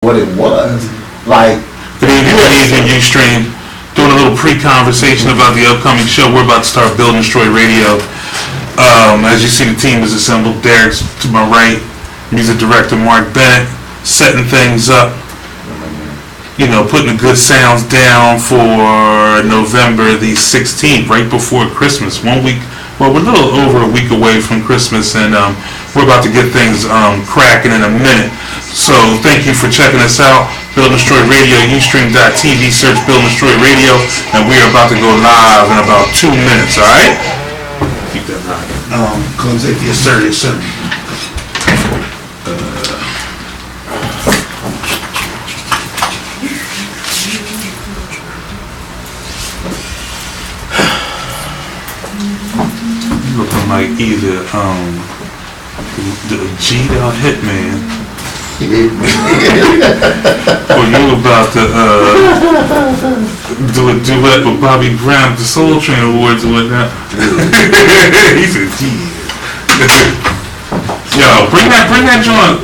what it was. Like, Good evening, Ustream. Doing a little pre-conversation about the upcoming show. We're about to start Build and Destroy Radio. As you see, the team is assembled. Derek's to my right, music director Mark Bennett, setting things up. You know, putting the good sounds down for November the 16th, right before Christmas. 1 week, well, we're a little over a week away from Christmas, and we're about to get things cracking in a minute. So thank you for checking us out. Build and Destroy Radio, Ustream.tv, search Build and Destroy Radio, and we are about to go live in about 2 minutes, alright? Keep that right. Yes sir, yes sir. You looking like either the G'd out hitman, or you about to do a duet with Bobby Brown at the Soul Train Awards or whatnot. He said, yo, bring that joint.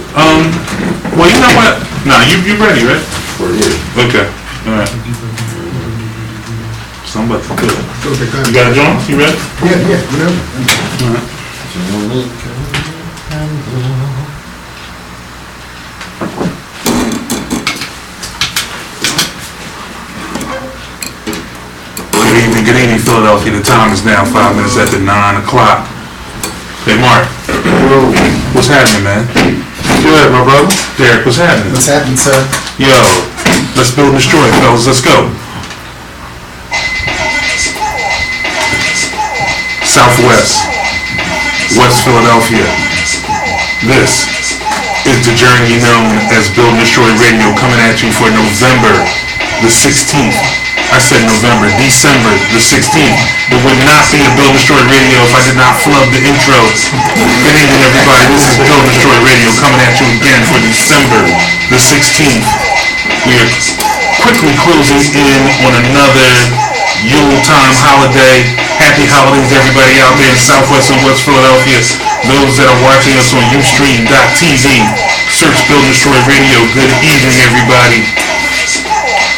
Well, you know what? Nah, you ready, right? Okay, alright. So I'm about to do it. You got a joint? You ready? Yeah, whatever. Alright. Good evening, Philadelphia. The time is now 5 minutes after 9 o'clock. Hey, Mark. What's happening, man? Good, my brother. Derek, what's happening? What's happening, sir? Yo, let's build and destroy, fellas. Let's go. Southwest, West Philadelphia. This is the journey known as Build and Destroy Radio, coming at you for November the 16th. I said November, December the 16th. It would not be a Build and Destroy Radio if I did not flub the intro. Good evening, everybody. This is Build and Destroy Radio coming at you again for December the 16th. We are quickly closing in on another Yuletime holiday. Happy holidays, everybody out there in Southwest and West Philadelphia. Those that are watching us on Ustream.tv, search Build and Destroy Radio. Good evening, everybody.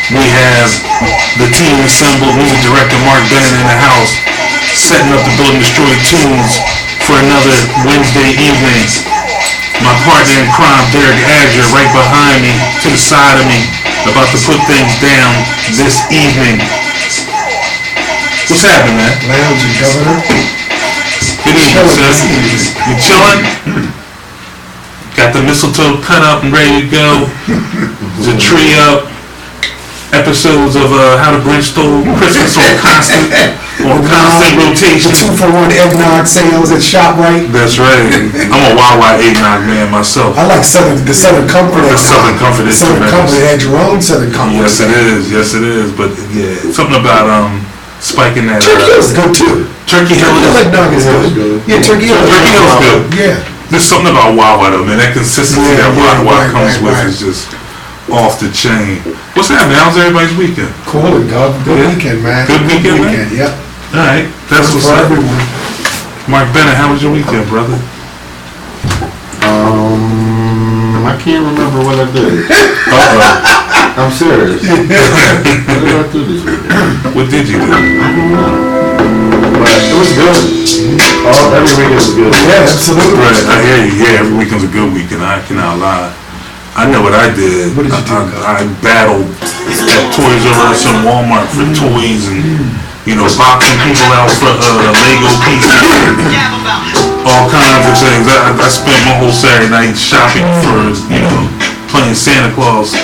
We have the team assembled, music director Mark Bennett in the house, setting up the Build and Destroy tunes for another Wednesday evening. My partner in crime, Derek Azure, right behind me, to the side of me, about to put things down this evening. What's happening, man? Lounging, Governor. Good evening, sir. You chilling? Got the mistletoe cut up and ready to go. The tree up. Episodes of How the Grinch Stole Christmas on constant rotation. The 2-for-1 eggnog sales at ShopRite. That's right. I'm a Wawa eggnog man myself. I like the Southern Comfort. The Southern Comfort is Southern tremendous. Comfort had your own Southern Comfort. Yes it is. But yeah, something about spiking that. Turkey Hill is good too. Turkey Hill eggnog is good. Yeah, Turkey Hill is good. Yeah. There's something about Wawa though, man. That consistency that Wawa comes with is just off the chain. What's happening? How's everybody's weekend? Cool and good weekend, man. Good weekend, man? Yep. Alright, that's what's for up. everyone. Mark Bennett, how was your weekend, brother? I can't remember what I did. I'm serious. What did I do this weekend? What did you do? I don't know. But it was good. Every weekend was good. Yeah, absolutely. Right, I hear you. Yeah, every weekend's a good weekend. I cannot lie. I know what I did. What did you do? I battled at Toys R Us and Walmart for toys and, boxing people out for Lego pieces, all kinds of things. I spent my whole Saturday night shopping for, playing Santa Claus.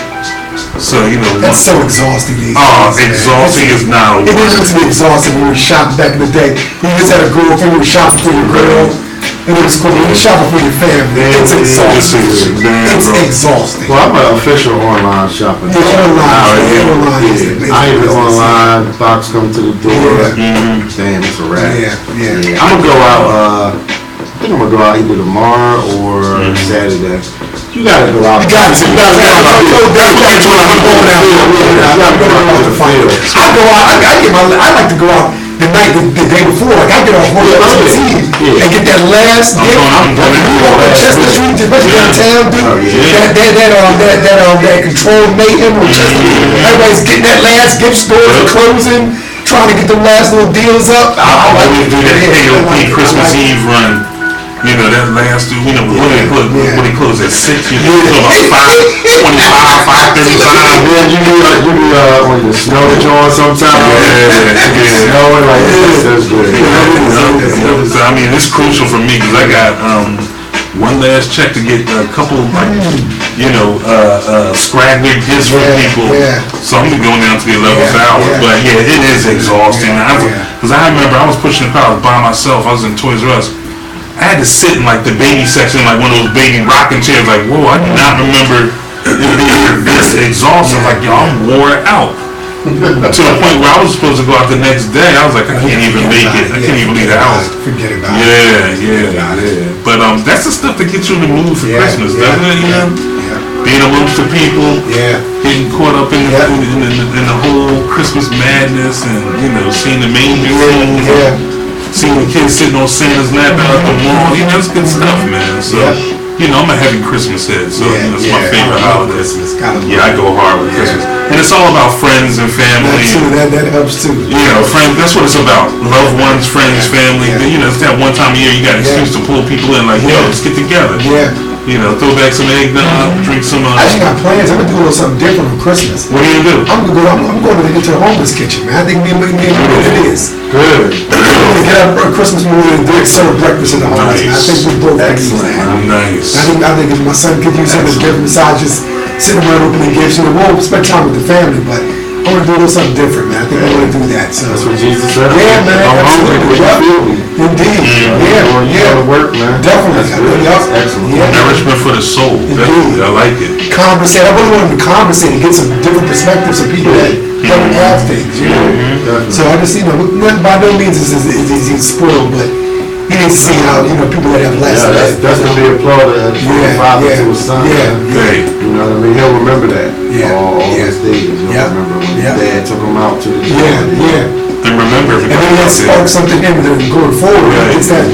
So, That's so exhausting these Oh, days, exhausting is not a It word. used to be exhausting when we were shopping back in the day. You just had a girlfriend, you were shopping for your girl. And it was cool. When you're shopping for your family, it's exhausting. It's exhausting. Well, I'm an official online shopper. Yeah, online. I even online, box come to the door. Mm-hmm. Damn, it's a wrap. Yeah. I'm gonna go out. I think I'm gonna go out either tomorrow or Saturday. You gotta go out. You gotta go out. I like to go out the night, the day before, like I get off work on Christmas Eve and get that last gift. You walk on Chestnut Street, especially downtown, dude. That controlled mayhem with Chestnut. Everybody's getting that last gift, stores are closing, trying to get the last little deals up. I always do that AOP Christmas Eve run. You know, that last, when they close at 6, you know, about 5:25, 5:35. Yeah, you be when the snow joint sometimes. Yeah. Snowing like that's good. So, I mean, it's crucial for me because I got one last check to get a couple, scraggly gifts for people. So I'm going down to the 11th hour. But yeah, it is exhausting. Because I remember I was pushing the car by myself. I was in Toys R Us. I had to sit in like the baby section, like one of those baby rocking chairs. Like, whoa, I do not remember it being this exhausting. Like, yo, I'm wore out. To the point where I was supposed to go out the next day. I was like, I can't even make it. I can't even leave the house. Forget about it. Yeah. But that's the stuff that gets you in the mood for Christmas, doesn't it? You know, being amongst the people, getting caught up in the whole Christmas madness, and seeing the manger scene. Seeing the kids sitting on Santa's lap out the wall, it's good stuff, man. So, I'm a heavy Christmas head, so it's my favorite holiday. I go hard with Christmas. And it's all about friends and family. That helps too. Friends, that's what it's about. Loved ones, friends, family. It's that one time a year you got an excuse to pull people in, like, let's get together. Throw back some eggnog, drink some. I actually got plans. I'm gonna do a little something different for Christmas. What are you gonna do? I'm going to the homeless kitchen, man. I think me and it is. Good. We're gonna get up a Christmas morning and serve breakfast in the homeless. Nice. I think we both excellent. Nice. I think if my son could use something different besides just sitting around opening gifts, we'll spend time with the family, but I want to do a little something different, man. I think I want to do that. So that's what Jesus said. Yeah, man. I'm hungry when you feel me. Indeed. You go to work, man. Definitely. That's excellent. Nourishment for the soul. Definitely. I like it. Conversate. I really wanted to conversate and get some different perspectives from people that don't have things, So I just, by no means is he spoiled, but he needs to see how, people that have less. That's going to be applauded from the father to his son. Hey. You know what I mean? He'll remember that. All his days. He'll remember when his dad took him out to the And remember, and then that sparks something in with him going forward. It's that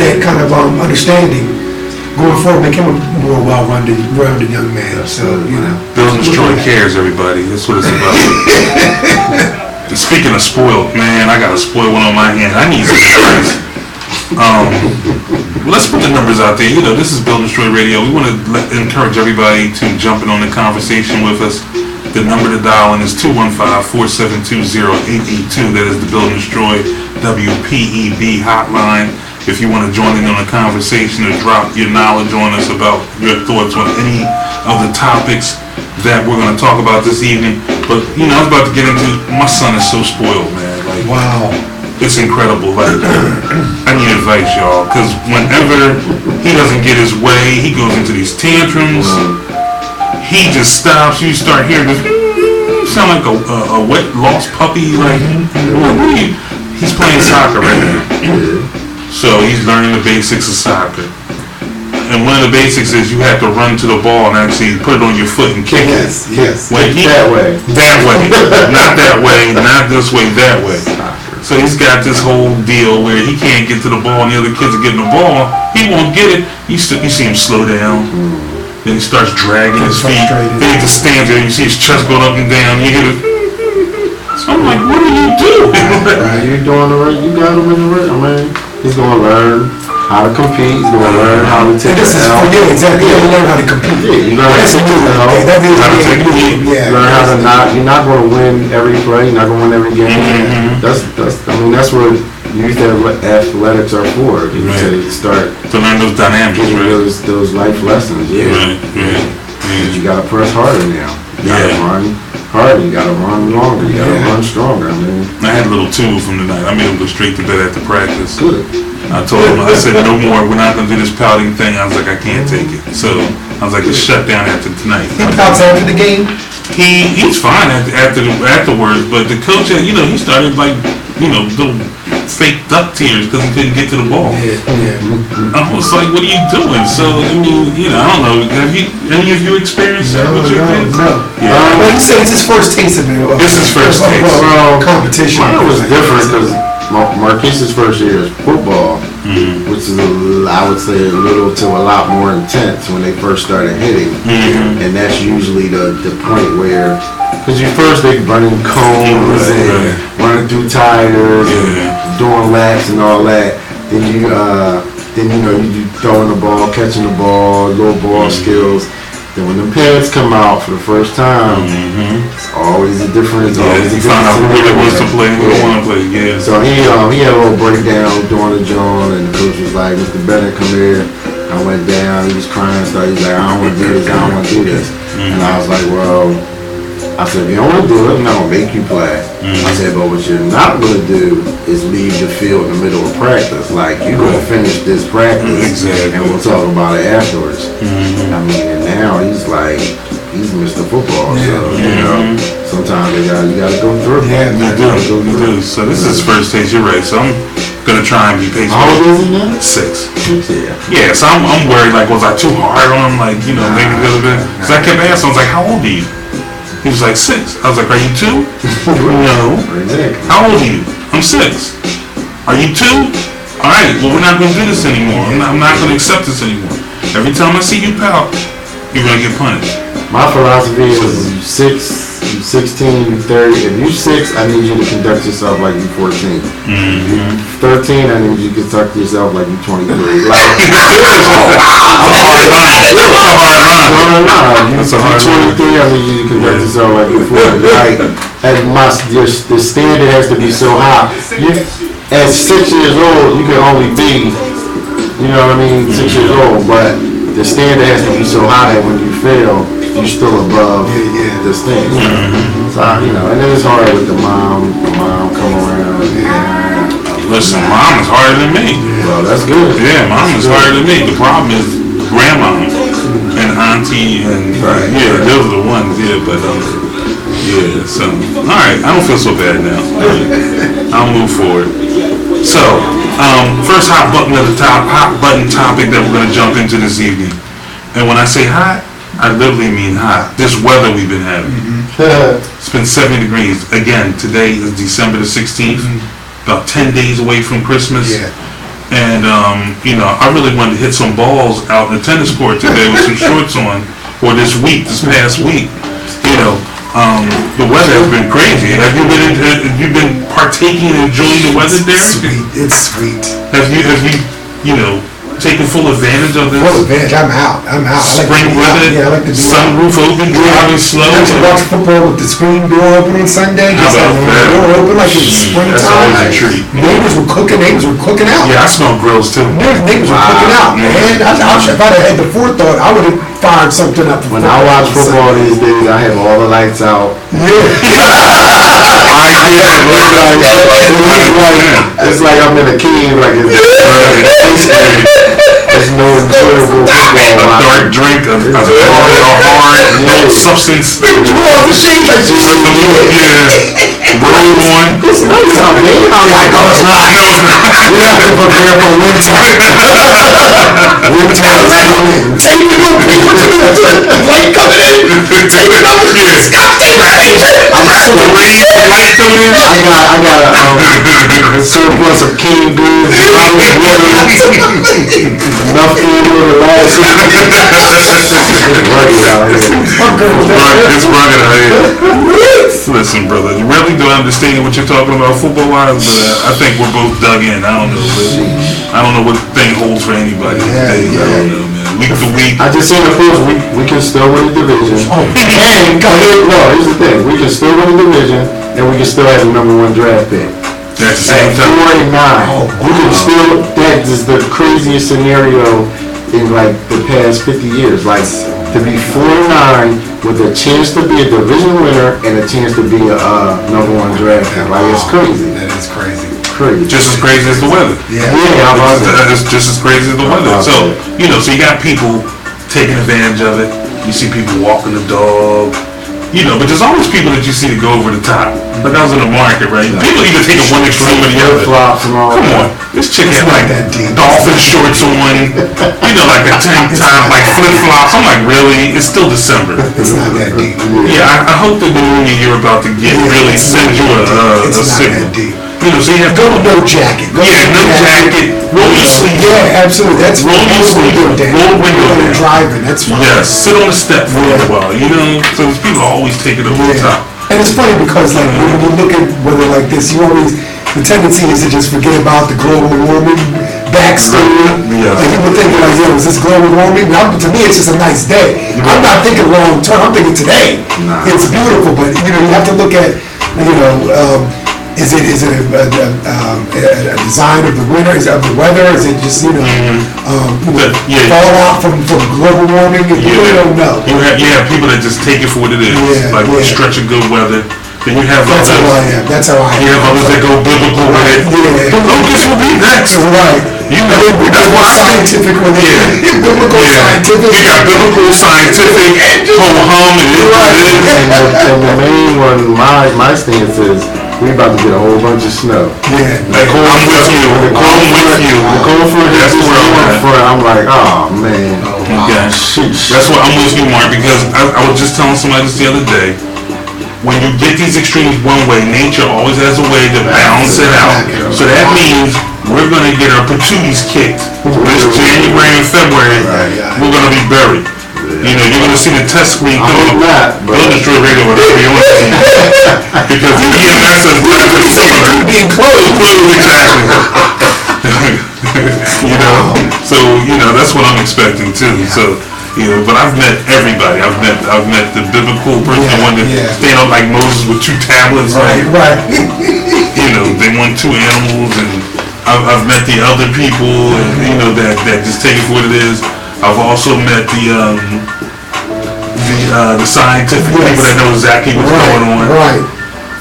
that kind of understanding going forward, make him a more well-rounded young man. So Build and Destroy cares, everybody. That's what it's about. Speaking of spoiled, man, I got a spoiled one on my hand. I need some advice. Let's put the numbers out there. This is Build and Destroy Radio. We want to encourage everybody to jump in on the conversation with us. The number to dial in is 215-472-0882. That is the Build and Destroy WPEB hotline. If you want to join in on the conversation or drop your knowledge on us about your thoughts on any of the topics that we're going to talk about this evening. But, I was about to get into, my son is so spoiled, man. Like, wow. It's incredible. Like, I need advice, y'all, because whenever he doesn't get his way, he goes into these tantrums. He just stops. You start hearing this, sound like a wet, lost puppy. Like, he's playing soccer right now. So he's learning the basics of soccer. And one of the basics is you have to run to the ball and actually put it on your foot and kick it. Yes. That way. Not that way, not this way, that way. So he's got this whole deal where he can't get to the ball and the other kids are getting the ball. He won't get it. You see him slow down. Then he starts dragging his feet. Then he just stands there and you see his chest going up and down. You hear it. So I'm like, what are you doing? You're doing the right. You got him in the right, man. He's going to learn how to compete. He's going to learn how to take it out. Exactly. You learn how to compete. You learn how to take it out. Learn how to not. You're not going to win every play. You're not going to win every game. That's what youth athletics are for. To start to learn those dynamics, those life lessons. Right. You got to press harder now. You got to run harder. You got to run longer. You got to run stronger. I had a little tool from the night. I made him go straight to bed after practice. Good. I told him, I said, no more. We're not going to do this pouting thing. I was like, I can't take it. So I was like, it's shut down after tonight. He pouts after the game? He's fine afterwards, but the coach, he started like, little fake duck tears because he couldn't get to the ball. I was like, what are you doing? So, I mean, I don't know. Have any of you experienced that with your kids? No. Yeah. Well, you said it's his first taste of it. This is first taste. Competition. Mine was different because Marquise's first year is football, which is, I would say, a little to a lot more intense when they first started hitting. And that's usually the point where, because they running cones and running through tires and doing laps and all that. Then you do throwing the ball, catching the ball, little ball skills. Then when the pads come out for the first time, it's always a difference. You find out who really wants to play and who don't want to play. Yeah. So he had a little breakdown during the joint, and the coach was like, "Mr. Bennett, come here." I went down. He was crying. So he's like, "I don't want to do this. I don't want to do this." And I was like, "Well," I said, "if you don't want to do it, I'm not gonna make you play." I said, "But what you're not gonna do is leave the field in the middle of practice. Like, you're gonna finish this practice, and we'll talk about it afterwards." I mean, and now he's Mr. Football. So sometimes you gotta go through. Yeah, you do. So this is first taste. You're right. So I'm gonna try and be patient. How old is he now? 6. Yeah. Yeah. So I'm worried. Like, was I too hard on him? Like, maybe a little bit. Because I kept asking. I was like, "How old are you?" He was like, 6. I was like, "Are you 2?" No. How old are you? I'm 6. Are you 2? All right. Well, we're not gonna do this anymore. I'm not gonna accept this anymore. Every time I see you pout, you're gonna get punished. My philosophy is you 6, you 16, you 30. If you 6, I need you to conduct yourself like you 14. 13, I need you to conduct yourself like you 23. Like, That's a hard line. 23, I need you to conduct yourself like you 40. Like, the standard has to be so high. At 6 years old, you can only be, 6 years old, but the standard has to be so high that when you fail, you're still above the standard. So, and then it's hard with the mom come around. Listen, mom is harder than me. Well, that's good. Yeah, mom is harder than me. The problem is grandma and auntie and those are the ones. Yeah, but so all right, I don't feel so bad now. I'll move forward. So, first hot button topic that we're gonna jump into this evening. And when I say hot, I literally mean hot. This weather we've been having. It's been 70 degrees. Again, today is December the 16th. About 10 days away from Christmas. Yeah. And, I really wanted to hit some balls out in the tennis court today with some shorts on. Or this past week. The weather has been crazy. Have you been partaking and enjoying the weather, Derek? It's sweet. Have you taking full advantage of this? Full advantage. I'm out. Spring weather. Yeah, I like to be sunroof open, driving slow. I like to watch football with the screen door open on Sunday. Just How have about the that? door open like it's springtime. That's always a treat. Neighbors were cooking out. Yeah, I smell grills too. Neighbors were cooking out, man. If I'd have had the forethought, I would have fired something up. When I watch football these days, I have all the lights out. It's like I'm in a cave, like it's no enjoyable football. A dark drink, a hard substance. Roll on. It's nice out, man. I'm like, oh, it's not. No, it's not. We have to prepare for winter. Winter is coming. Take it up, light coming in. Take it up, Scott Davis. I'm Rain, light coming in. I got a surplus of canned goods. Enough food for the last week. It's rugged out here. It's rugged out here. Listen, brother, you really don't understand what you're talking about football-wise, but I think we're both dug in. I don't know, but I don't know what thing holds for anybody these days. I don't know, man. Week to week. I just seen the post. We can still win the division. And here's the thing: we can still win the division, and we can still have the #1 draft pick. At the same At time. 4-9, we can still. That is the craziest scenario in like the past 50 years. Like to be 4-9 with a chance to be a division winner and a chance to be a #1 draft pick. Like it's crazy. That is crazy. Crazy. Just as crazy as the weather. Yeah. How about that? It's just as crazy as the weather. So, so you got people taking advantage of it. You see people walking the dog, But there's always people that you see that go over the top. Like I was in the market, right? People either take it one extreme or the other. Flops and all. Come on, this chick had like dolphin shorts on, like a tank top, like flip flops. I'm like, really? It's still December. It's not that deep. Yeah, I hope the new year you're about to get really sends you a It's not signal. that deep. So you have Go with no jacket. no jacket. Roll your sleeves. Yeah, absolutely. That's Roll your sleeves. Roll window down. Driving. That's fine. Yes, sit on the step for a little while. So these people always take it over the top. And it's funny because like when you look at weather like this, the tendency is to just forget about the global warming backstory. Yeah. Like people thinking like, is this global warming? To me, it's just a nice day. I'm not thinking long term. I'm thinking today. It's beautiful, but you have to look at, is it a design of the winter? Is it of the weather? Is it just fallout from global warming? You really don't know. You have people that just take it for what it is, stretch of good weather. Then you have That's how I am. That's how I am. You have others that go biblical with it. Focus will be next. Right. That's why scientific with it. Biblical, scientific. You got biblical, scientific, ho-hum, and and the main one, my stance is, we about to get a whole bunch of snow. Yeah, I'm with you. The cold front That's where I'm at. I'm like, oh man. Okay. That's what I'm with you, Mark, because I was just telling somebody this the other day. When you get these extremes one way, nature always has a way to balance it out. So that means we're going to get our patooties kicked. This January and February, we're going to be buried. You're going to see the test screen come up. Build Destroy Radio, whatever you want to see. Because the EMS is similar. Being closed. Exactly. So, that's what I'm expecting too. So, but I've met everybody. I've met the biblical person, the one that stand up like Moses with 2 tablets. Right. They want 2 animals, and I've met the other people, and that just take it for what it is. I've also met the scientific people that know exactly what's going on. Right.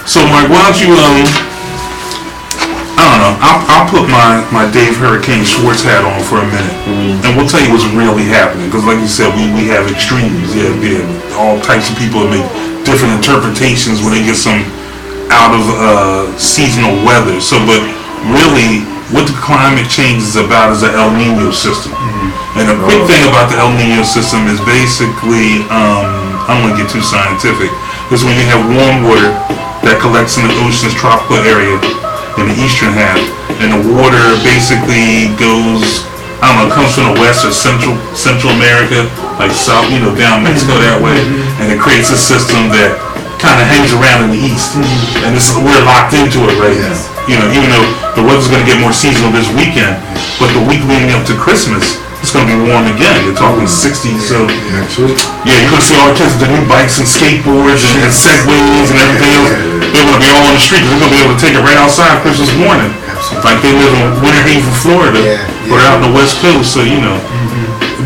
So, Mike, why don't you I don't know. I'll put my Dave Hurricane Schwartz hat on for a minute, and we'll tell you what's really happening. Because, like you said, we have extremes. Yeah, all types of people that make different interpretations when they get some out of seasonal weather. So, but really, what the climate change is about is the El Nino system. And the big thing about the El Nino system is basically, I don't want to get too scientific, is when you have warm water that collects in the ocean's tropical area in the eastern half, and the water basically goes, comes from the west or Central America, like south, down Mexico that way, and it creates a system that kind of hangs around in the east, and we're locked into it right now. Even though the weather's going to get more seasonal this weekend, but the week leading up to Christmas, it's going to be warm again. You're talking 60s, so you're going to see all kids with the new bikes and skateboards and Segways and everything else. They're going to be all on the street. They're going to be able to take it right outside Christmas morning. Like they live in Winter Haven, Florida, or out on the West Coast. So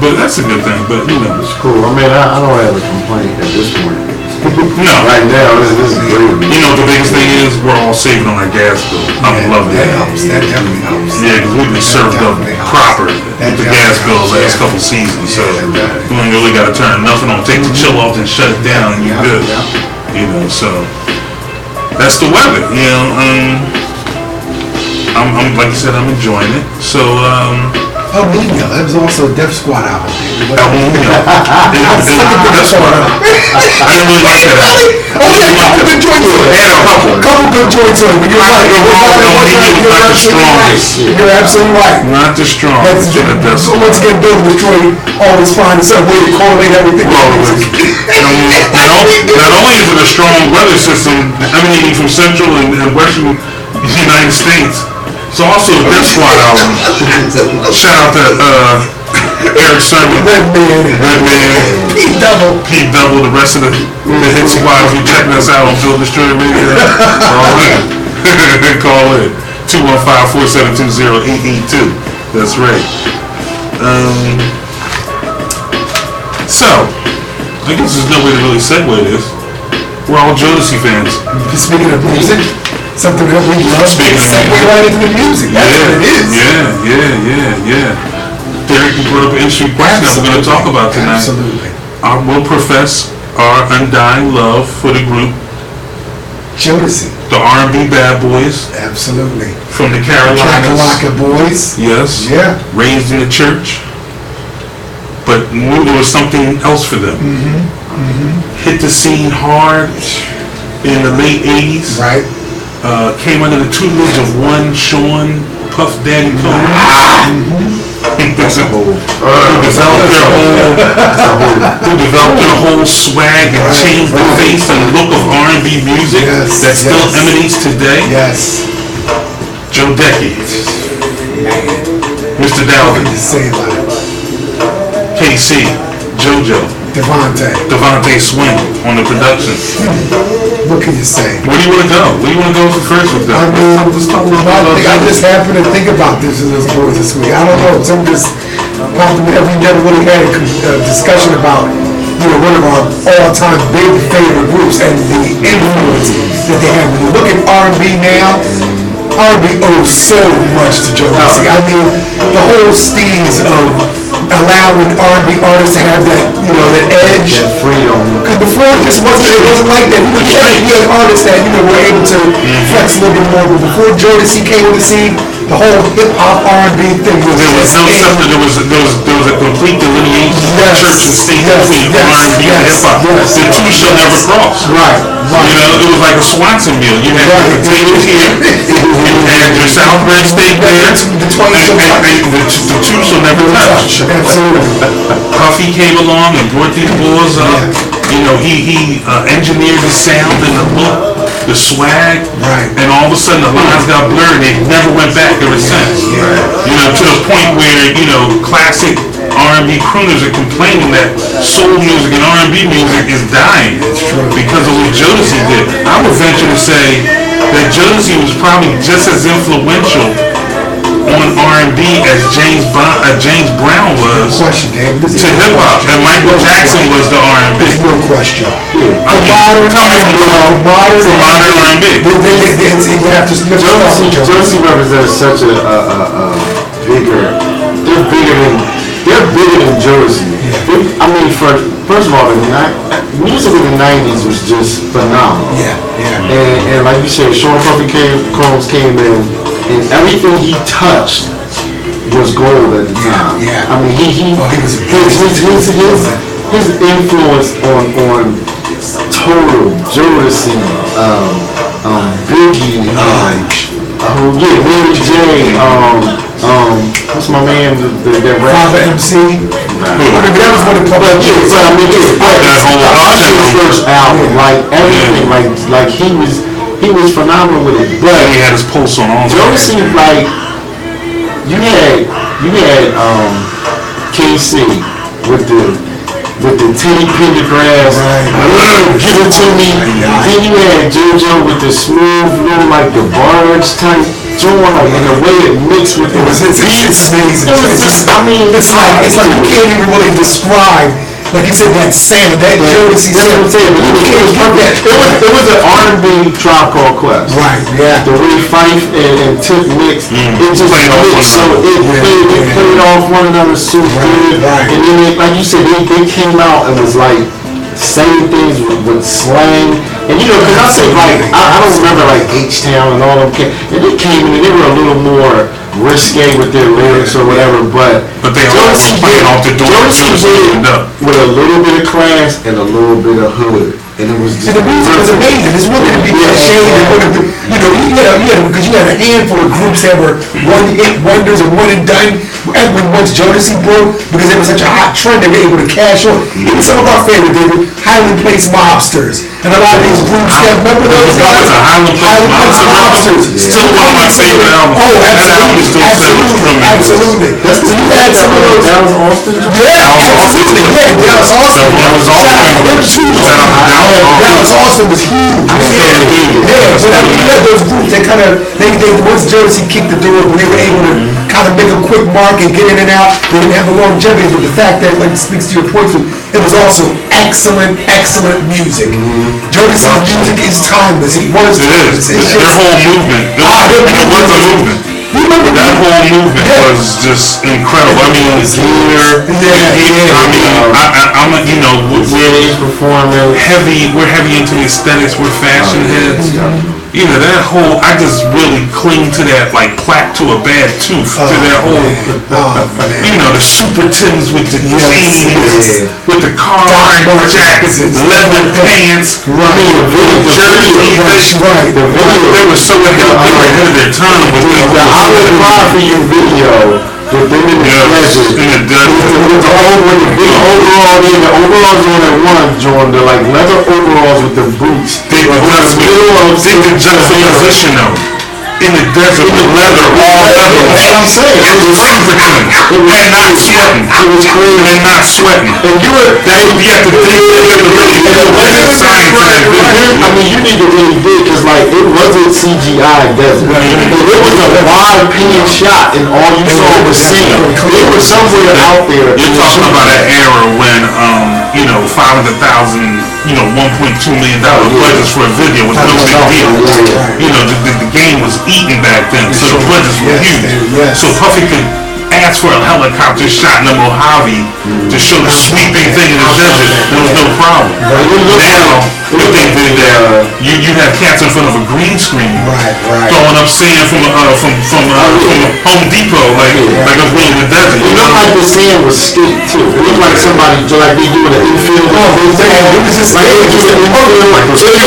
but that's a good thing. But it's cool. I mean, I don't have a complaint at this point. No. Right now, this is great. The biggest thing is we're all saving on our gas bill. I'm loving that. That Helps. That definitely helps. Yeah, because we've been served up proper with the gas bill the last couple seasons. So you ain't really got to turn nothing on. Take the chill off and shut it down, and you're good. So that's the weather. I'm like you said, I'm enjoying it. So El Nino, that was also a Def Squad album. El Nino. That's what I didn't really like that. Only a couple good joints on it. Couple good joints on it. But you're right. Not the strongest. You're absolutely right. Not the strongest. So once again, Build Destroy always find some way to correlate everything. Not only is it a strong weather system emanating from central and western United States, it's also a Def Squad album. Shout out to Eric Sermon, Redman, Pete Double, the rest of the hit squad. If you're checking us out on Build Destroy Radio, call in 215-472-0882. That's right. So, I guess there's no way to really segue this. We're all Jodeci fans. Speaking of music, something that we love. Segue right into the music. That's what it is. Yeah. Derek, you brought up an interesting question that we're going to talk about tonight. Absolutely. I will profess our undying love for the group, Jodeci. the R&B Bad Boys Absolutely. from the Carolinas. Chakalaka Boys. Yes. Yeah. Raised in the church, but knew there was something else for them. Hit the scene hard in the late 80s. Right. Came under the tutelage of one Sean Puff Daddy Combs. Who developed their whole swag and changed the face and look of R&B music Yes, that still yes. emanates today. Yes. Joe Decky, Mr. What Dalvin, can you say about it? KC, JoJo, Devontae Swing on the production. What can you say? Where do you want to go? Where do you want to go for first with that? I mean, Let's talk about I just happened to think about this in those boys this week. I don't know. Some just popped in there. We never really had a discussion about, one of our all-time big favorite groups and the influence that they have. When you look at R&B now, R&B owes so much to Joe Dixie. I mean, the whole steez of allowing R&B artists to have that, that edge. That freedom. Because before it wasn't like that. We had artists that, were able to flex a little bit more. But before Jodeci came on the scene, the whole hip-hop R&B thing was There was no something. There was a complete delineation of church and state between R&B and hip hop. The two shall never cross. Right. It was like a Swanson meal. You had your potatoes here, you had your Southbridge steak there, and the two shall never touch. Absolutely. Puffy came along and brought these boys up. He engineered the sound and the look, the swag, Right. and all of a sudden the lines got blurred. They never went back ever since. To the point where classic R&B crooners are complaining that soul music and R&B music is dying because of what Jodeci did. I would venture to say that Jodeci was probably just as influential on R&B as James Brown was No question, David. This is to hip hop, and Michael Jackson was the R&B. There's no question. Coming from modern R&B. You have to Jodeci represents such a they're bigger than Jodeci. I mean, first of all, music in the 90s was just phenomenal. Yeah. And like you said, Sean Puffy Combs came in, and everything he touched was gold at the time. Yeah. I mean, his influence on Total, Jodeci, Biggie, Mary J, what's my man, that rap? Father MC. That was one of the first album, like everything, like he was phenomenal with it. But He had his pulse on all Jodeci, like you had KC with the Teddy Pendergrass, give it to me. Then you had JoJo with the smooth, like the barge type joint, and the way it mixed with the It's amazing. It was just, I mean, it's like you can't even really describe, like you said, that sound, that Jodeci That's what I'm saying. It was an R&B Tribe Called Quest. Right, yeah. The way Fife and Tip mixed, it just Played off mixed, so it played off one another so good. Right. And then, like you said, they came out and was like saying things with slang. And because I said, like, I don't remember like H-Town and all them and they came in and they were a little more risque with their lyrics or whatever, but they all were playing off the door. Jodeci did with a little bit of class and a little bit of hood. And it was just... And the music was amazing. It's really to be ashamed of, because you had a handful of groups that were one-hit wonders and one and done. And when once Jodeci broke, because it was such a hot trend, they were able to cash on. Even some of our favorite, David, Highland Place Mobsters, and a lot of these groups that, remember those guys? Highland Place Mobsters. Still one of my favorite albums. Oh, That album is still selling from me. absolutely. You had some of those. Dallas Austin? Yeah, absolutely. Yeah, Dallas Austin. Dallas Austin was huge. Yeah, but I mean, you had those groups that kind of, once Jodeci kicked the door, when they were able to kind of make a quick mark and get in and out, they didn't have the longevity, but the fact that, like, speaks to your point, it was also excellent music. Jodeci's music is timeless. It was It is. Their whole movement. It was a movement. That whole movement was just incredible. I mean, gear. I'm you know, we're performing. we're heavy into the aesthetics. We're fashion heads. You know, that whole, I just really cling to that, like plaque to a bad tooth, to that whole, you know, the Super Tims with the jeans, with the car jackets, leather pants, jerseys. They were so ahead of their time. The I Would Cry For You video, with them in the desert, with the big overalls, the overalls on that one, Jordan, the like leather overalls with the boots. They could juxtaposition though. In the desert with leather, all leather. That's what I'm saying. It was super clean. And not sweating. It was crazy. And not sweating. And you were, That would be at the thing science to that video. I mean, you need to really dig, because like, it wasn't CGI desert. It was a wide pan shot, and all you saw was sand. It was somewhere out there. You're talking about an era when, you know, 500,000, you know, $1.2 million budgets for a video was no big deal. You know, the game was eaten back then, so the budgets were huge. So Puffy could ask for a helicopter shot in the Mojave to show the sweeping thing in the desert. There was no problem. Now, if they did that, you have cats in front of a green screen throwing up sand from Home Depot, like a real in the desert. It looked like the sand was skate too. It looked like somebody, like they doing an infield. It was just like they doing an infield.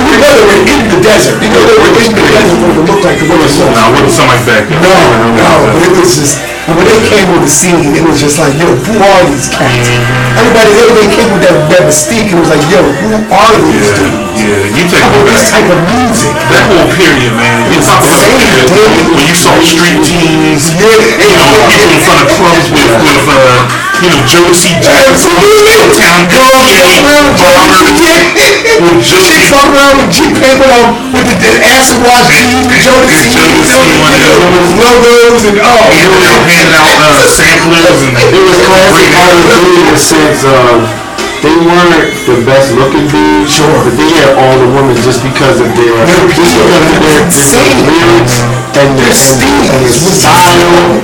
We know they were in the desert. You know they were in the desert when it looked like it was. No, it wasn't something like that. No, but it was just, when they came on the scene, it was just like, yo, who are these cats? Everybody came with that mystique, it was like, yo, who are these dudes? Yeah, you take This type of music. that whole period, man. You talk about the period when you saw street teams, you know, people in front of clubs with you know, Josie Jackson, Town Chicks walk around with Jeep paper on, with the acid wash jeans, the Jodeci logos, and handing out samplers, and It was classic R&B in the sense of they weren't the best looking dudes, but they had all the women just because of their lyrics and their style,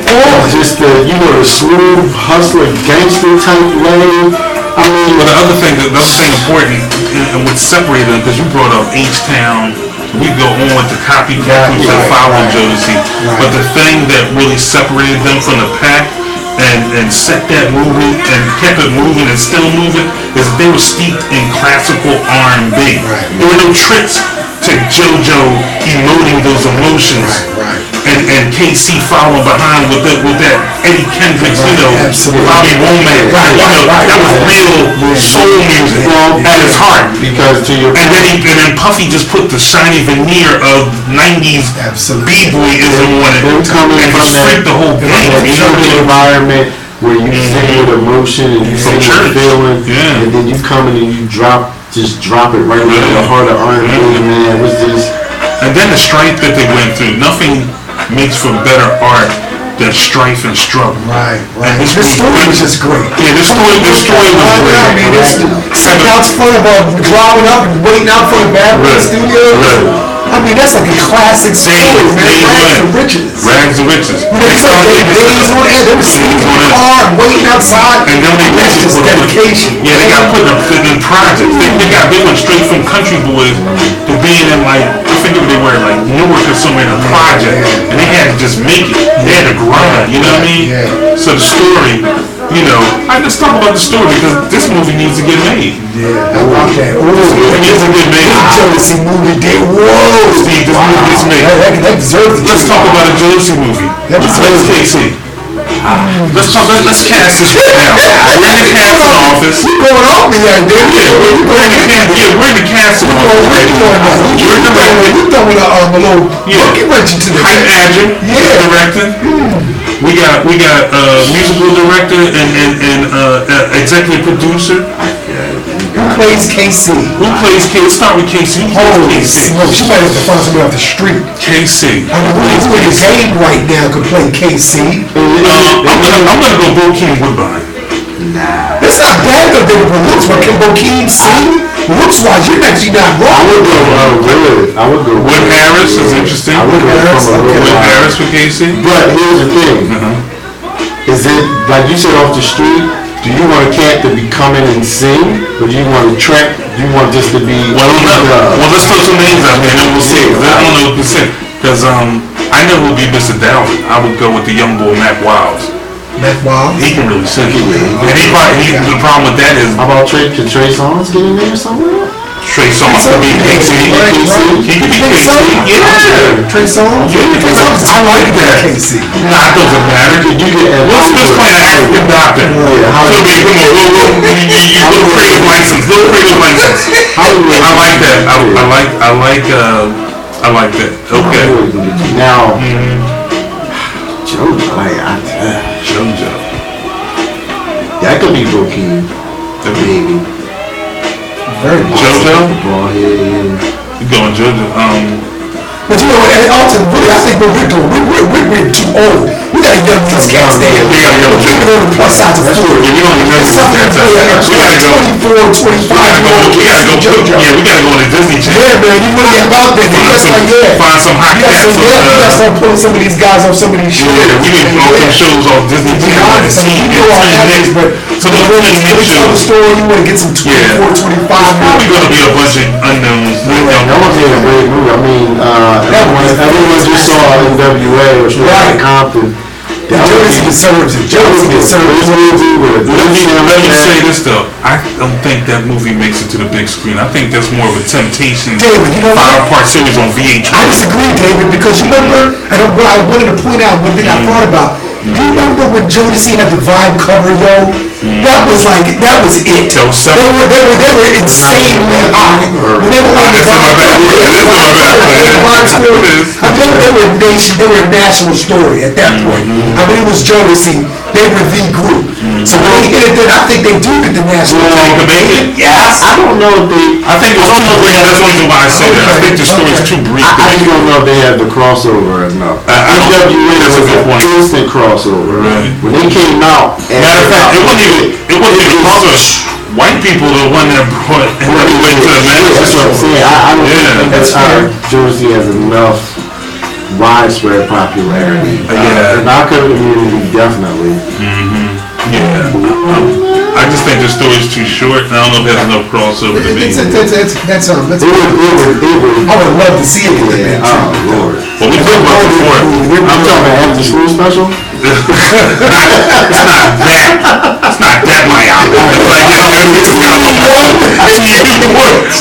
just the, you know, the smooth hustler gangster type lane. I mean, but the other thing important, and what separated them, because you brought up H-Town, we go on with the copycat groups that followed Jodeci, but the thing that really separated them from the pack and set that movement and kept it moving and still moving is that they were steeped in classical R&B. There were no tricks to JoJo emoting those emotions. And KC following behind with that Eddie Kendricks, you know, Bobby Womack, you know, that was real soul music at its heart. Because to your and then Puffy just put the shiny veneer of 90s b-boyism on it and just freaked the whole game. You know, the environment where you sing with emotion and you sing with feeling, and then you come in and you just drop it right into the heart of R&B, man. It was just... And then the strife that they went through, nothing makes for better art than strife and struggle. And this story was just great. Yeah, this story was great. I mean, it's full of driving up and waiting out for the band in the studio. I mean, that's like a classic story, man. Rags and riches. They days on end. They were sitting in the car and waiting outside. And then that's just dedication. Yeah, they got put in projects. They went straight from country boys to being in, like, I forget what they were, like Newark or somewhere in a project. And they had to just make it. They had to grind, you know what I mean? So the story, you know, let's talk about the story because this movie needs to get made. Yeah, I watched that. It needs to get made. Jodeci movie, Steve, this movie gets made. That deserves it. Let's talk about a Jodeci movie. Let's KC. Let's cast this right now. We're in the casting office. What's going on with that, dude? We're in the casting office. You're the director. You throwing a little monkey wrench into the Hype Agent, director. We got musical director and executive producer. Who plays KC? Let's start with KC. Holy smoke, she might have to find somebody off the street. KC. I mean, who's in the game right now could play KC? I'm gonna go Bokeem Woodbine. That's not bad though, David, but looks but can Bokeem sing? Looks-wise, you're actually not wrong. I would go Wood Harris is interesting. I would go from a Wood Wood Harris for KC. But here's the thing. Is it, like you said, off the street, do you want a cat to be coming and sing? Or do you want a track, do you want just to be... Well, let's throw some names out there and then we'll see. I don't know what percent. Because I know who'll be Mr. Dalvin. I would go with the young boy, Matt Wiles. Matt Wiles? He can really sing. And the problem with that is... How about Trey Songz getting there somewhere? Trey Songz could be KC. He could be KC. Yeah. Trey Songz? I like that. KC. Nah, it doesn't matter. Let's just play an African doctor. So be, come on, little creative license. I like that. I like that. Okay. Now, JoJo. JoJo. That could be Bokeem. Maybe. Very good. JoJo? Ball head. You going JoJo? But you know what, and also, really, I think what we're doing, we're too old. We gotta young these cats there. We gotta go Keep it on the plus side of the floor. Yeah, we don't even know It's something what's to play at 24, 25 we gotta go on a Disney Channel. Yeah, man, you really about that. That's like, yeah. Find some hot cats. You gotta start pulling some of these guys off some of these shows. Yeah, we need to go some shows off Disney To be Channel. honest, I mean, you know all that is, but So those when you tell the story, you wanna get some 24, 25 probably gonna be a bunch of unknowns. That was a great movie. I mean, everyone just saw NWA or Straight Compton. Jodeci deserves it. Jodeci deserves it. Let me say this though. I don't think that movie makes it to the big screen. I think that's more of a Temptation David, you know what? 5-part series on VH1. I disagree, David, because you remember, and what I wanted to point out, one thing I thought about, do you remember when Jodeci had the Vibe cover, yo? That was it. They were insanely high. When they were on the they were a national story at that point. I mean, it was Jodeci. They were the group. So when they hit it, then I think they do get the national Canadian. Yes. I don't know if they... I think it's too brief. That's the only reason why I say that. I think the story's too brief. I just don't know if they had the crossover enough. NWA was an instant crossover. Right. When they came out... Matter of fact, it wasn't even crossover. White people are the one that brought NWA to the man. That's what I'm saying. I don't think that's fair. Jodeci has enough widespread popularity. In our community, definitely. Yeah. I just think the story's too short, and I don't know if it has enough crossover to me. That's It would. I would love to see it with that. Oh, Lord. Well, we talked about it before. I'm talking about after school special? It's not that myopic. It's like,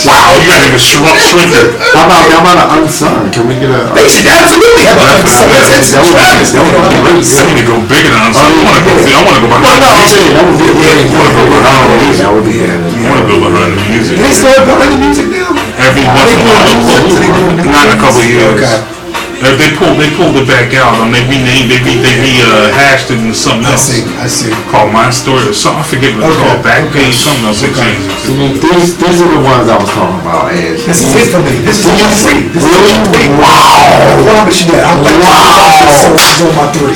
wow, you gotta even shrink it. How about an unsung? Can we get a... They should absolutely have a I need to go bigger than I want to go behind the music. That would be great. I want to go behind the music. They still behind the music now? Every once in a while. Not in a couple of years. They pulled it back out. They renamed, they hashed it into something else. I see. Called My Story or something. I forget what it's called. Backpage, something else. They changed it to. These are the ones I was talking about. This is it for me. This is number 3. This is Really? number 3. Wow. I promise you that. I'm like, this is on my 3.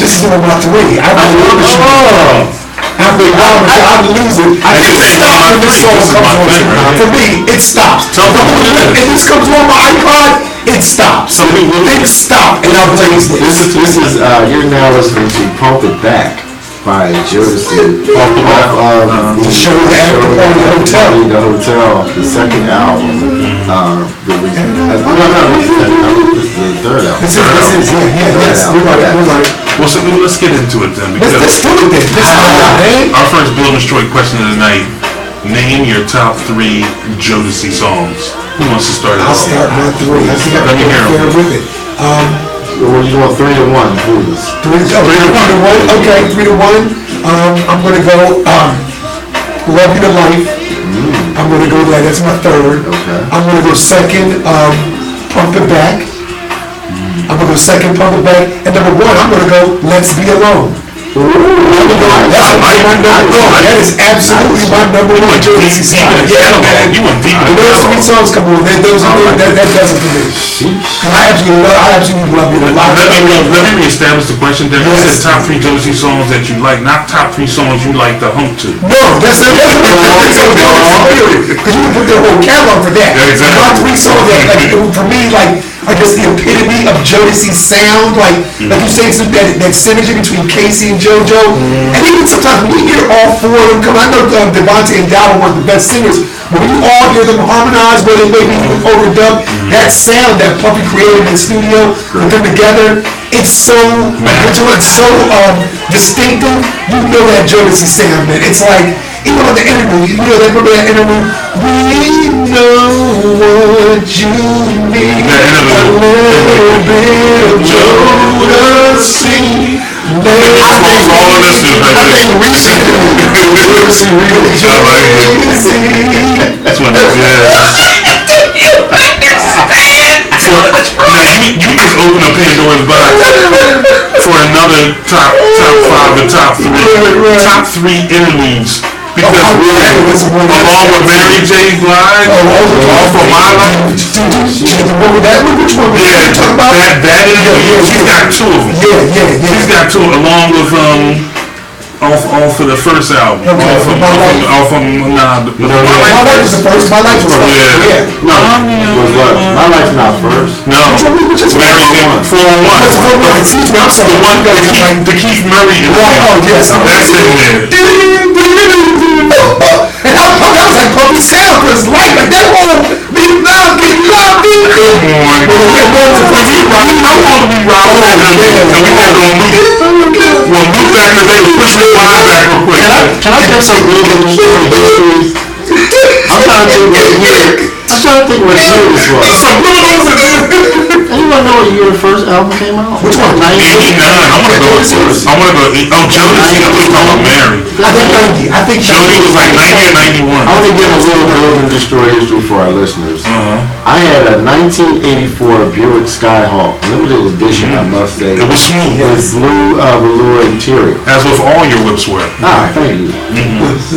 This is on my 3. I promise you that. I'd lose it. I think it stops when this song comes on. For me, it stops. If this comes on my iPod, it stops. It stops, and I'll play this. This is you're now listening to Pump It Back by Jodeci. The show that The Hotel, the second album. This is the third album. This is, yes, you're right. Well, so let's get into it then. Because Let's do it then. our first Bill Destroy question of the night. Name your top 3 Jodeci songs. Who wants to start it I'll off? start my 3. I think Let me hear fair them. with it. Well, you want 3 to 1, please. 3 to 1. Okay, 3 to 1. I'm gonna go Love You to Life. I'm gonna go there. That's my 3rd. Okay. I'm gonna go 2nd. Pump It Back. I'm gonna go 2nd. Pump It Back. And number 1, I'm gonna go Let's Be Alone. That is absolutely my number 1 Jodeci song. Yeah, man. You went deep. When those 3 songs come on, that does it for me. I absolutely love you. Let me reestablish the question. Then you said top 3 Jodeci songs that you like, not top 3 songs you like to hump to. No, that's not. Because you can put their whole catalog for that. Yeah, exactly. My 3 songs for me, are just the epitome of Jodeci's sound. Like you say, that synergy between Casey and JoJo. And even sometimes when you hear all 4 of them come, I know Devontae and Dowell were the best singers, but when you all hear them harmonize, where they maybe even overdub, that sound that Puffy created in the studio, put them together, it's so original, it's so distinctive. You know that Jodeci sound, man. It's like, even on the interview, remember that interview? We know what you need. A little bit of Jodeci. I think That's one of So, you just open up Pandora's box for another top 5 and top 3 interludes. Because along with Mary J. Blige, for My Life, which one? yeah, that interview, she's got 2 of them. Yeah. She's got 2 along with off of the first album. Okay, My Life is the first. My Life was first. Yeah. No, was what? My Life's not first. No, Mary J. 411. The Keith Murray. Oh yes, that's in there. And I was like, Puppy sound, cause like that whole be loud, be loud, be Come on. I want to be Rob. And we had on Luke. Well, Luke back in the day was pushing his line back real quick. Can I get some real history? I'm trying to think what year this was. Anyone know what year the first album came out? Which one? 89. I want to go. Jodeci. I was talking about Mary. I think Jody was like 90 or 91. I want to give a little Build and Destroy history for our listeners. I had a 1984 Buick Skyhawk, limited edition, I must say. It was smooth. With blue velour interior. As with all your whips were. Thank you.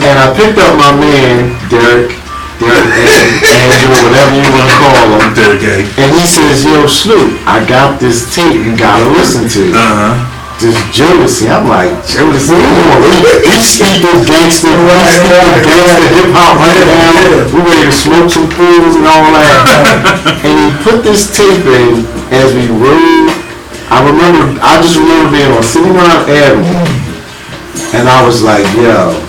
And I picked up my man, Derek, Andrew, whatever you want to call him. Derek A. And he says, yo, Snoop, I got this tape you gotta listen to. This Jodeci. I'm like, Jodeci? We speaking gangster, hip-hop right now. We ready to smoke some pools and all that. And he put this tape in as we rode. I just remember being on City Line Avenue. And I was like, yo,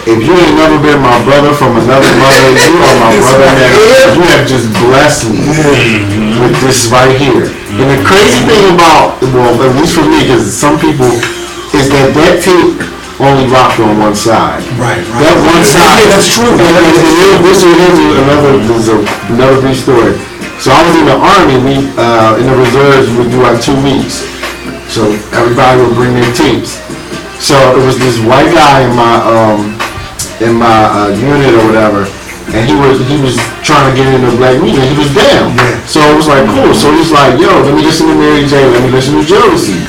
if you ain't never been my brother from another mother, you are my brother now. You have just blessed me with this right here. And the crazy thing about, well, at least for me, because some people, is that tape only rocked on one side. Right. That one side. Yeah, that's true. This is another brief story. So I was in the Army, in the reserves, we would do like 2 weeks. So everybody would bring their tapes. So it was this white guy in my unit or whatever, and he was trying to get into black music. He was down. Yeah. So it was like cool. So he's like, yo, let me listen to Mary J. Let me listen to Jodeci.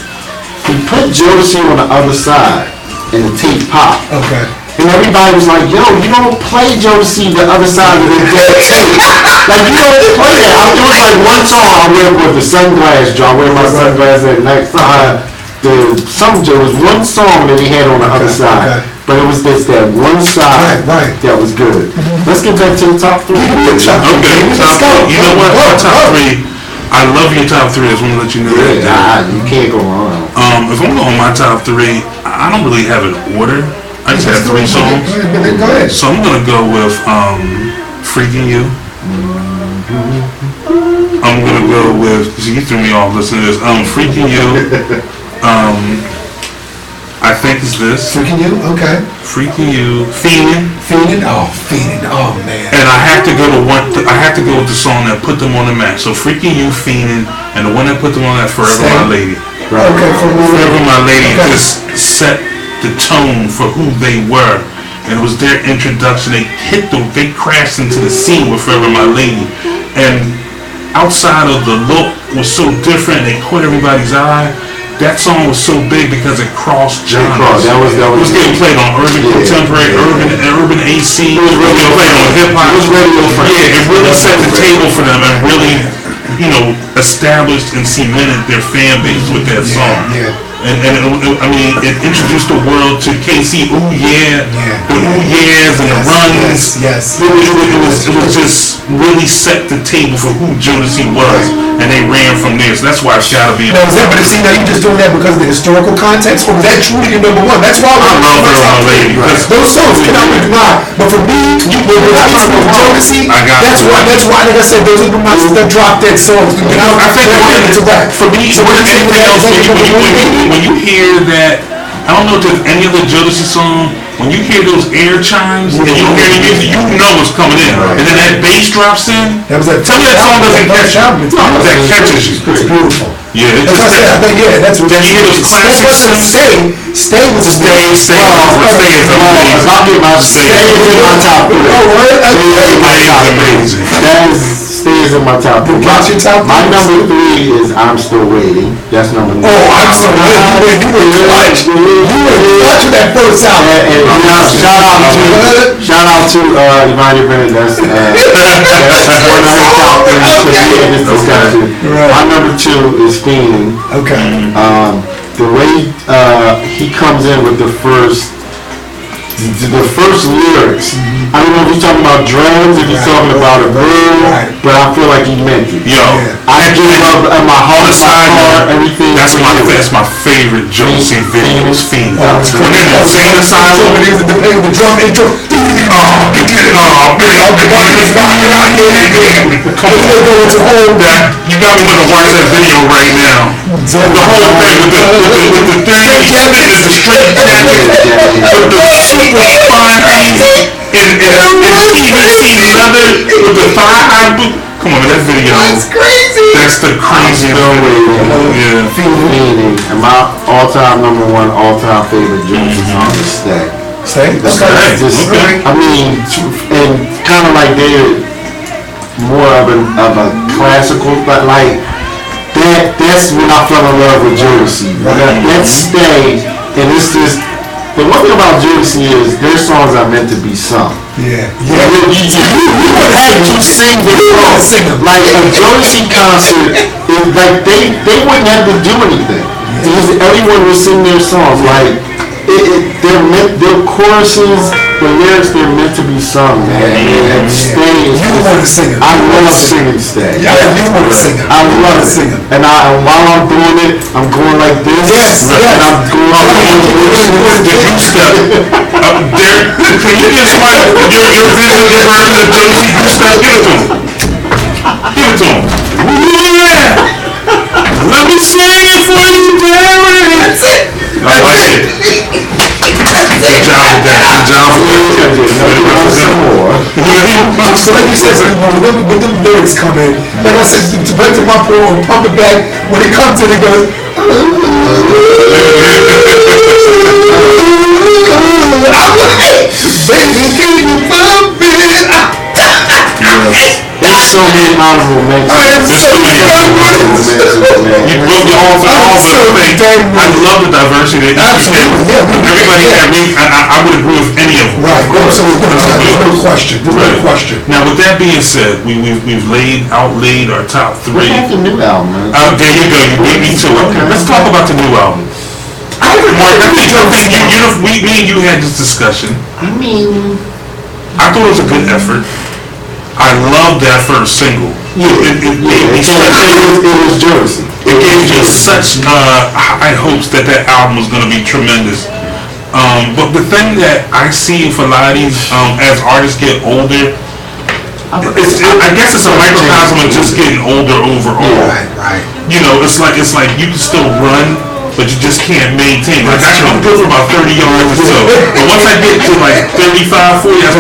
He put Jodeci on the other side, and the tape popped. Okay. And everybody was like, yo, you don't play Jodeci the other side of the dead tape. Like, you don't play that. It was like one song I wear with the sunglass jaw. I wear my sunglasses at night. There was one song that he had on the other side. Okay. But it was just that one side that was good. Let's get back to the top 3. Okay, top 3. You know what? Our top 3. I love your top 3. I just want to let you know that. You can't go wrong. If I'm going my top 3, I don't really have an order. I just have 3 songs. Go ahead. So I'm gonna go with Freaking You. I'm gonna go with, see, you threw me off listening to this. Freaking You. I think it's this. Freaking You? Okay. Freaking You. Fiendin'. Fiendin'? Oh man. And I have to go to I have to go with the song that put them on the map. So Freaking You, Fiendin', and the one that put them on that Forever My Lady. Okay, Forever My Lady just set the tone for who they were. And it was their introduction. They crashed into the scene with Forever My Lady. And outside of the look was so different, they caught everybody's eye. That song was so big because it crossed genres. It was getting played on urban contemporary, urban AC. It was really played on hip hop. It was radio friendly. Yeah, it really set the table for them and really, established and cemented their fan base with that song. Yeah. And I mean, it introduced the world to KC. Ooh yeah, the ooh yeahs and the runs. Yes. It was just really set the table for who Jodeci was, and they ran from there. So that's why it's gotta be. Now, but see, now you just doing that because of the historical context, or was that truly your number one? That's why I love her, my lady. those songs cannot be denied. But for me, when I talk about Jodeci, that's why, like I said, those are the ones that drop dead songs. I think for me, anything else, when you hear that, I don't know if there's any other Jodeci song, when you hear those air chimes and you don't hear any music, you know what's coming in. And then that bass drops in. Tell me that song doesn't catch you. That catches you. It's beautiful. Yeah, it's just that's what then you hear those classics. Stay was a Stay is amazing. Stay is in my top 3. Amazing. Stay is in my top 3. My number 3 is I'm Still Waiting. That's number 9. Oh, I'm Still Waiting. You were clutch. You were clutch with that first album. Shout out to Imani Bennett. That's one of her top 3 in this discussion. My number 2 is Fiend. Okay. The way he comes in with the first lyrics. I don't know if he's talking about drugs, if he's talking about a girl, but I feel like he meant it. Yo, I give up at my heart, my heart, everything. That's my favorite Jodeci video. Was Fiend. When they're in the insane asylum, the drum intro. You got me want to watch that video right now. The whole thing with the thing, the straight jacket, with the super fine and PVC leather with the thigh high boot. Come on, that video. That's crazy. That's the craziest video. Yeah. Fiend. And my number 1 all-time favorite Jodeci song is Stay. Stay? Okay. I mean, and kind of like they're more of a classical, but like that's when I fell in love with Jodeci. That Stay, and it's just. The one thing about Jodeci is their songs are meant to be sung. Yeah. You would have to sing the song. Like a Jodeci concert, like they wouldn't have to do anything. Everyone would sing their songs. Like their choruses, the lyrics, they're meant to be sung, man. And Stay is. You want to sing it. I love singing Stay. Yeah, you want to sing it. I love it. And while I'm doing it, I'm going like this. Yes. And I'm going Did you step up there? Can you get somebody your version of Jodeci? You step. Give it to him. Give it to him. Yeah. Let me sing it for you, Darren. That's it. I like it. Good job with that. Good job with that. So like you said, when the lyrics come in, like I said, to back to my point, pump it back, when it comes in, it goes, baby, can you bump it? There's so many honorable mentions. You broke your arms and all the thing. I love the diversity that you have. Everybody can read. I would agree with any of them. Right, absolutely. There's no question. There's no question. Now, with that being said, we've outlaid our top 3. What about the new album, man? There you go. You beat me to it. Let's talk about the new album. Mark, I think me and you had this discussion. I mean, I thought it was a good effort. I loved that first single. It was Jodeci. It gave you such high hopes that album was going to be tremendous. But the thing that I see for a lot of these, as artists get older, I guess it's a microcosm of just getting older overall. Right. You know, it's like you can still run, but you just can't maintain. Like I'm good for about 30 yards or so, but once I get to like 35, 40, I'm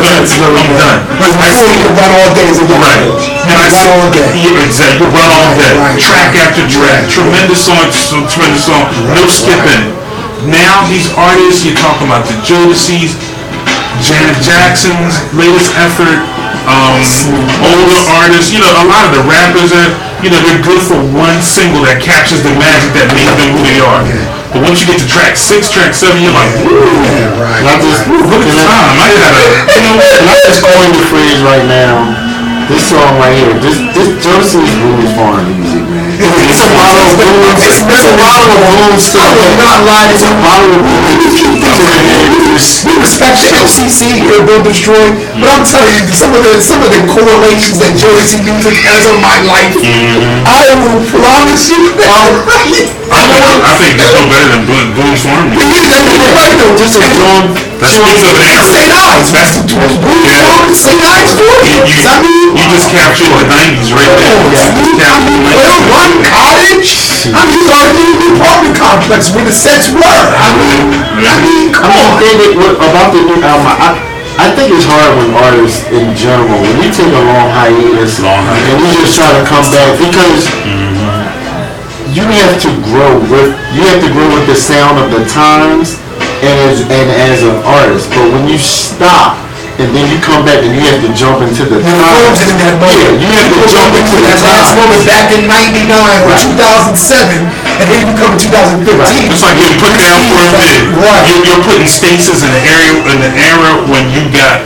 done. I see you run all day as a young right. And I run all day. Yeah, exactly. Run all day. Right. Track after track. Tremendous song. No skipping. Now these artists, you're talking about the Jodeci's, Janet Jackson's latest effort, older artists, a lot of the rappers are, they're good for one single that captures the magic that made them who they are. But once you get to track 6, track 7, you're like, woo! Yeah, right. Look at the time. I gotta, I just coined the phrase right now. This song right here, this Jodeci is Blues Farm music, man. It's a bottle of blues. It's a bottle of blues. I will not lie. It's a bottle of blues. We respect the FCC here, Build Destroy, but I'm telling you, some of the correlations that Jodeci music has on my life, I will promise you that. I think that's no better than Blues Farm. Just a drum. That speaks of an era. St. Ives. St. Ives 40s. I mean, you just captured the 90s right there. Well, one cottage. I mean, you already in the apartment complex where the sets were. I mean, come on. About the new album, I think it's hard when artists in general, when you take a long hiatus, and you just try to come back, because you have to grow with the sound of the times and as an artist. But when you stop and then you come back and you have to jump into the times, in that moment. yeah, you have to jump into the that last times. moment back in '99 or 2007, and then you come in 2015. It's like getting put down for a bit. Right. You're putting spaces in the era when you got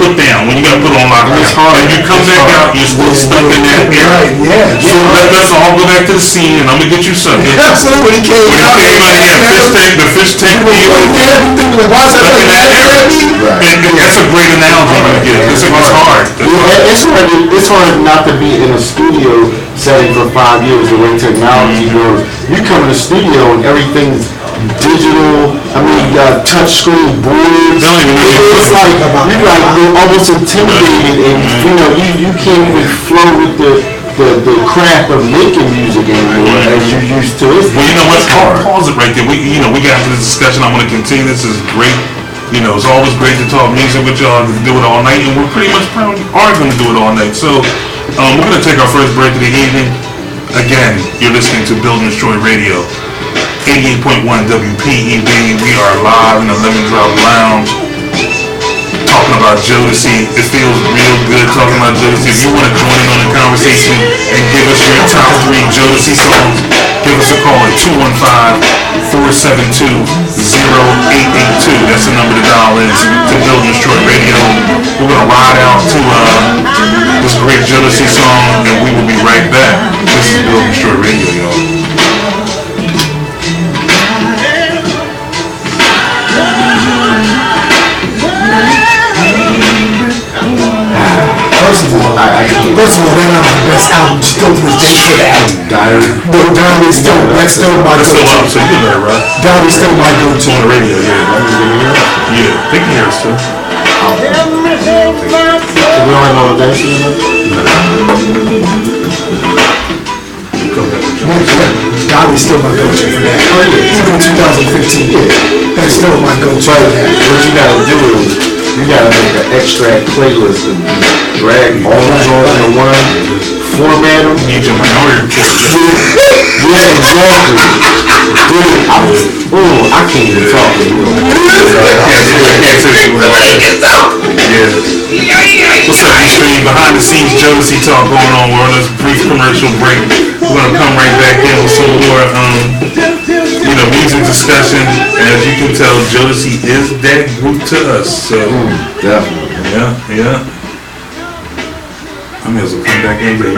put down, when you got put on lockdown. It's hard. And you come back out, you're still stuck in that era. Right, yeah. So let's all go back to the scene, and I'm gonna get you something. Absolutely, he came When out. he came out, the fish tank deal. Everything like, why is that Stuck in that era. like And that's a great analogy you get. It's hard. It's hard not to be in a studio setting for 5 years the way technology goes. You come in the studio and everything's digital, touch screen boards. It's like, you're almost intimidated, and you can't even flow with the craft of making music anymore as you used to. Well, you know what? Pause it right there. We got into this discussion. I'm going to continue. This is great. It's always great to talk music with y'all, to do it all night, and we're pretty much probably are going to do it all night. So, we're going to take our first break of the evening. Again, you're listening to Build and Destroy Radio, 88.1 WPEB. We are live in the Lemon Drop Lounge, talking about Jodeci. It feels real good talking about Jodeci. If you want to join in on the conversation and give us your top 3 Jodeci songs, give us a call at 215-472-0882. That's the number to dial in to Build and Destroy Radio. We're going to ride out to this great Jodeci song, and we will be right back. This is Build and Destroy Radio, y'all. First of all, they're not the best album. Still to this day for the album. Diary's still, that's still my It's still go-to. up, so you can let it ride. Diary's still my go-to. On the radio, yeah. Yeah, they can hear us too. We don't know what that shit is. Diary's still my go-to for that. Even 2015, that's still my go-to for that. What you gotta do is, you gotta make an extract playlist and drag all those into one, format them. Need your minority report. Yeah, exactly. Dude, I can't even talk to you. What's up, E-Stream? Behind the scenes Jodeci talk going on. We're on this brief commercial break. We're gonna come right back in with some more music discussion. As you can tell, Jodeci is that group to us. So Definitely. yeah. I may as well come back in. You ready?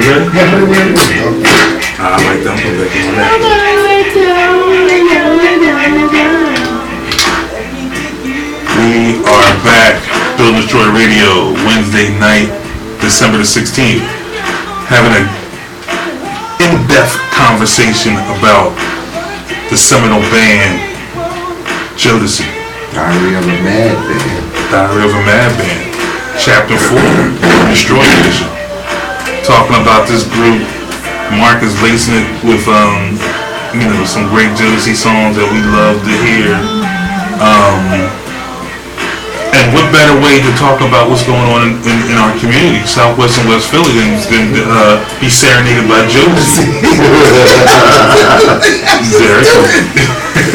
I like them. Come back in on that. We are back. Build and Destroy Radio, Wednesday night, December the 16th. Having an in-depth conversation about the seminal band, Jodeci. Diary of a Madman. Diary of a Madman. Chapter 4, Destroy Edition. Talking about this group. Mark is lacing it with, some great Jodeci songs that we love to hear. And what better way to talk about what's going on in our community, Southwest and West Philly, than be serenaded by Jodeci.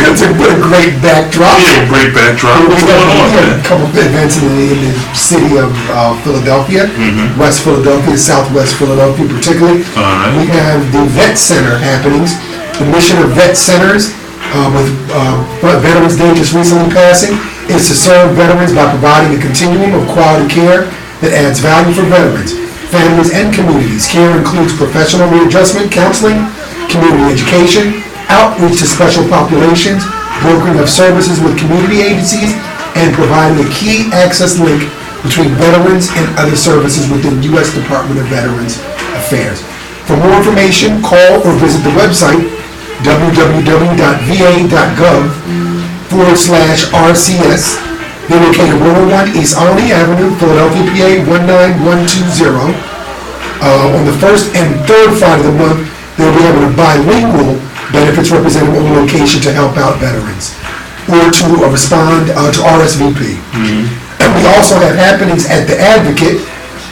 That's a great backdrop. Yeah, great backdrop. What's going on, man? A couple of events in the city of Philadelphia, West Philadelphia, Southwest Philadelphia particularly. Alright. We have the Vet Center happenings. The mission of Vet Centers, with Veterans Day just recently passing, is to serve veterans by providing a continuum of quality care that adds value for veterans. families, and communities. Care includes professional readjustment, counseling, community education, outreach to special populations, brokering of services with community agencies, and providing a key access link between veterans and other services within U.S. Department of Veterans Affairs. For more information, call or visit the website www.va.gov/RCS. They're located 101 East Olney Avenue, Philadelphia, PA 19120. On the first and third Friday of the month, they'll be having a bilingual benefits representative on location to help out veterans or to respond to RSVP. And we also have happenings at the Advocate,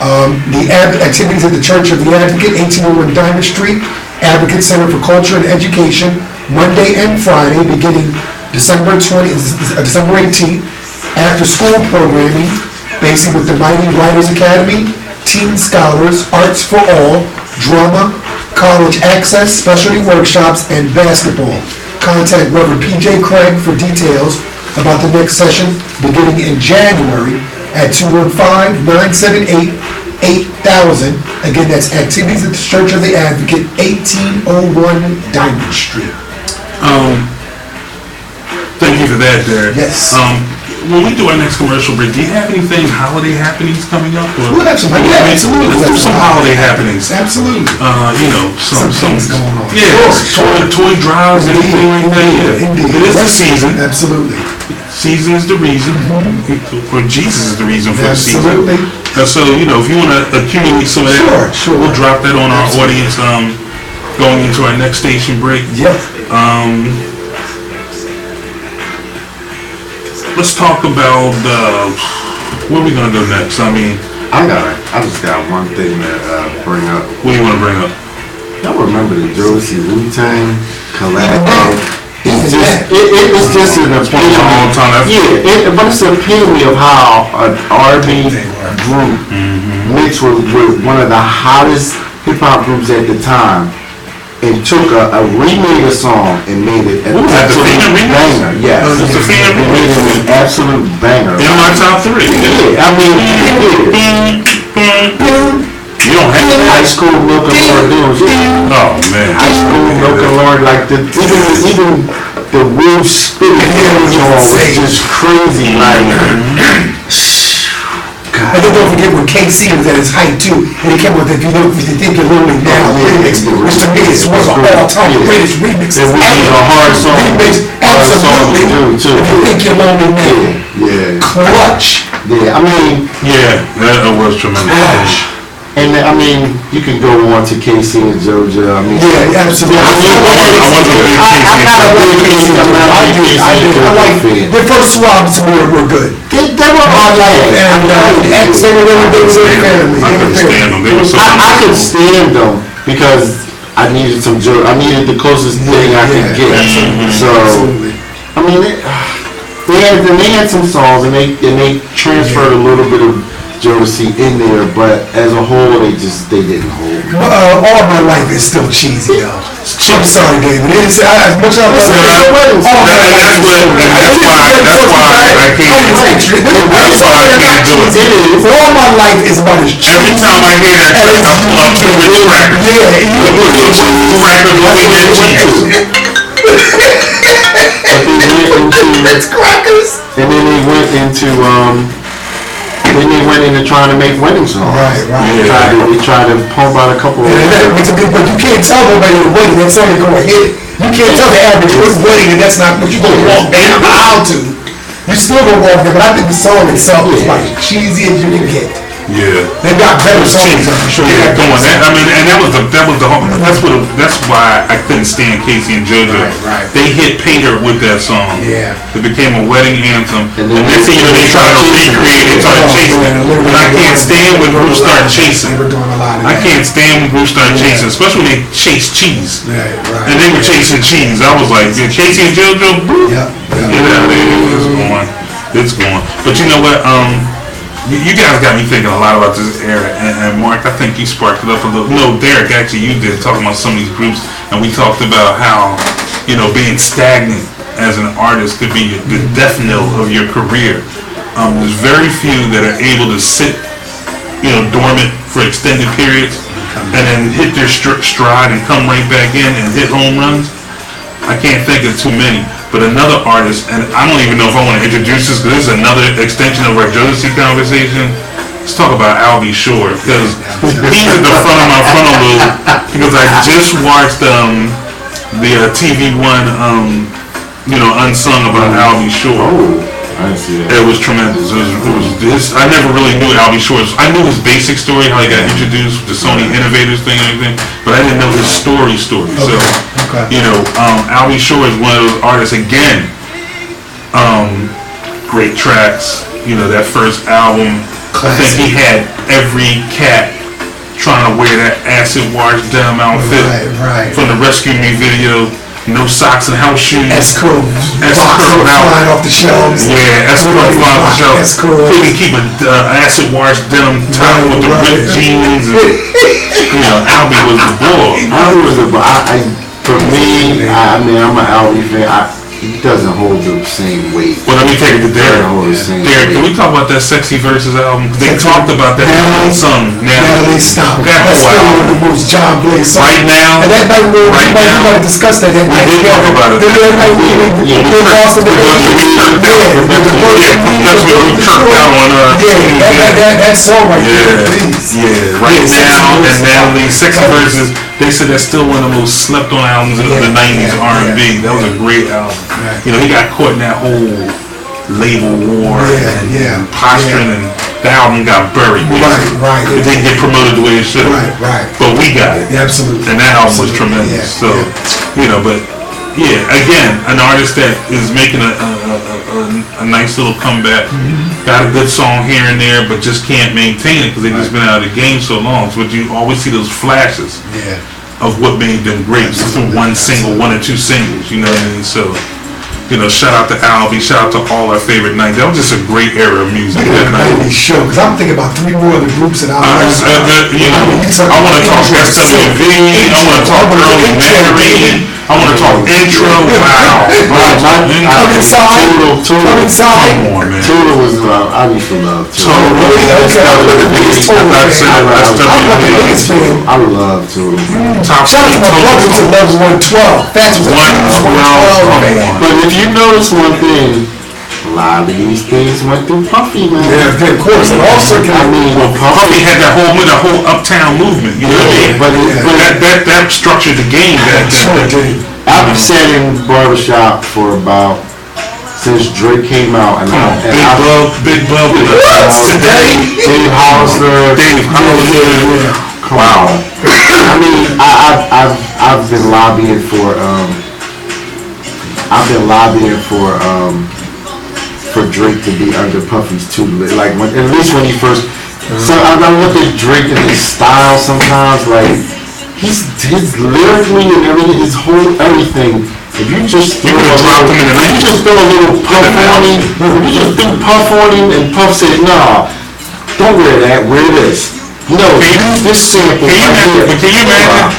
activities at the Church of the Advocate, 1801 Diamond Street, Advocate Center for Culture and Education, Monday and Friday, beginning December 18th, after school programming, basically with the Mighty Writers Academy, Teen Scholars, Arts for All, Drama, College Access, Specialty Workshops, and Basketball. Contact Reverend P.J. Craig for details about the next session beginning in January at 215-978-8000. Again, that's activities at the Church of the Advocate, 1801 Diamond Street. Thank you for that, Derek. Yes. When we do our next commercial break, do you have anything holiday happenings coming up? We'll have some, yeah, absolutely. Let's do some holiday happenings. Absolutely. Some things going on. Yeah, toy drives, anything like that. Yeah. Indeed. It is the season. Absolutely. Season is the reason, or Jesus is the reason for the season. Absolutely. So, if you want to accumulate some of that, Sure. we'll drop that on our audience going into our next station break. Yep. Let's talk about what are we gonna do next? I just got one thing to bring up. What do you want to bring up? Y'all remember the Josie Wu-Tang collab? It's just an epitome. But it's an epitome of how an R&B group mixed with one of the hottest hip hop groups at the time, and took remade a song and made it an absolute banger. Yes, and made it an absolute banger. In my top 3. Yeah, I mean, you don't have to. High School Milk and Lord Dooms. Oh man. High School Milk and Lord, like even the Will Spitting song was just crazy. Like, And then don't forget when KC was at his height too, and he came with "If You Think You're Lonely Now" remix, which to me is one of the all-time greatest remixes ever. A hard song. Absolutely. If You Think You're Lonely Now. Yeah. Clutch. Yeah, I mean. Yeah, that was tremendous. And I mean, you can go on to KC and JoJo. I mean, yeah, absolutely. I like the first two albums were good. They were My Life and X. They were family. I couldn't stand them. They were so. I could stand them because I needed some JoJo. I needed the closest thing I could get. So, I mean, they had some songs and they transferred a little bit of Jodeci in there, but as a whole, they didn't hold. All My Life is still cheesy, though. I'm sorry, David. It's as much as I love it. That's why I can't do it. All My Life is about as cheesy. Every time I hear that track, I'm up to the crackers. It's crackers. And then they went into trying to make winning songs. Right. They tried to pump out a couple of but you can't tell nobody the winning, that song is gonna hit. You can't tell the average who's winning, and that's not what you're gonna walk down the aisle to. You're still gonna walk there, but I think the song itself is like cheesy as you can get. Yeah. They got better songs, I'm sure. Yeah, come on. That's why I couldn't stand Casey and JoJo. Right. They hit Painter with that song. Yeah. It became a wedding anthem. And And next thing you know, they tried to recreate it, started chasing. And I can't stand when groups start chasing. They were doing a lot of I that. can't stand when groups start chasing, especially when they chase cheese. Right. And they were chasing cheese. I was like, yeah, Casey and JoJo, Yeah. get out of there. It's going. But you know what? You guys got me thinking a lot about this era, and Mark, I think you sparked it up a little. No, Derek, actually, you did, talking about some of these groups, and we talked about how, being stagnant as an artist could be the death knell of your career. There's very few that are able to sit dormant for extended periods, and then hit their stride and come right back in and hit home runs. I can't think of too many. But another artist, and I don't even know if I want to introduce this, because this is another extension of our Jodeci conversation. Let's talk about Albie Shore, because he's at the front of my frontal lobe, because I just watched the TV One, Unsung about Albie Shore. Oh, I see that. It was tremendous. I never really knew Albie Shore. I knew his basic story, how he got introduced with the Sony Innovators thing and everything, but I didn't know his story. So, Albie Shore is one of those artists, again, great tracks. That first album, I think he had every cat trying to wear that acid wash denim outfit from the Rescue Me video. No socks and house shoes. S-Curl flying off the shelves. Yeah, S-Curl flying off the shelves. Couldn't keep an acid wash denim tie with the ripped jeans. And, Albie was the boy. Albie was the boy. For me, I'm an Albie fan. He doesn't hold the same weight. Well, let me take it to Derek. Derek, can we talk about that Sexy Verses album? They talked about that song. Natalie, stop. That's still one of the most John Blaze songs. Right now. And that night we might discuss that. We did talk about it. That night we lost it. That's what we turned out on. That song right there, please. Yeah, Right Now and Natalie, Sexy Verses. They said that's still one of the most slept on albums of the 90s R&B. That was a great album. He got caught in that whole label war and posturing, and the album got buried. Right. It didn't get promoted the way it should have. Right. But we got it. Yeah, absolutely. And that album was tremendous. But again, an artist that is making a nice little comeback. Got a good song here and there, but just can't maintain it because they've just been out of the game so long. So you always see those flashes of what made them great from one or two singles. You know what I mean? So, shout out to Albie, shout out to all our favorite 90s. That was just a great era of music. Sure, because I'm thinking about 3 more of the groups that I want to talk SWV, I want to talk Early Mary, I want to talk Intro. Wow. Come inside. Come on, man. Total was I used to love Total. I love Total. Shout out to my brother to Level 112. That's 112. But if you notice one thing, a lot of these things went through Puffy, man. Yeah, of course. And also, Puffy had that whole uptown movement. You know what I mean? But that structured the game. I've sat in barbershop for about since Drake came out, and Big Bub, Dave Hollister. Wow. I mean, I've been lobbying for Drake to be under Puffy's tutelage. Like at least when he first. So I look at Drake and his style sometimes, like his lyrically and everything, his whole everything. If you just throw a little puff on him, and Puff said, "Nah, don't wear that. Wear this." No, this sample. Can you imagine?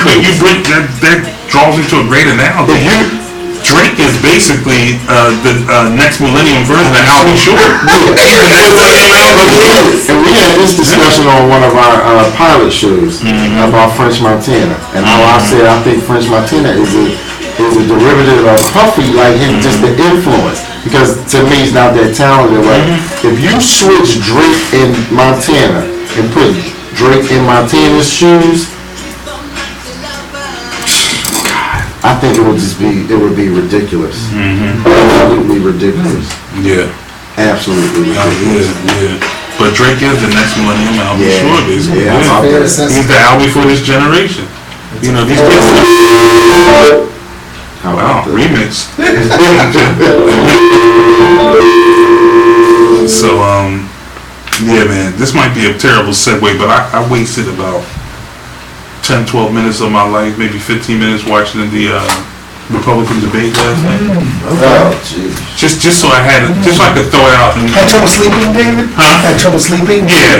When you bring that draws you to a great analogy. Drake is basically the next millennium version of Albie Shore. And we had this discussion on one of our pilot shows about French Montana, and how I said I think French Montana is a derivative of Puffy, like him, just the influence. Because to me, he's not that talented. Like if you switch Drake in Montana and put Drake in Montana's shoes, I think it would be ridiculous. Absolutely ridiculous. Yeah. Absolutely ridiculous. Yeah. But Drake is the next millennium Albie Shore, basically. He's the Albie for this generation. These kids. Wow, remix. So, yeah, man, this might be a terrible segue, but I wasted about 10, 12 minutes of my life, maybe 15 minutes watching the Republican debate last night. Oh, jeez. Just so I could throw it out. Had trouble sleeping, David? Had trouble sleeping? Yeah.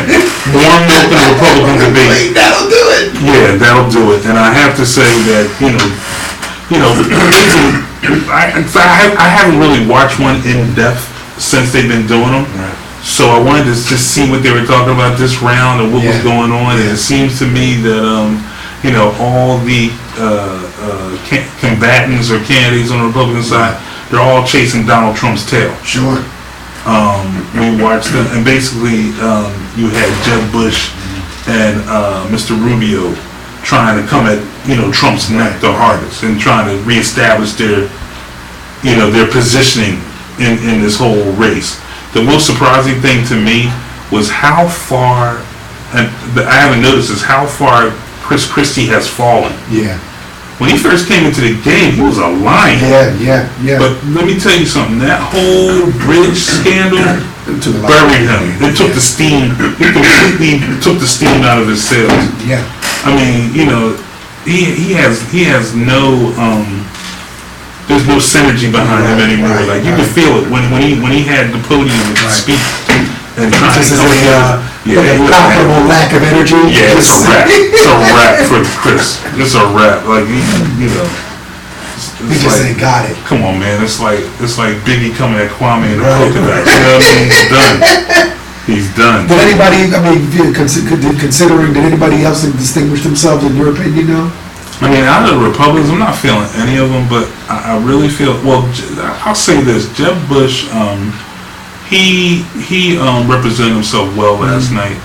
Warm milk in the Republican debate. That'll do it. Yeah, that'll do it. And I have to say that, I haven't really watched one in depth since they've been doing them. So I wanted to just see what they were talking about this round and what was going on. And it seems to me that, all the combatants or candidates on the Republican side, they're all chasing Donald Trump's tail. Sure. We watched them, and basically you had Jeb Bush and Mr. Rubio trying to come at Trump's neck the hardest and trying to reestablish their positioning in this whole race. The most surprising thing to me was how far, and I haven't noticed this, how far Chris Christie has fallen. Yeah. When he first came into the game, he was a lion. Yeah. But let me tell you something, that whole bridge scandal buried him. It took the steam, it completely took the steam out of his sails. Yeah. I mean, he has no, there's no synergy behind him anymore. Like, you could feel it when he had the podium to speak. And this is a incomparable lack of energy. Yeah, it's a wrap. It's a wrap for Chris. It's a wrap. Like, he just ain't got it. Come on, man. It's like Biggie coming at Kwame in the coconut. You know what I mean? He's done. He's done. Did anybody, considering, did anybody else distinguish themselves in your opinion, though? I mean, out of the Republicans, I'm not feeling any of them, but I really feel, I'll say this. Jeb Bush, he represented himself well last night.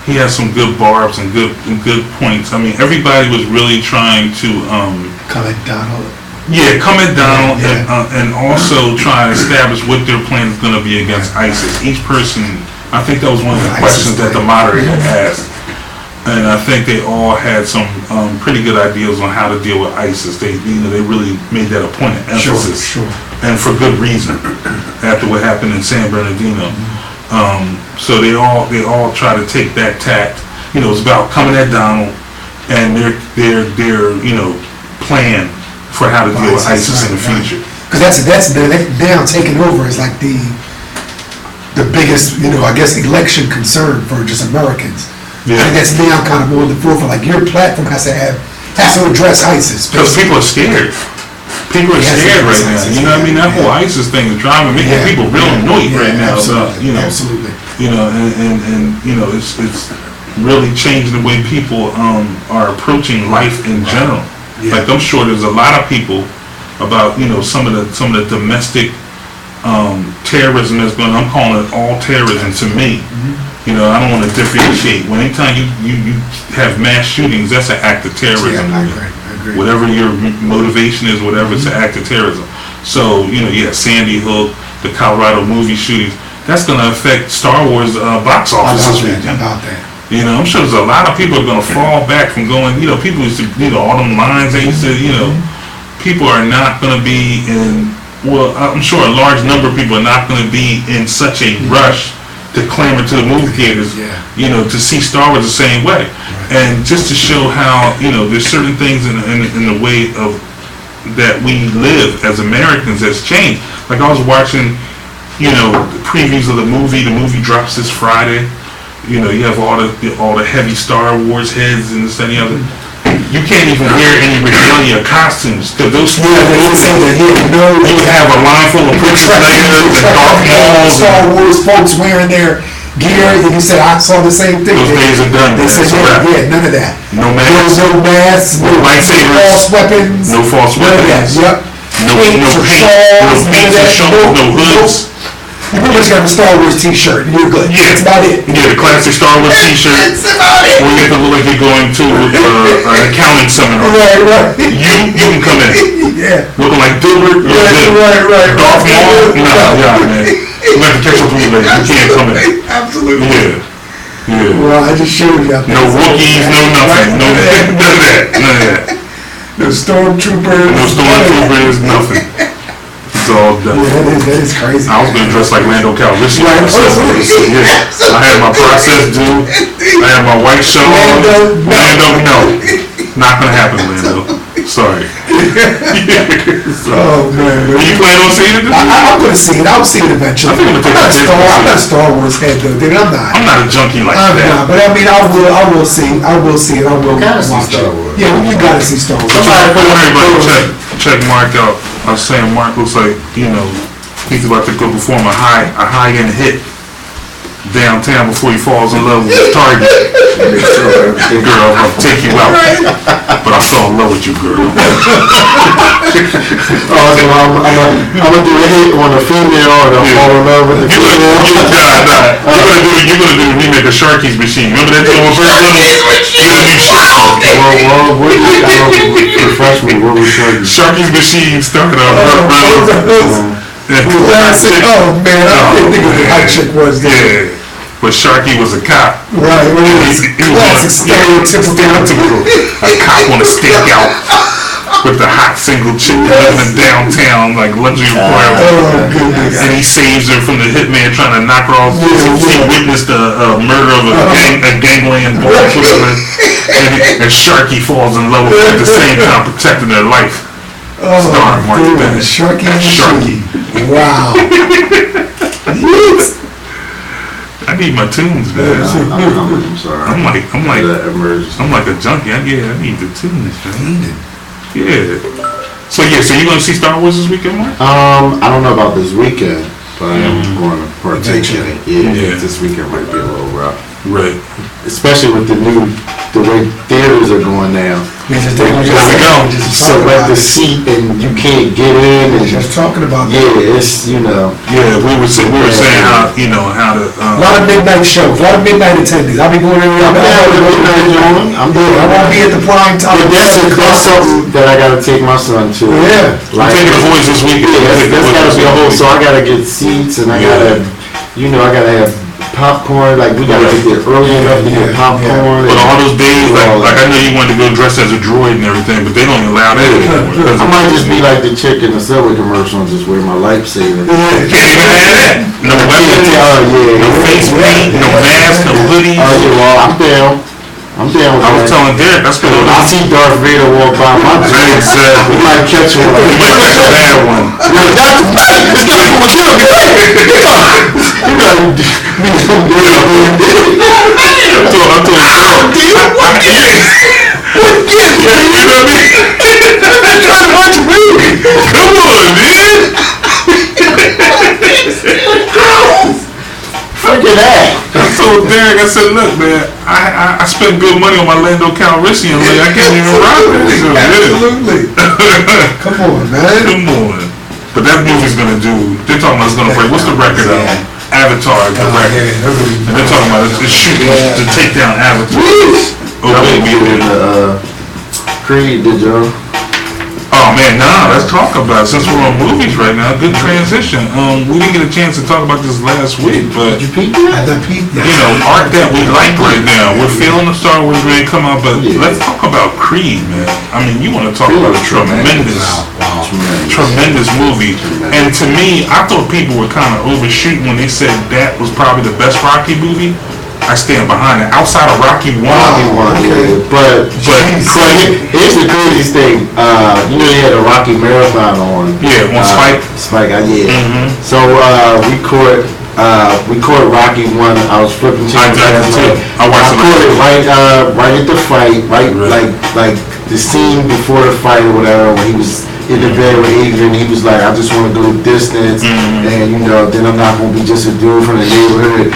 He had some good barbs and good points. I mean, everybody was really trying to come at Donald. Yeah, come at Donald and also try to establish what their plan is going to be against ISIS. Each person, I think that was one of the questions that the moderator asked, and I think they all had some pretty good ideas on how to deal with ISIS. They really made that a point of emphasis. Sure. And for good reason, after what happened in San Bernardino. So they all try to take that tact. It's about coming at Donald and their plan for how to deal with ISIS in the future. Because that's now taking over as like the biggest, I guess, election concern for just Americans. Yeah. I think that's now kind of more in the forefront. Like, your platform has to address ISIS. Because people are scared. People are scared right now. You know what I mean? That whole ISIS thing is driving, making people real annoyed right now. Absolutely. Absolutely. And it's really changing the way people are approaching life in general. Yeah. Like, I'm sure there's a lot of people about some of the domestic terrorism that's going on. I'm calling it all terrorism to me. I don't want to differentiate. When anytime you have mass shootings, that's an act of terrorism. Yeah, I agree. Whatever your motivation is, whatever, it's an act of terrorism. So, Sandy Hook, the Colorado movie shootings, that's going to affect Star Wars box office this weekend. About that. I'm sure there's a lot of people are going to fall back from going, people used to, all them lines they used to, people are not going to be in, I'm sure a large number of people are not going to be in such a rush to clamor to the movie theaters, to see Star Wars the same way. And just to show how, there's certain things in the way of that we live as Americans that's changed. Like, I was watching, previews of the movie. The movie drops this Friday. You have all the heavy Star Wars heads and this and the other. You can't even wear any regalia costumes because those you have a line full of Princess Leia and Darth Maul. Star Wars folks wearing their gear, and you said, I saw the same thing. Those days are done. They said, none of that. No masks. No masks. No lightsabers. False weapons. No false weapons. Yep. No paint or shawls. No hoods. You pretty much got a Star Wars t-shirt, and you're good. Yeah. That's about it. Yeah, the classic Star Wars t-shirt. That's about it. Where you have to look like you're going to an accounting seminar. Right. You can come in. Yeah. Looking like Dilbert. Right. Darth Maul. Man. You have to catch up with me. You can't come in. Absolutely. Yeah. Well, I just showed you. No Wookiees, no nothing. None of that. No stormtroopers. No stormtroopers, nothing. It's all done. Yeah, that is crazy. I was going to dress like Lando Calrissian. Right. I had my process due. I had my white shirt on. Lando, no. Not going to happen, Lando. Sorry. Oh, man. Are you planning on seeing it? I'm going to see it. I'll see it eventually. I think I'm going to take I'm not a Star Wars head, though, dude. I'm not. I'm not a junkie like that. Not, but I mean, I will see it. I will gotta see watch Star it. Wars. Yeah, you gotta see Star Wars. Everybody check Mark out. I was saying Mark looks like, he's about to go perform a high-end hit. downtown before he falls in love with Target. Girl, I'll take you out. But I fell in love with you, girl. So I'm gonna do a hit on a female and I'll fall in love with the female. You're gonna do a remake of Sharky's Machine. Remember that thing on first one? You're gonna do Sharky. Well, refresh me, what was Sharky? Sharky's Machine started off Burt Reynolds. Oh man, I can't think of what that chick was. Yeah. But Sharky was a cop. Right, classic stereotypical. A cop on a stakeout with the hot single chick living in downtown, like luxury apartment. Oh goodness. And he saves her from the hitman trying to knock her off. He witnessed a murder of a gangland boss, whatever. And Sharky falls in love with her at the same time, protecting her life. Starring Mark Bennett. Sharky. Wow. I need my tunes, man. I'm sorry. I'm like a junkie. I need the tunes, man. Yeah. So you gonna see Star Wars this weekend, Mark? I don't know about this weekend, but I am going to partake in it. Yeah, this weekend might be a little rough. Right. Especially with the way theaters are going now. Select the seat and you can't get in. And just talking about that. Yeah, it's Yeah, we were saying how how to. A lot of midnight shows, a lot of midnight attendance. I'll be going in. I'm there. I won't be at the prime time. But that's something that I gotta take my son to. Yeah. I'm taking the boys this weekend. That's gotta be a whole. So I gotta get seats and I gotta have popcorn. Like we gotta get there early enough to get popcorn. But all those days, like I know you wanted to go dressed as a droid and everything, but they don't allow that anymore. I might just be like the chick in the Subway commercial and just wear my lifesaver. Can't even have that. No weapons, no face paint, no mask, no hoodies. Oh yeah, well I'm down. I'm down with I was telling Derek, that's good. I see Darth Vader walk by my drink. We might catch one. You might catch a bad one. It's not going to kill me. I'm doing what gives? You know what I mean? I'm trying to watch a movie. Come on, man. Look at that. I told Derek, I said, look, man, I spent good money on my Lando Calrissian. Like, I can't even rock that. Absolutely. Come on, man. Come on. But that movie's gonna do. They're talking about it's gonna break. What's the record of Avatar? The record. And they're talking about it's shooting to take down Avatar. Oh, baby. Creed, did y'all? Oh man, let's talk about it. Since we're on movies right now, good transition. We didn't get a chance to talk about this last week, but art that we like right now. We're feeling the Star Wars movie come out, but let's talk about Creed, man. I mean, you want to talk about a tremendous movie. And to me, I thought people were kind of overshooting when they said that was probably the best Rocky movie. I stand behind it. Outside of Rocky 1, but here's the craziest thing. They had a Rocky marathon on. Yeah, on Spike. So we caught Rocky 1. I was flipping channels last night. I caught it right at the fight, like the scene before the fight or whatever, when he was in the bed with Adrian. He was like, I just want to go the distance, and then I'm not gonna be just a dude from the neighborhood.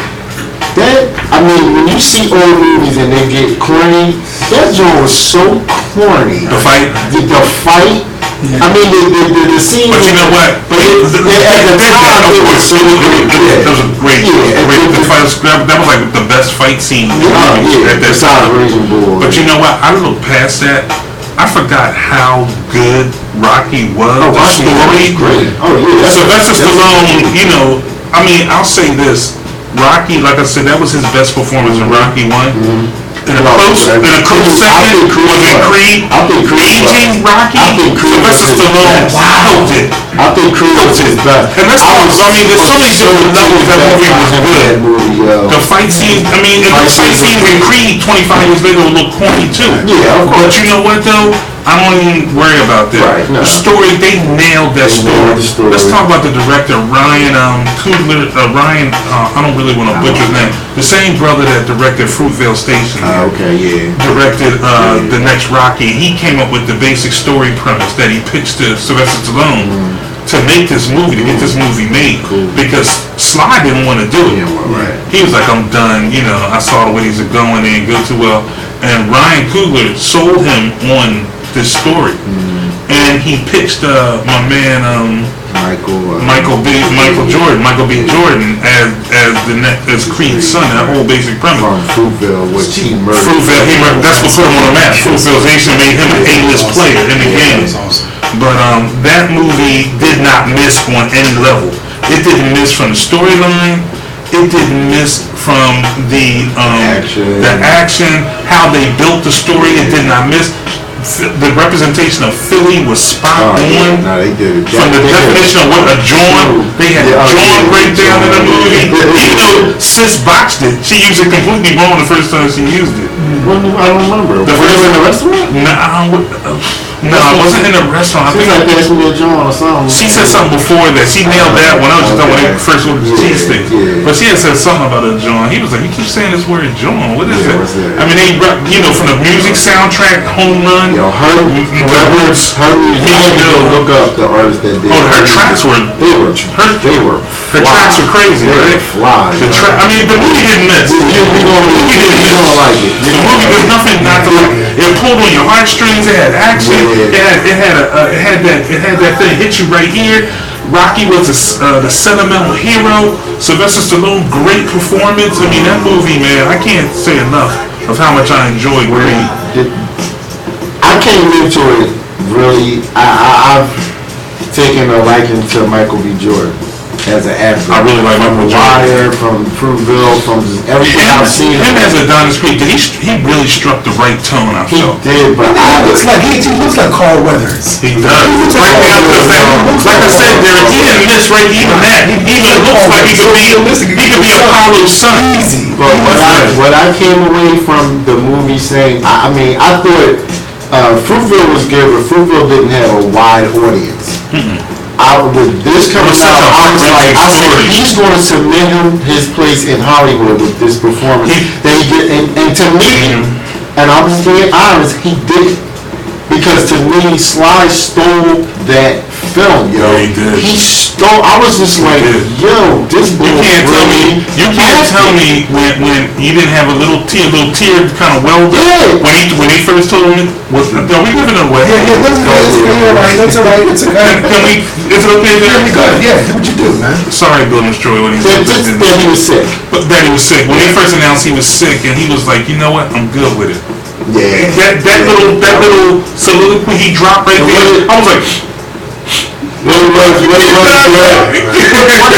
When you see old movies and they get corny, that joint was so corny. The fight? The fight? I mean, the scene... But you know what? But at the time, it was so good. That was a great... That was like the best fight scene at that time. But you know what? I looked past that. I forgot how good Rocky was. The story. Great. Sylvester Stallone, I'll say this. Rocky, like I said, that was his best performance in Rocky 1. In a close second was in Creed. Aging Rocky, Sylvester Stallone killed it. I think Creed was his best. And there's so many different levels that movie was good. The fight scene, the fight scene in Creed 25 years later will look corny too. Yeah, of course. But you know what though? I don't even worry about that. Right, no. The story, they nailed that story. Let's talk about the director, Ryan Coogler. I don't really want to butcher his name. The same brother that directed Fruitvale Station. Directed the next Rocky. He came up with the basic story premise that he pitched to Sylvester Stallone. to make this movie, to get this movie made, because Sly didn't want to do it. He was like, I'm done, you know, I saw the ways of going, they didn't go too well. And Ryan Coogler sold him on this story. And he pitched my man Michael B. Jordan as Creed's son. That whole basic premise. From Fruitvale, which he murdered. Fruitvale, that's what put him on the map. Fruitvale's Nation made him an A-list player in the game. But that movie did not miss on any level. It didn't miss from the storyline. It didn't miss from the action, how they built the story. It did not miss. The representation of Philly was spot on. No, they did it. From the definition of what a John, they had John breakdown in the movie. Even though Sis botched it, she used it completely wrong the first time she used it. I don't remember. The first in the restaurant? No, I wasn't in the restaurant. I think like that's me a John or something. She said something before that. She nailed that when I was just talking when they first ordered the cheese steak. But she had said something about a John. He was like, you keep saying this word John. What is it? I mean, they, you know, from the music soundtrack, Home Run. Yo, her music, look up the artist that did. Oh, her tracks were. Her tracks were crazy, right? I mean, the movie didn't miss. You don't like it. The movie was nothing not to like. It pulled on your heartstrings. It had action. It had that thing hit you right here. Rocky was the sentimental hero. Sylvester Stallone, great performance. I mean, that movie, man, I can't say enough of how much I enjoyed Creed. I came into it really. I've taken a liking to Michael B. Jordan as an actor. I really like Michael Jordan. From Fruitvale, from everything I've seen. Him as Adonis Creed, he really struck the right tone. I felt. He did, but he looks like Carl Weathers. He does. Right down to the fact, like I said, Derek, he didn't miss right even that. He even looks like he could be Apollo's son. But what I came away from the movie saying, I mean, I thought Fruitvale was good, but Fruitvale didn't have a wide audience. With this coming out, I said he's going to submit his place in Hollywood with this performance. And to me, and I'm just being honest, he did. Because to me, Sly stole that film, yo. Yeah, he did. He stole. I was just like, yo, this boy. You can't tell me when you didn't have a little tear kind of welled up when he first told him. Are we giving it away? Yeah, that's all right. It's okay. Is it okay there? Yeah, what you do, man? Sorry, Bill Destroy when he said that he was sick. But that he was sick. When he first announced he was sick, and he was like, you know what, I'm good with it. Yeah. That little soliloquy he dropped right there, I was like, what it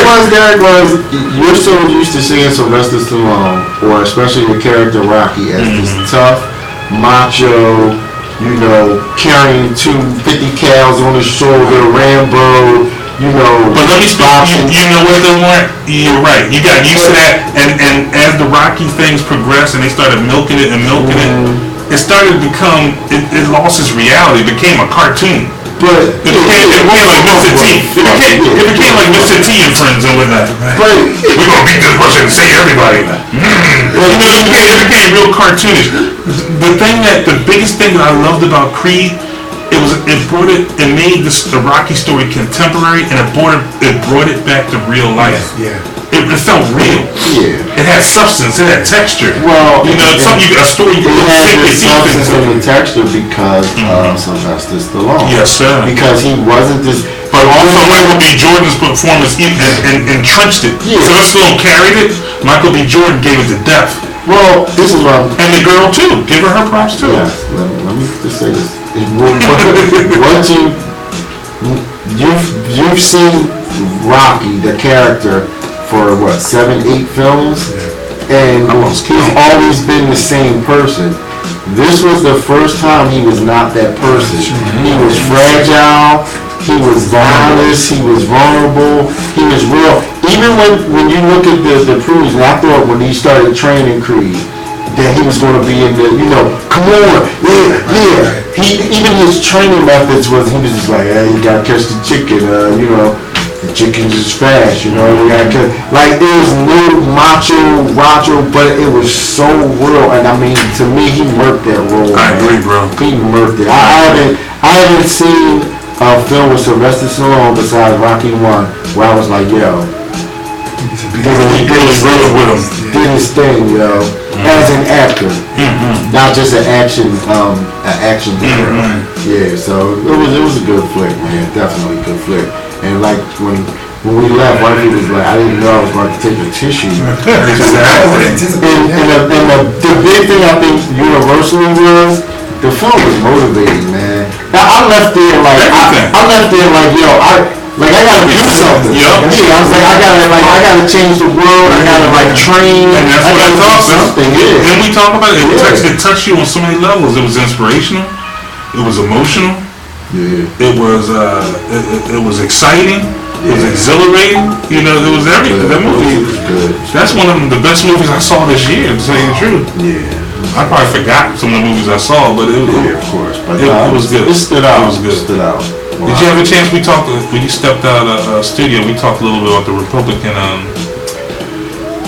was, Derek, was you're so used to seeing Sylvester Stallone, or especially the character Rocky, as this tough, macho, you know, carrying 250 cows on his shoulder, Rambo, you know. But let me speak. You know what though, Mark? You're right. You got used to that, and as the Rocky things progressed and they started milking it, it started to become. It lost its reality. It became a cartoon. But it became like Mr. T. It became like Mr. T and Friends and whatnot. But we're gonna beat this person and save everybody. It became real cartoonish. The biggest thing that I loved about Creed, it made the Rocky story contemporary, and it brought it back to real life. Yeah. It felt real. Yeah. It had substance. It had texture. Well, you know, a story you can had take the substance and the texture because of Sylvester Stallone. Yes, sir. Because he wasn't this. But also Michael B. Jordan's performance entrenched it. Yeah. Sylvester Stallone carried it. Michael B. Jordan gave it to depth. Well, this is what and the girl too. Give her props too. Yes. Let me just say this. You've seen Rocky, the character, for what, 7, 8 films? And he's always been the same person. This was the first time he was not that person. He was fragile, he was violent, he was vulnerable, he was real. Even when you look at the Creed, and I thought when he started training Creed, that he was going to be in the, you know, come on, yeah. Even his training methods was, he was just like, hey, you gotta catch the chicken, you know, the chicken's just fast, you know, we gotta catch. Like, there was no macho, but it was so real, and I mean, to me, he murked that role. I agree, bro. He murked it. I haven't seen film with Sylvester Stallone besides Rocky 1, where I was like, yo, did his thing, yo, as an actor, not just an action hero. Yeah, so it was a good flick, man, definitely a good flick. And like when we left, wifey was like, I didn't know I was going to take a tissue. And the big thing I think universally was, the film was motivating, man. Now I left there like, yo, I gotta do something. Yeah, I was like, I gotta change the world. I gotta train. And that's what I thought. Something. Yeah. Then we talk about it. It touched you on so many levels. It was inspirational. It was emotional. Yeah. It was exciting. It was exhilarating. You know, it was everything. That movie was good. That's one of the best movies I saw this year, to tell you the truth. Yeah. I probably forgot some of the movies I saw, but it was good. It stood out. It was good. It stood out. Wow. Did you have a chance? We talked when you stepped out of studio. We talked a little bit about the Republican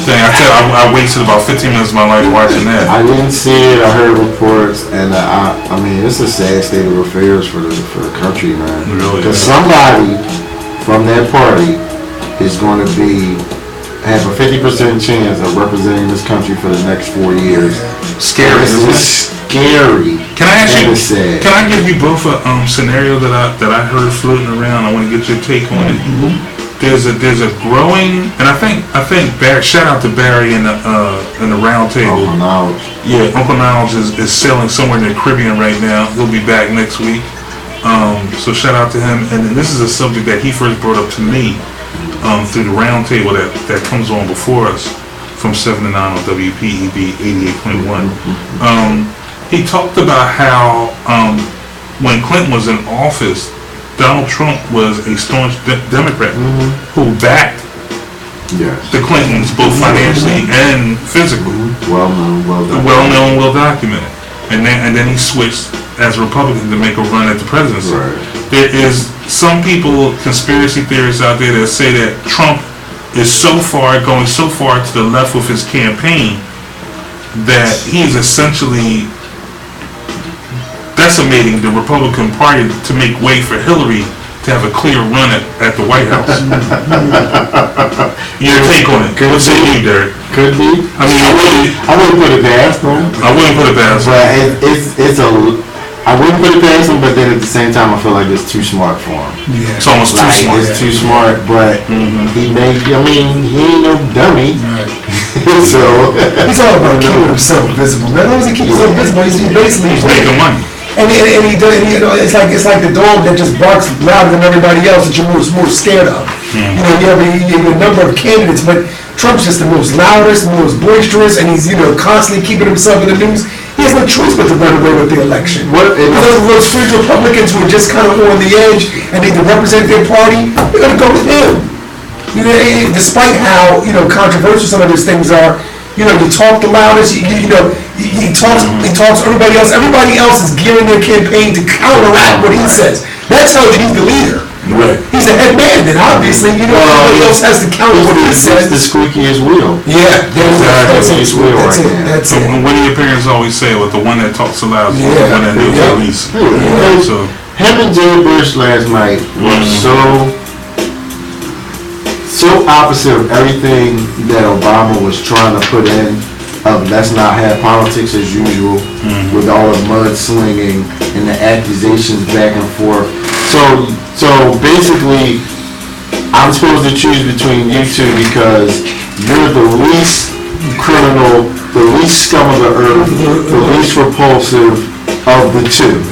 thing. I wasted about 15 minutes of my life watching that. I didn't see it. I heard reports, and I mean, it's a sad state of affairs for the country, man. Really? Because somebody from that party is going to have a 50% chance of representing this country for the next 4 years. Scary. It's scary. Can I ask you? Sad. Can I give you both a scenario that I heard floating around? I want to get your take on it. There's a growing, and I think Barry, shout out to Barry in the round table. Uncle Niles. Yeah, Uncle Niles is sailing somewhere in the Caribbean right now. He'll be back next week. So shout out to him. And this is a subject that he first brought up to me through the round table that comes on before us from 7 to 9 on WPEB 88.1. He talked about how when Clinton was in office, Donald Trump was a staunch Democrat who backed the Clintons both financially and physically. Well known, well documented. And then he switched as a Republican to make a run at the presidency. Right. There is some people, conspiracy theorists out there that say that Trump is going so far to the left with his campaign that he is essentially decimating the Republican Party to make way for Hillary to have a clear run at the White House. Your take on it? What say you, Derek? Could be. I mean, I wouldn't put it past him. I wouldn't put it past him. But I wouldn't put it past him, but then at the same time, I feel like it's too smart for him. Yeah. It's almost too smart. It's too smart, but he ain't no dummy. Right. So he's all about keeping himself visible. Man, as long as he keeps himself visible, he's basically making money. And he does. You know, it's like the dog that just barks louder than everybody else that you're more scared of. You know, you have a number of candidates, but Trump's just the most loudest, the most boisterous, and he's constantly keeping himself in the news. He has no choice but to run away with the election. Those fringe Republicans who are just kind of on the edge and need to represent their party, they're going to go with him. You know, despite how controversial some of those things are. You talk the loudest. He talks. Everybody else is gearing their campaign to counteract what he says. That tells you he's the leader. Right. He's the head man. Then obviously, everybody else has to counter what he says. That's the squeakiest wheel. Yeah, that's it. That's it. One of your parents always say, "With the one that talks the loudest, the one that knows the least." So him and Jeb Bush last night were so opposite of everything that Obama was trying to put in of let's not have politics as usual with all the mudslinging and the accusations back and forth. So basically, I'm supposed to choose between you two because you're the least criminal, the least scum of the earth, the least repulsive of the two.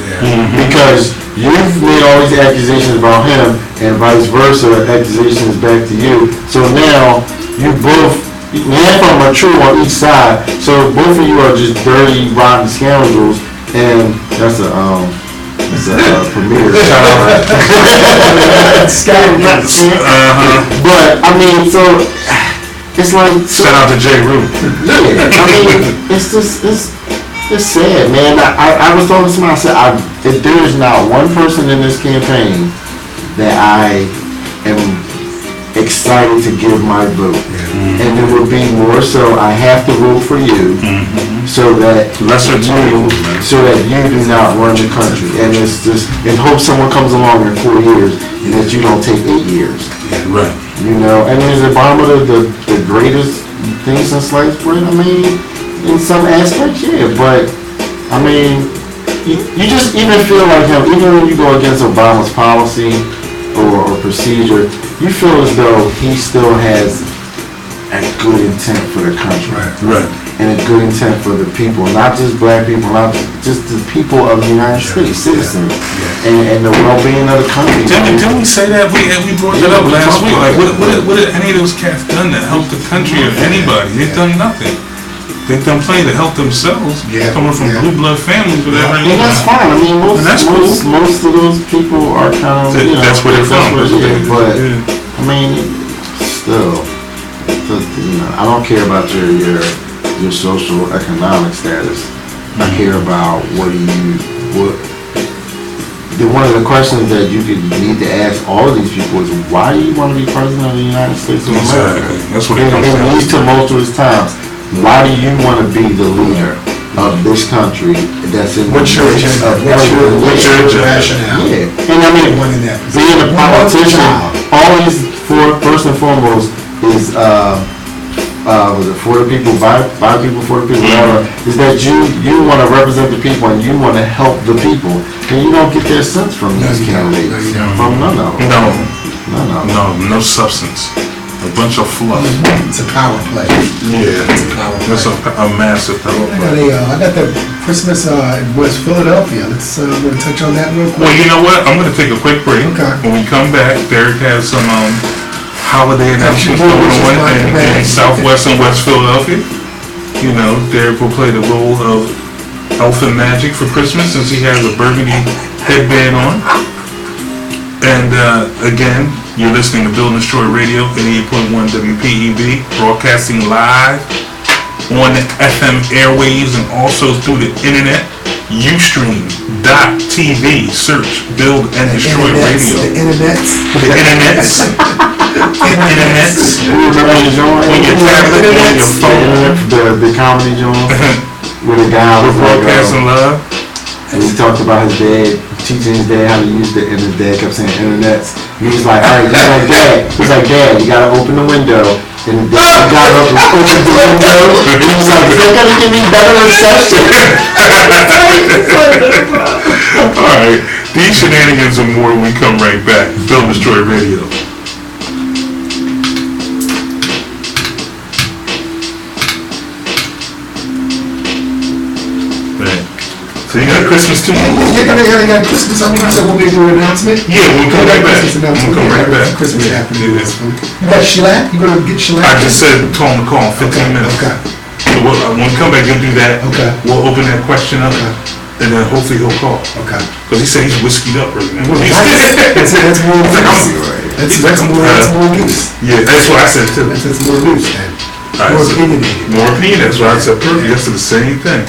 Because you've made all these accusations about him and vice versa, accusations back to you. So now you both, half of them are true on each side. So both of you are just dirty, rotten scoundrels. And that's a premiere. But I mean, so it's like shout out to J. Rue. Yeah, I mean, it's sad, man. I was talking to somebody, I said, if there is not one person in this campaign that I am excited to give my vote. And it would be more so, I have to vote for you, so that Lesser you, so that you do not run the country. And it's just, and hope someone comes along in 4 years, and that you don't take 8 years. Right. You know, and is Obama the greatest thing since sliced bread? I mean, in some aspects, yeah, but, I mean, you just even feel like him, even when you go against Obama's policy or procedure, you feel as though he still has a good intent for the country. Right. And a good intent for the people, not just black people, not just the people of the United States, citizens, and the well-being of the country. Didn't we say that? We brought that up last week. Like, what did any of those cats done to help the country or anybody? They've done nothing. They've done plenty to help themselves, coming from blue blood families, whatever. And that's fine. I mean, most of those people are kind of, that's where they're from. But I mean, still, I don't care about your social economic status. I care about one of the questions that you need to ask all of these people is, why do you want to be president of the United States of America? Exactly. That's what it comes down to. In these tumultuous times, why do you want to be the leader of this country that's in What's your agenda? What's your rationale? Yeah. And I mean, being a politician, always first and foremost is was it for the people, by people, for the people, whatever, is that you want to represent the people and you want to help the people, and you don't get that sense from these candidates. From none of them. No substance. A bunch of fluff. It's a power play. Yeah, it's a massive power play. I got the Christmas in West Philadelphia. Let's I'm gonna touch on that real quick. Well, you know what? I'm gonna take a quick break. Okay. When we come back, Derek has some holiday announcements going on in Southwest and West Philadelphia. You know, Derek will play the role of Elf and Magic for Christmas since he has a burgundy headband on. And again, you're listening to Build and Destroy Radio, 88.1 WPEB, broadcasting live on the FM airwaves and also through the internet, Ustream.tv. Search Build and Destroy Radio. The internets. The internets. On your tablet, on your phone. The comedy joint with a guy We're broadcasting live. And he talked about his dad, teaching his dad how to use the internet. Dad kept saying internets. He was like, all right, he's like, Dad, you gotta open the window. And the guy got up and opened the window. And he was like, they're gonna give me better reception. Alright, these shenanigans and more when we come right back. Build and Destroy Radio. So you got Christmas too? You got Christmas. I mean, so we'll be doing an announcement. Yeah, we'll come right back. Christmas announcement. We'll come right back. Christmas happening. Yeah. You got shellac? You gonna get shellac? I just said, told him to call in 15 minutes. Okay. So when we come back, you'll do that. Okay. We'll open that question up. Okay. And then hopefully he'll call. Okay. Because he said he's whiskeyed up right now. That's more loose. That's more loose. Yeah, that's what I said too. That's more loose. And All right, more so- opinionated. More opinion, that's why I said perfect. That's the same thing.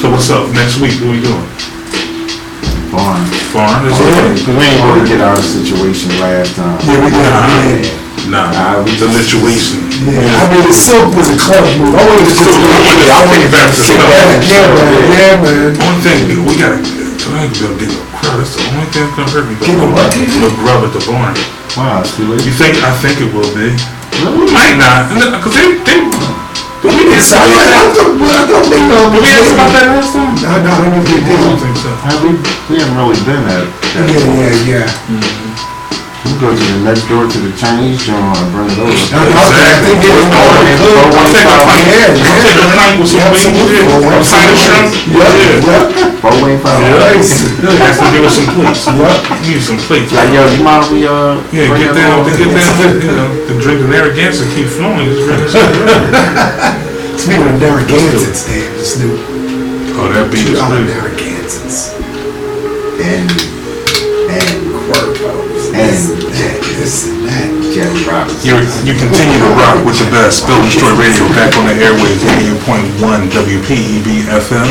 So what's up? Next week, what we doing? Farm. Farm? Is Because we ain't gonna get our situation last time. Yeah, we did. Nah, the situation. Yeah, I mean, the silk was a club move. I wanted to just I'll take it back to sit Silk. back. Yeah, man. One thing, we gotta get a crowd. That's the only thing that's gonna hurt me. Get a what? The grub at the barn. Wow, it's too late. You think? I think it will be. We might not, because they we did So, I don't think Did we ask about that last time? No, I don't know if they I don't did. think so. We haven't really been at that. Yeah. We go to the next door to the Chinese joint and bring it over. I think they was I'll take a pint. Yeah. I'll take a pint with some wings. A pint of shrimp. Yeah. Bo ain't found Nice. Has to give us some plates. Need some plates. Like, yo, you mind if we, Yeah, bring get that down, over? the drink of Narragansett keep flowing. Just drink it. Speaking of Narragansetts, Dave, this new Oh, that beat is $2 good. Narragansetts. And Cuervos. And this and that. Jerry Robinson. You continue to rock with the best. Build Destroy Radio back on the airwaves, 88.1 WPEB FM.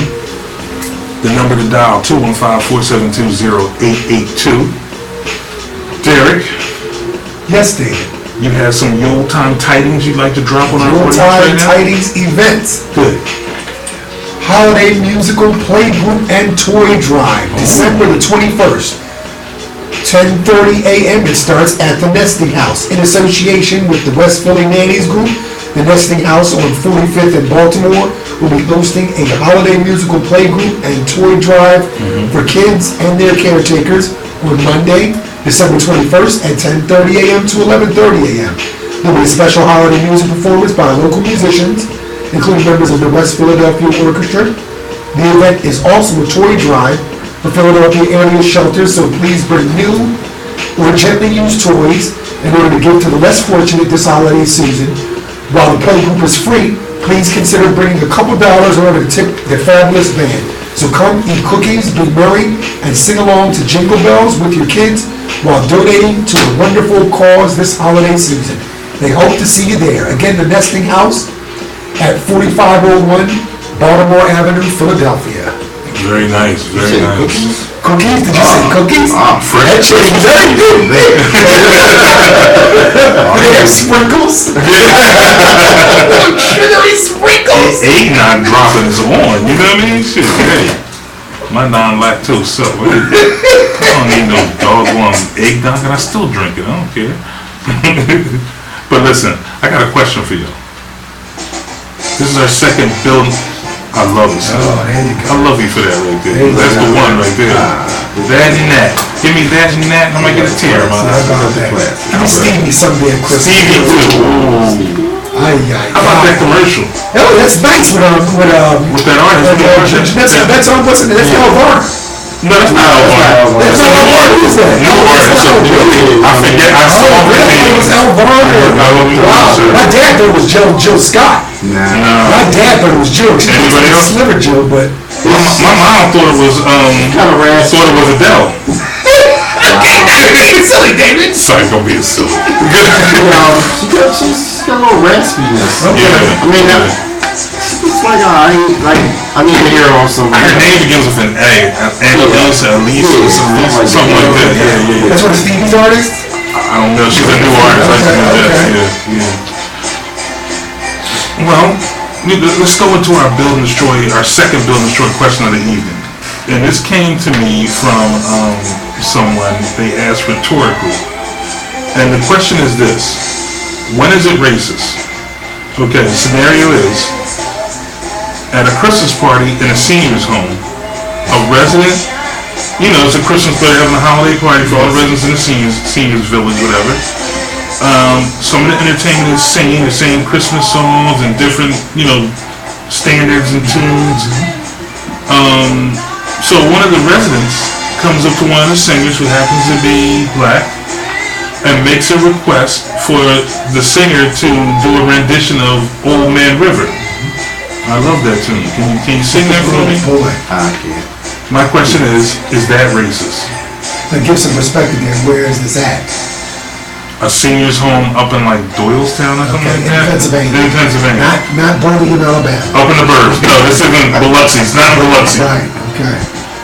The number to dial, 215-472-0882. Derek. Yes, David. You have some Yuletime tidings you'd like to drop on our audience Yuletime right now? tidings events. Good. Holiday musical playgroup and toy drive, December the 21st. 10:30 a.m. It starts at the Nesting House in association with the West Philly Nannies Group. The Nesting House on 45th in Baltimore will be hosting a holiday musical playgroup and toy drive for kids and their caretakers on Monday, December 21st at 10:30 a.m. to 11:30 a.m. There will be a special holiday music performance by local musicians, including members of the West Philadelphia Orchestra. The event is also a toy drive for Philadelphia area shelters, so please bring new or gently used toys in order to give to the less fortunate this holiday season. While the playgroup is free, please consider bringing a couple dollars in order to tip their fabulous band. So come eat cookies, be merry, and sing along to Jingle Bells with your kids while donating to a wonderful cause this holiday season. They hope to see you there. Again, the Nesting House at 4501 Baltimore Avenue, Philadelphia. Very nice, very nice. Cookies? Did you say cookies? Fresh. That shit is very good. They have sprinkles? Sugary sprinkles? Eggnog dropping is on, you know what I mean? Shit, hey. My non-lactose self, I don't need no doggone eggnog, and I still drink it, I don't care. But listen, I got a question for you. This is our second build. I love it, son. Oh, there you go. I love you for that right there. That's the one right there. That and that. Give me that and that, and I might get a tear in my eye. Give me Stevie someday, Chris. Stevie too. How How about that commercial? Oh, that's nice with that artist. that's on, what's it, that's Elvar. No, that's not Elvar. That's not Elvar, who's that? New artist. I forget. I saw Oh, really? It was Elvar? Wow. My dad thought it was Joe Scott. My dad thought it was Joe. Anybody else? Sliver Joe, but. My mom thought it was Adele. It's silly, David. Sorry, don't be silly. She's got a little raspiness. Yeah. I mean, it's like, I need to hear her on some. Her name begins with an A. Annalisa, Elisa, something like that. Yeah. That's one of Stevie's artists? I don't know. She's a new artist. I think that. Yeah. Well, let's go into our our second Build and Destroy question of the evening. And this came to me from someone. They asked rhetorically. And the question is this: when is it racist? Okay, the scenario is at a Christmas party in a senior's home, a resident, it's a Christmas party, having a holiday party for all the residents in the seniors village, whatever. Some of the entertainment is singing the same Christmas songs and different, standards and tunes. So one of the residents comes up to one of the singers who happens to be black and makes a request for the singer to do a rendition of Old Man River. I love that tune. Can you sing that for me? Boy. I can't. My question is that racist? Now give some perspective here. Where is this at? A senior's home up in like Doylestown or something like In that? Pennsylvania. In Pennsylvania. Not Birmingham, Alabama. Up in the burbs. No, this isn't Biloxi. It's not Biloxi. Right, okay.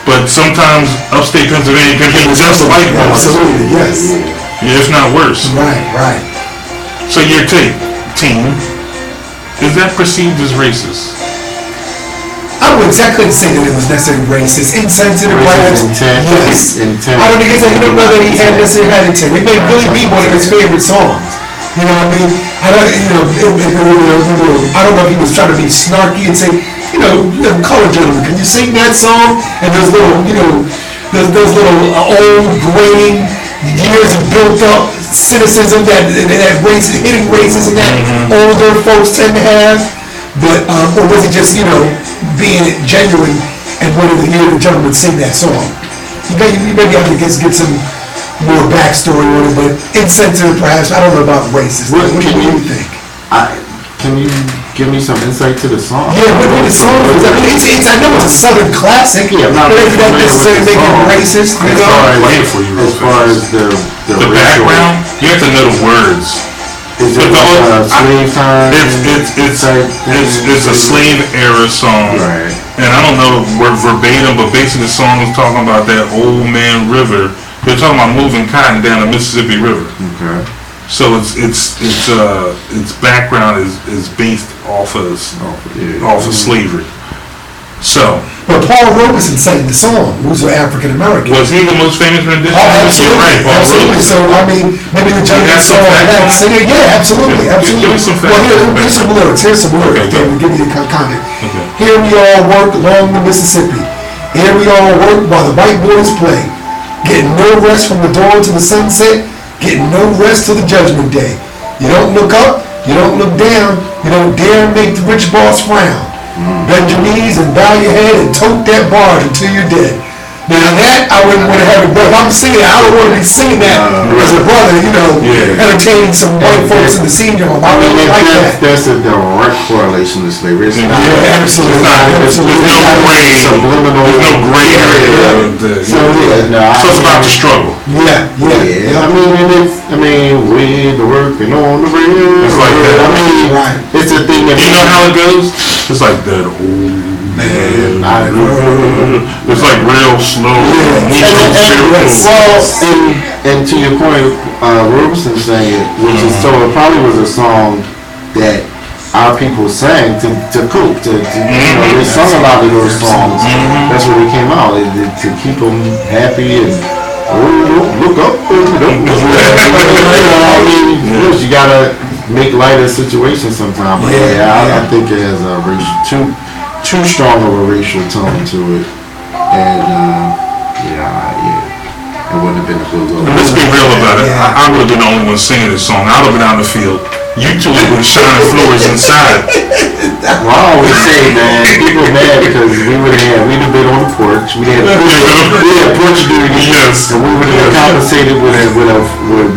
But sometimes upstate Pennsylvania can be just like Biloxi. Absolutely, yes. Yeah, if not worse. Right. So your take, team, is that perceived as racist? I wouldn't exactly say that it was necessarily racist, insensitive, perhaps. Intent. Yes. Intent. I don't think I don't know that he had necessarily had intent. It may really be one of his favorite songs. You know what I mean? I don't know if he was trying to be snarky and say, colored gentlemen, can you sing that song? And those little, those little old grain years of built up cynicism that hidden racism that older folks tend to have. But, or was it just, being genuine and wanting to hear the gentleman sing that song? You maybe have to get some more backstory on it, but insensitive perhaps. I don't know about racist. What do you think? Can you give me some insight to the song? Yeah, what the song is? I mean, I know it's a Southern classic. Yeah, I'm not but maybe that necessarily make it racist. As far as the the background, you have to know the words. Is it slave time? It's a slave era song. Right. And I don't know word verbatim, but basically the song is talking about that old man river. They're talking about moving cotton down the Mississippi River. Okay. So its background is based off of slavery. So. But Paul Robeson sang the song, who's an African American. Was he the most famous rendition? Oh, absolutely. You're right, Paul Absolutely. Robeson. So, I mean, maybe the judge saw that singer. Yeah, absolutely. Give me some facts. Well, here's some lyrics. Here's some lyrics. Okay, We'll give you the comment. Okay. Here we all work along the Mississippi. Here we all work while the white boys play. Getting no rest from the dawn to the sunset. Getting no rest till the judgment day. You don't look up. You don't look down. You don't dare make the rich boss frown. Bend your knees and bow your head and tote that barge until you're dead. Now that I wouldn't want to have it, but if I'm singing, I don't want to be singing that as a brother, entertaining some white folks in the senior home. I really like that. That's a direct correlation to slavery. It's not, Absolutely. There's no gray area. So it's about the struggle. Yeah. I mean, we're working on the rail. It's like that. I mean, Right. it's a thing that You know how it goes? It's like that old man. It's like real slow. And to your point, Robeson sang it, which is so it probably was a song that our people sang to cope. They sung a lot of those songs. That's where they came out to keep them happy and look up. I mean, you gotta make light of the situation sometimes. But I think it has a too strong of a racial tone to it, and it wouldn't have been a good look. Let's be real about it. I would have been the only one singing this song. I would have been out in the field. You two would have been shining floors inside. Well, I always say, man, people are mad because we'd have been on the porch. We had porch duty. Yes. And we would have been compensated with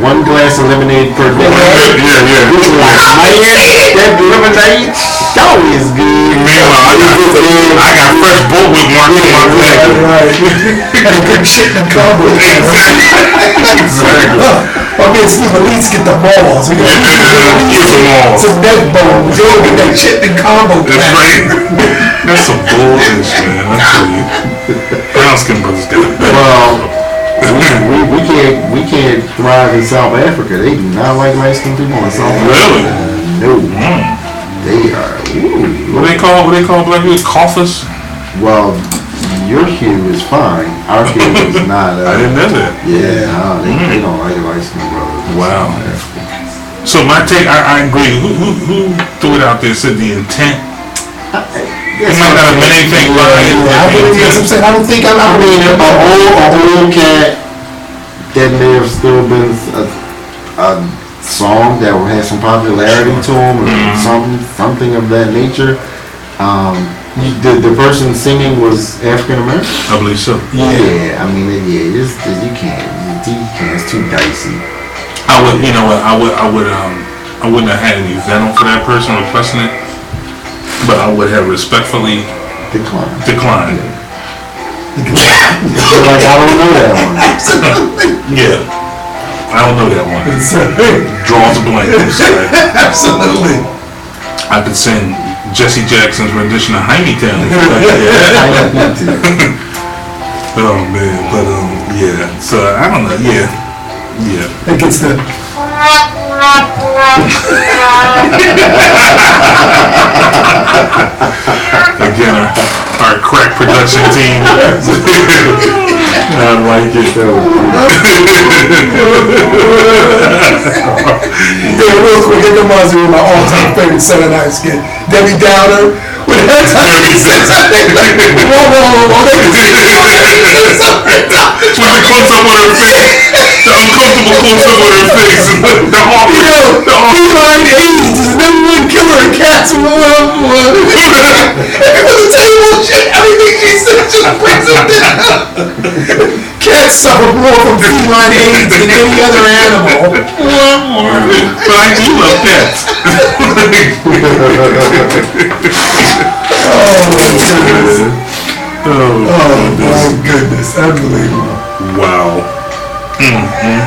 one glass of lemonade per day. Yeah. We were like, man, that lemonade, that always good. Meanwhile, I got fresh bullwhip marks on my back. Right. And a good shit in the combo. Exactly. I mean, Steve, at least get the balls. We got some neck bones. You don't get that shit in combo. That's right. That's some bullshit, man. I tell you. Brown skin brothers got it. Well, we can't thrive in South Africa. They do not like light skinned people in South Africa. Really? No. They are. What they call black people? Coffers? Well, your hue is fine. Our hue is not. I didn't know that. Yeah, no, they don't like light skinned brothers. Wow. So my take, I agree. Who threw it out there? Said the intent. It might not have been anything right. I don't think I mean, a old cat that may have still been a song that had some popularity to him, or something of that nature. The person singing was African American. I believe so. Yeah, I mean, you can't. It's too dicey. I would, you know what? I wouldn't have had any venom for that person requesting it, but I would have respectfully declined. Like, I don't know that one. Yeah, I don't know that one. Draws a blank. Absolutely. I could sing Jesse Jackson's rendition of Hymietown. Oh man, but yeah. So I don't know. Yeah. It gets the. Again, our crack production team. I like it though. Yeah, real quick, it reminds me of my all-time favorite Saturday Night skit, Debbie Downer. When that time he says something like, whoa, When the close up on her face, the uncomfortable close up on her face, and the awkward. Feline AIDS is the number one killer in cats. It was a table shit. Everything she said just brings them down. Cats suffer more from feline AIDS than any other animal. But I do love cats. Oh my goodness, unbelievable. Wow.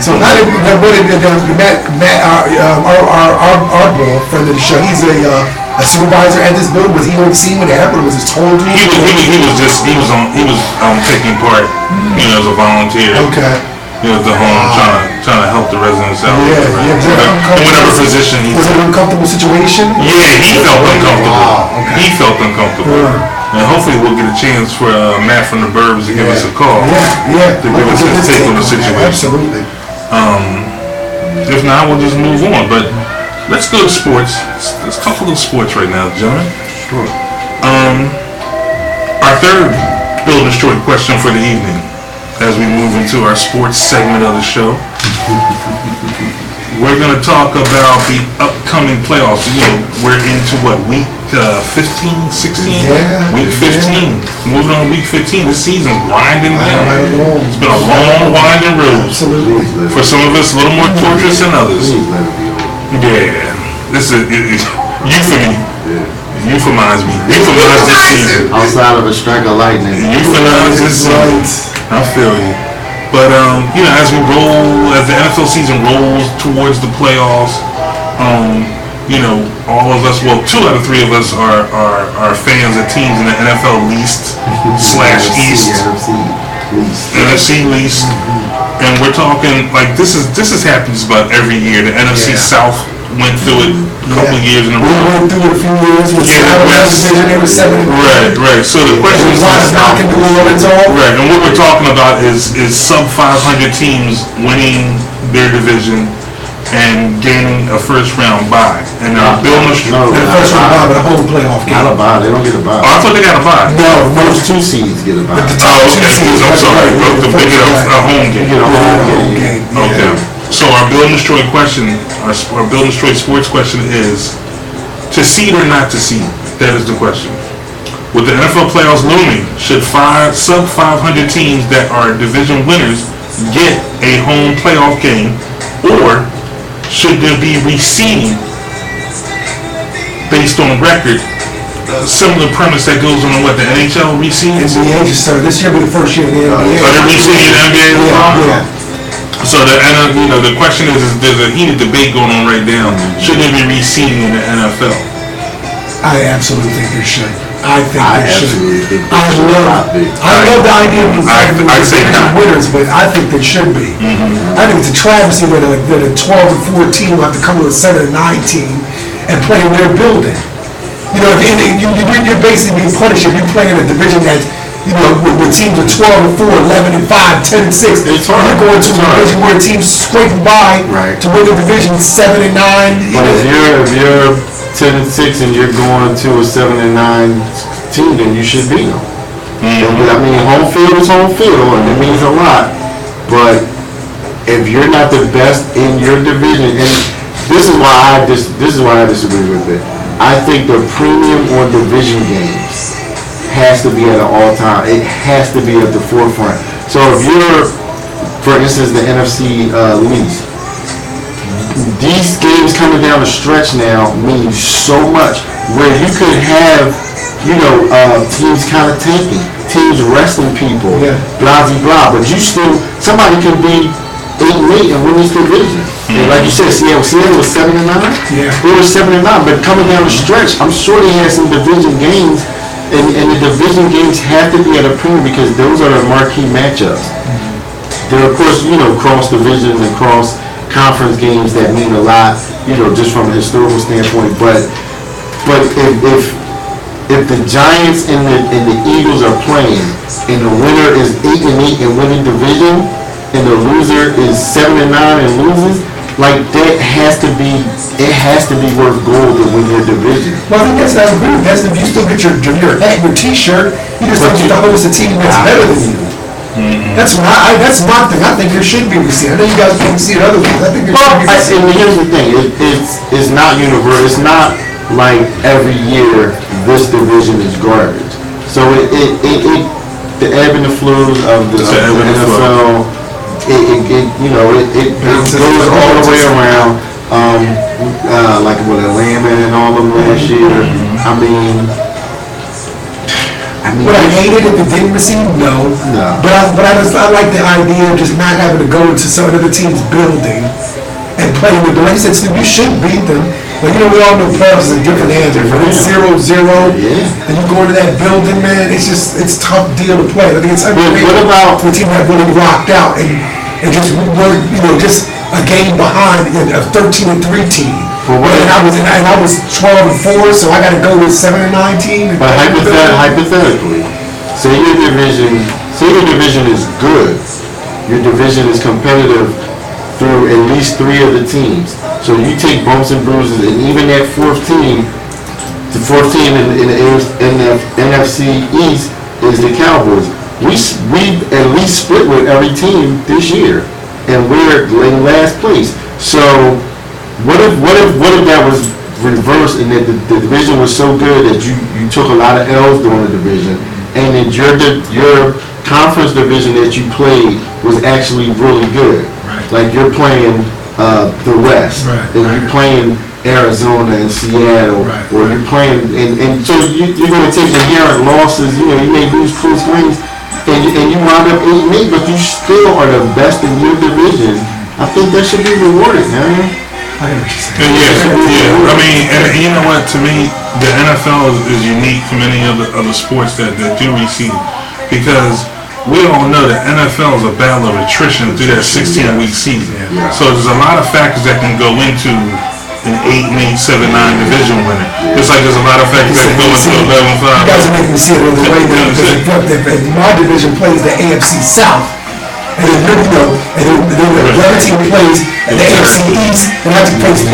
So not our boy, friend of the show, he's a supervisor at this building. Was he overseeing when it happened, or was it told to He was taking part, as a volunteer. Okay. At the home, trying to help the residents out. Yeah. In whatever position Was it an uncomfortable situation? Yeah, he felt uncomfortable. Wow, okay. He felt uncomfortable. And hopefully we'll get a chance for Matt from the Burbs to give us a call. Yeah. To give us his take on the situation. Absolutely. If not, we'll just move on. But let's go to sports. Let's talk a little sports right now, gentlemen. Sure. Our third Build and Destroy question for the evening, as we move into our sports segment of the show. We're going to talk about the upcoming playoffs. We're into week 15, 16? Yeah. Week 15. Moving on to week 15. This season's winding down. It's been a long, winding road. Absolutely. For some of us, a little more torturous than others. Please let it be over. Yeah. This is euphony. Euphemize me. Euphemize this season. Outside of a strike of lightning. Euphemize this season. I feel you. But, as the NFL season rolls towards the playoffs, all of us, well, 2 out of 3 of us are fans of teams in the NFL least / East. NFC least. And we're talking, this has happened just about every year. The NFC South went through it a couple of years in a row. We went through it a few years with they were 7. Right. So the question is, right, and what we're talking about is sub 500 teams winning their division and gaining a first round bye. And building a first round bye, but a home playoff game. Not a bye. They don't get a bye. I thought they got a bye. No, first 2 seeds get a bye. Okay. I'm sorry. They get a home game. You get a home game. Okay. So our Build and Destroy question, our Build and Destroy sports question is, to seed or not to seed? That is the question. With the NFL playoffs looming, should sub 500 teams that are division winners get a home playoff game, or should there be reseeding based on record? Similar premise that goes on what the NHL reseeds. NBA just started. This year will be the first year of the NBA. So they're reseeding the NBA as well? Yeah. So the question is there's a heated debate going on right now. Should there be reseeding in the NFL? I absolutely think there should. I absolutely think I love the idea of I'd say not. winners, but I think there should be. I think it's a travesty that a 12 and 14 will have to come to a 7 and 9 team and play in their building. You're basically being punished if you play in a division that, where teams are 12 and 4, 11 and 5, 10 and 6. It's hard. You're going to a division where teams scraping by to win the division 7 and 9. But if you're 10 and 6 and you're going to a 7 and 9 team, then you should beat them. I mean, home field is home field, and it means a lot. But if you're not the best in your division, and this is why I disagree with it. I think the premium on division games has to be at an all-time. It has to be at the forefront. So if you're, for instance, the NFC least, these games coming down the stretch now mean so much. Where you could have, teams kind of tanking, teams resting people, blah blah. But somebody can be 8-8 and win this division. And like you said, Seattle was 7 and 9. Yeah, they were 7 and 9. But coming down the stretch, I'm sure they had some division games. And the division games have to be at a premium because those are the marquee matchups. There are, of course, cross-division and cross-conference games that mean a lot, just from a historical standpoint. But if the Giants and the Eagles are playing, and the winner is 8 and 8 and winning division, and the loser is 7 and 9 and loses, that has to be worth gold to win your division. Well, I think that's not good. That's if you still get your hat and your T-shirt, you just don't get to host a team that's better than you. That's my thing. I think there should be reseeding. I know you guys can see other things. I think there should be reseeding. And here's the thing: it's not universal. It's not like every year this division is garbage. So the ebb and the flows of the NFL. It goes all the way around, like with Atlanta and all of them last year. I mean, Would I hate it if it didn't receive? No. But I like the idea of just not having to go into some other team's building and play with them. Like you said, Steve, you should beat them. But we all know playoffs is a different answer. When it's 0-0, and you go into that building, man, it's a tough deal to play. I think it's what about for a team that really rocked out and just were, just a game behind a 13-3 team. And I was 12-4, so I got to go with 7-9 team. But hypothetically, say your division is good. Your division is competitive through at least 3 of the teams. So you take bumps and bruises, and even that fourth team in the NFC East is the Cowboys. We at least split with every team this year, and we're in last place. So what if that was reversed, and that the division was so good that you took a lot of L's during the division, and that your conference division that you played was actually really good. Like you're playing the West, and you're playing Arizona and Seattle, or you're playing, and so you're going to take inherent losses. You may lose close games, and you wind up 8-8, but you still are the best in your division. I think that should be rewarded, man. Yeah. I mean, and you know what? To me, the NFL is unique from any other sports that do receive, because we all know that NFL is a battle of attrition through that 16-week season. So there's a lot of factors that can go into an 8-8, 7-9 division winner. Just like there's a lot of factors that go into 11-5. You guys are making me see it in the way that if my division plays the AFC South, and then the other team plays the AFC East, and I have to face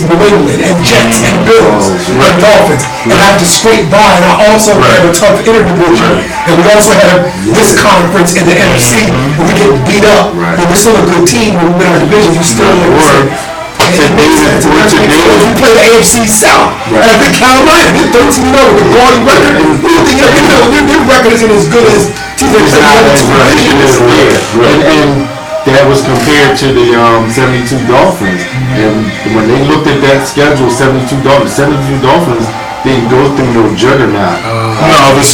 New England and Jets and Bills and Dolphins, and I have to scrape by, and I also have a tough interdivision, and we also have this conference in the NFC, and we get beat up, and we're still a good team when we win our division. You still you play the AFC South, and I think Carolina, they're 13-0 with a guarding record. Their record isn't as good as teams that play the other two divisions. And that was compared to the 72 Dolphins. And when they looked at that schedule, 72 Dolphins didn't go through no juggernaut. The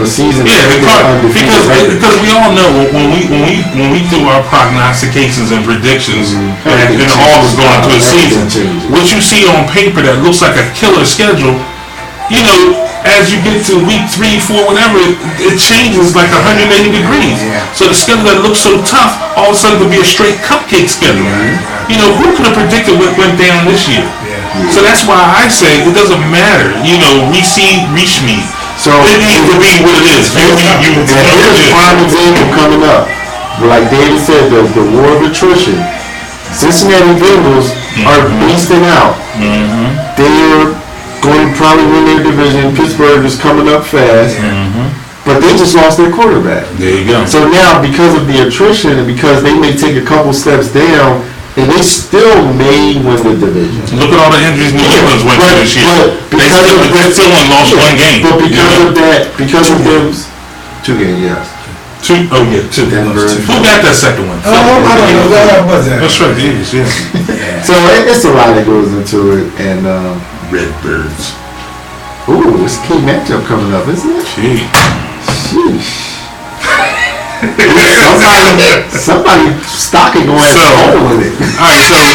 season. Yeah, because we all know when we do our prognostications and predictions in August going into a season, what you see on paper that looks like a killer schedule, as you get to week 3, 4, whatever, it changes like 180 degrees. So the schedule that looks so tough, all of a sudden could be a straight cupcake schedule. Who could have predicted what went down this year? So that's why I say it doesn't matter. Reach me. So it needs to be what it is. Here's a prime example coming up. Like David said, the war of attrition. Cincinnati Bengals are beasting out. They're going to probably win their division. Pittsburgh is coming up fast. But they just lost their quarterback. There you go. So now, because of the attrition, and because they may take a couple steps down, and they still may win the division. Look at all the injuries New England's went through this year. They still only lost one game. But because of them, 2 games, yes. Two. Denver. Who got that second one? I don't know. What was that? That's right, the Eagles, So it's a lot that goes into it, and Redbirds. Ooh, it's a key matchup coming up, isn't it? Sheesh. Somebody stocking going to hole with it. Alright, so we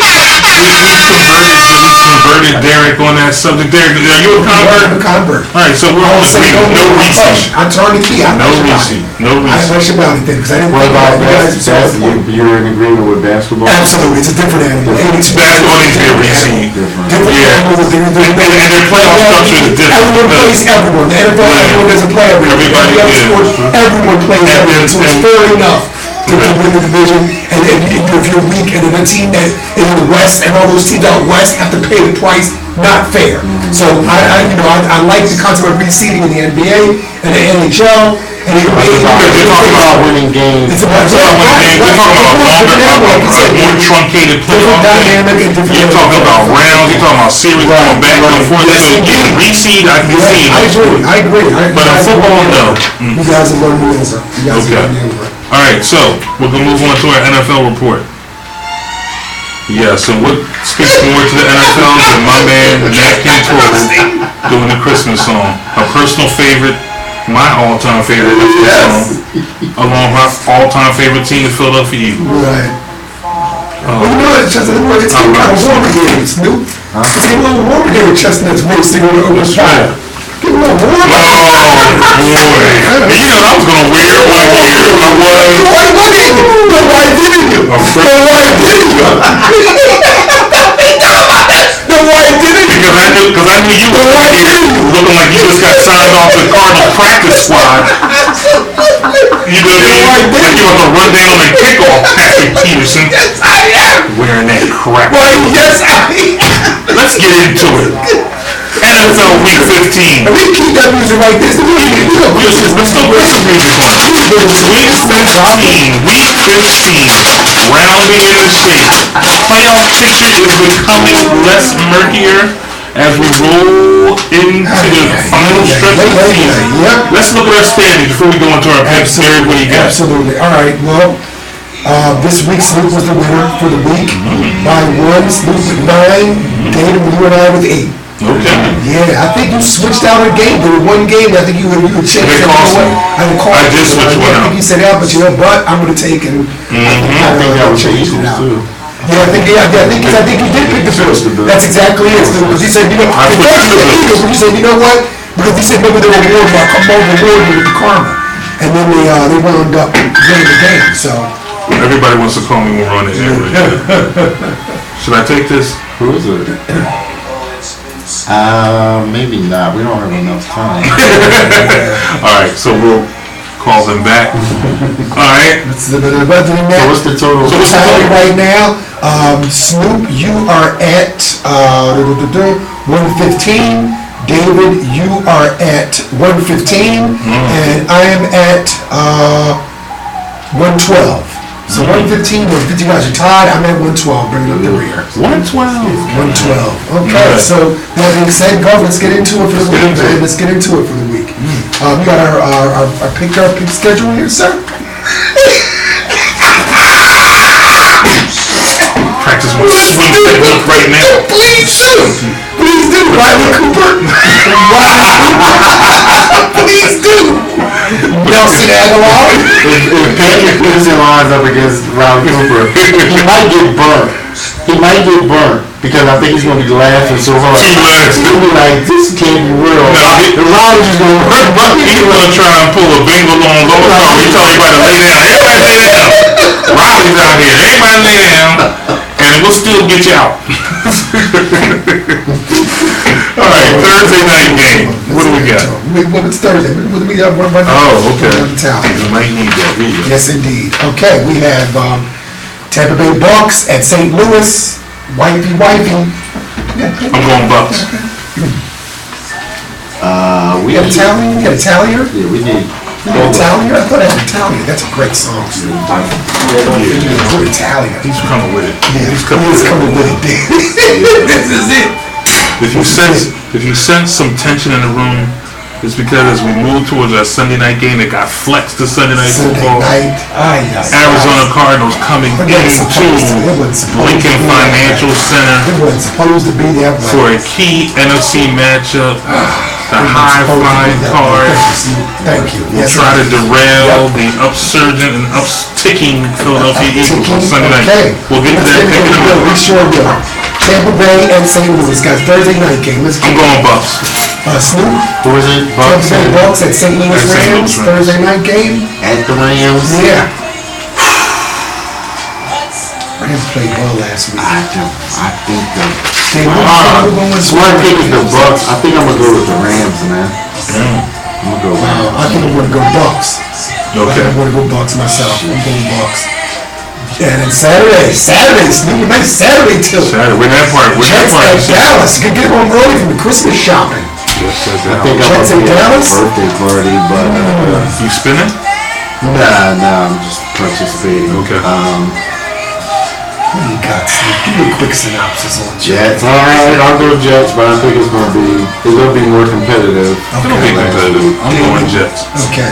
converted Derek on that subject. Derek, are you a convert? I'm a convert. Alright, so we're on no research. I turned the key. No research. I didn't know about anything because I didn't What about basketball? You're in agreement with basketball? Absolutely, it's a different animal. Basketball needs to be a reseed. Different animal. And their playoff structure is different. Everyone plays everyone. The NFL, everyone doesn't play everyone. Everyone plays everyone. So it's fair enough to win the division, and if you're weak, and then a team that in the West and all those teams out West have to pay the price, not fair. So I like the concept of reseeding in the NBA and the NHL. And they're talking about winning games. We're talking about more truncated playoff games. You're talking about rounds. You're talking about series going back and forth. So getting reseed, I can see. I agree. But in football, no. You guys are going to win, sir. Okay. All right, so we're gonna move on to our NFL report. Yeah, so what speaks more to the NFL than my man Nat King Cole doing the Christmas song, a personal favorite, my all-time favorite song, along with my all-time favorite team is Philadelphia Eagles. Right. Well, you know what, Chestnut, it's getting kind of warmer here, Snoop. It's getting a little warmer here with Chestnut's voice singing over the fire. Getting a little warmer. Oh, boy. You know, I was going to wear it one year. I was. Why didn't you? Why didn't you? Why didn't you? Because I knew you were here looking like you just got signed off the Cardinal practice squad. You know what I mean? Like you were going to run down and kick off Patrick Peterson. Yes, I am. Wearing that crap. Why, yes, I am. Let's get into it. NFL Week 15. And we keep that music like this. Let's go put some music on. Week 15. Week 15. Rounding in the shape. Playoff picture is becoming less murkier as we roll into the final stretch of the season. Let's look at our standings before we go into our picks. Eric, what do you got? Absolutely. All right. Well, this week Snoop was the winner for the week by 1. Snoop with 9. David, you and I with 8. Okay. Yeah, I think you switched out a game. There was one game I think you changed it. I did switch one out. I think you said out, but I'm going to take and I think that was change it Eagles out. too. Yeah, I think you did pick the Bills. That's exactly it. Because you said, you know, at first you said Eagles, but you said, you know what? Because you said maybe they were rewarded. I'll come over rewarded with the karma, and then they wound up winning the game. So everybody wants to call me when we're on the air. Should I take this? Who is it? Maybe not. We don't have enough time. Alright, so we'll call them back. Alright. So what's the total? So what's the total right now? Snoop, you are at 115. David, you are at 115. And I am at 112. So 115, 150 guys are tied. I'm at 112, bringing up the rear. 112. 112. Okay, so that being said, go. Let's get into it for the week. Let's get into it for the week. We got our pick schedule here, sir. Practice my swing technique right now. Please do. Please do. Riley Cooper. Please do. Nelson Aguilar. If Patrick Peterson lines up against Riley Cooper, he might get burnt. Because I think he's going to be laughing so hard. He's going to be like, this can't be real. The Riley's just going to hurt. He's going to try and pull a bingo on low call. He told everybody to lay down. Everybody lay down. Riley's out here. Everybody lay down. And we'll still get you out. All right, Thursday night game. What do we got? Well, it's Thursday. We got one. Oh, okay. You might need that video. Yes, indeed. Okay, we have Tampa Bay Bucks at St. Louis. Wifey. I'm going Bucks. We got Italian? We got Italian? Yeah, we need. Italian? I thought I had Italian. That's a great song. Italian. He's coming with it. Yeah, he's coming with it. This is it. If you sense some tension in the room, it's because as we move towards our Sunday night game, it got flexed to Sunday night football. Arizona Cardinals coming into Lincoln Financial Center for a key NFC matchup. The high-flying Cards will try to derail the upsurgent and upsticking Philadelphia Eagles on Sunday night. We'll get to that pick in a minute. We sure will. Tampa Bay and St. Louis, guys. Thursday night game. I'm going Bucks. Snoop. Who is it? Tampa Bay Bucks at St. Louis Rams. Thursday night game. At the Rams. Yeah. Rams played well last week. I think Smart pick is the Bucks. I think I'm gonna go with the Rams, man. I'm gonna go Rams. I think I'm gonna go Bucks. Okay. I'm gonna go Bucks myself. I'm going Bucks. And then Saturday, Snoop, nice Saturday too. We're that part. Jets at Dallas. You can get home early from the Christmas shopping. I think I'm gonna get a birthday party, but you spinning? Nah, I'm just participating. Okay. What do you got, Snoop? Give me a quick synopsis on Jets. Alright, I'll go Jets, but I think it's gonna be more competitive. It'll be competitive. I'm going Jets. Okay.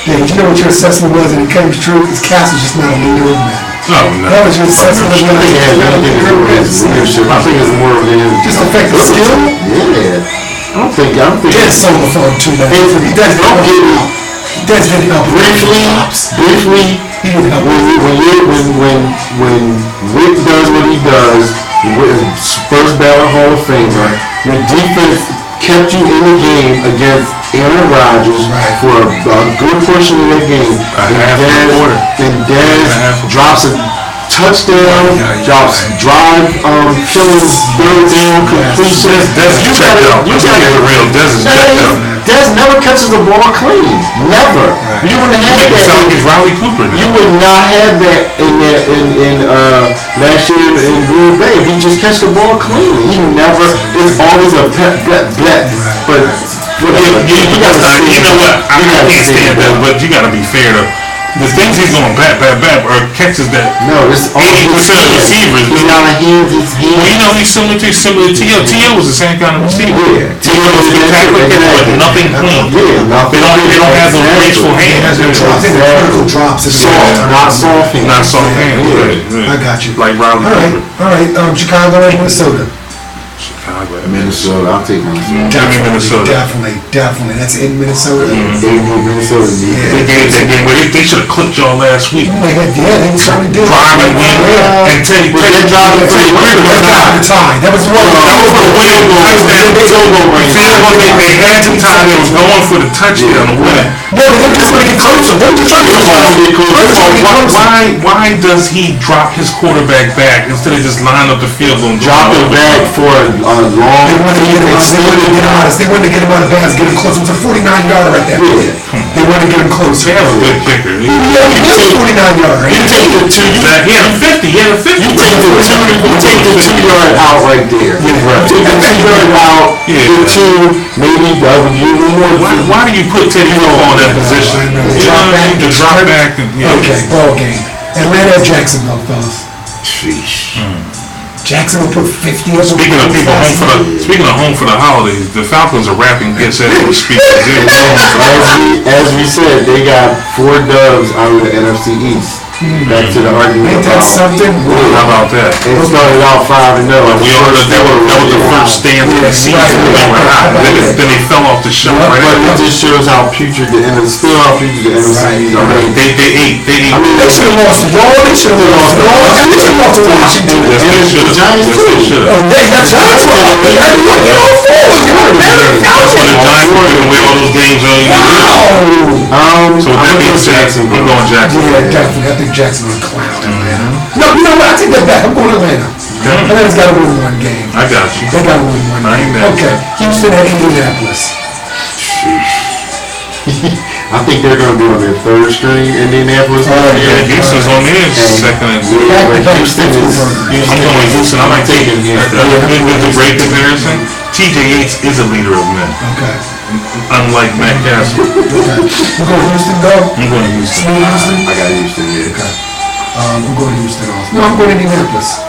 Yeah, but you know what your assessment was, and it came true, because Castle's just not a leader, man. Oh, no. That was your assessment. I think it has nothing to do with his leadership. I think it's more of his just effective skill? Yeah. I'm thinking. Dennis sold the phone too, man. He does Don't get me. Dennis didn't help. Briefly, when Rick does what he does, first ballot Hall of Famer, your defense kept you in the game against Aaron Rodgers for a good portion of that game. And Dez drops a touchdown, drops drive, killing third down completion. You gotta get it real. Dez is checked out. Dez never catches the ball clean. Never. You wouldn't have that. Sound like Riley Cooper. You would not have that in last year in Green Bay. He just catch the ball clean. He never. It's always a bet. But you know what? I can't stand that, but you gotta be fair to. The things he's going bat are catches that 80% of receivers. He's not a hands. Well, you know he's similar to T.O. T.O. was the same kind of receiver. Yeah. T.O. was spectacular, but nothing clean. Yeah, They don't have those graceful hands. Critical drops. Not soft hands. Not soft hands. I got you. Like Riley Cooper. All right. Chicago and Minnesota. Minnesota, I'll take Minnesota. Definitely. That's in Minnesota. Minnesota. That game where they should have clipped y'all last week. They certainly did. Prime and win. And Teddy That was one. That was the win. They had some time. They was going for the touchdown to win. They're just going to get closer. Why does he drop his quarterback back instead of just line up the field and drop it back for a long? They wanted to get him out of bounds, get him close. It was a 49-yarder right there. They wanted to get him close. They have a good kicker. He was a 49-yarder. You take the 2. He had a 50. He had a 50. You take the 2-yard out right there. You take the 2-yard out. The 2, maybe W. Why do you put Teddy on that position? To drop back. Okay, ball game. Atlanta, Jacksonville, fellas. Sheesh. Jackson will put 50 or Speaking of home for the holidays, the Falcons are wrapping gifts as we speak. As we said, they got 4 dubs out of the NFC East. Back to the argument. Ain't that something? How about that? It started out 5-0. That was the first stand of the season. Then they fell off the shelf. But it just shows how putrid the NFC East are. They ate. I mean, they should have lost Raw. They should have lost Raw. And they should have lost to Washington. The Giants too. That's Giants. That's when the Giants were going to win all those games early. So with that being said, I'm going Jacksonville. Yeah, definitely. I think Jacksonville clown Atlanta. No, you know what? I take that back. I'm going to Atlanta. Atlanta's got to win one game. I got you. They got to win one game. Okay. Houston at Indianapolis. I think they're going to be on their 3rd string. Indianapolis. Yeah, Houston's on theirs. Second. I'm going Houston. I might take it. With the great comparison, T.J. Yates is a leader of men. Okay. Unlike Matt Castle. Okay. We'll go Houston, go. I'm going to Houston. I got Houston, yeah. Okay. I'm going to Houston also. No, I'm going to Indianapolis.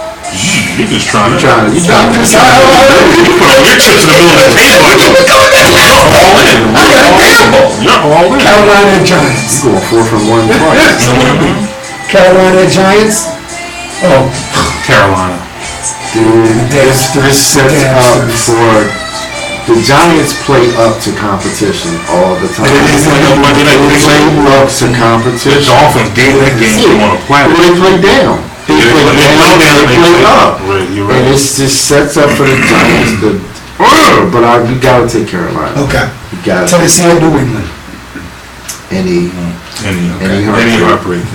You just trying to. You put all your chips in the middle of the table. You're all in. Carolina and Giants. You're going 4 from 1 twice. Carolina and Giants. Oh, Carolina. Dude, this sets up for. The Giants play up to competition all the time. They play up to competition. The Dolphins gave that game on a planet. They play down. They play up. Right. And it just sets up for the Giants to. But you gotta take Carolina. Okay. You gotta. Tennessee and New England. Any heartbreak.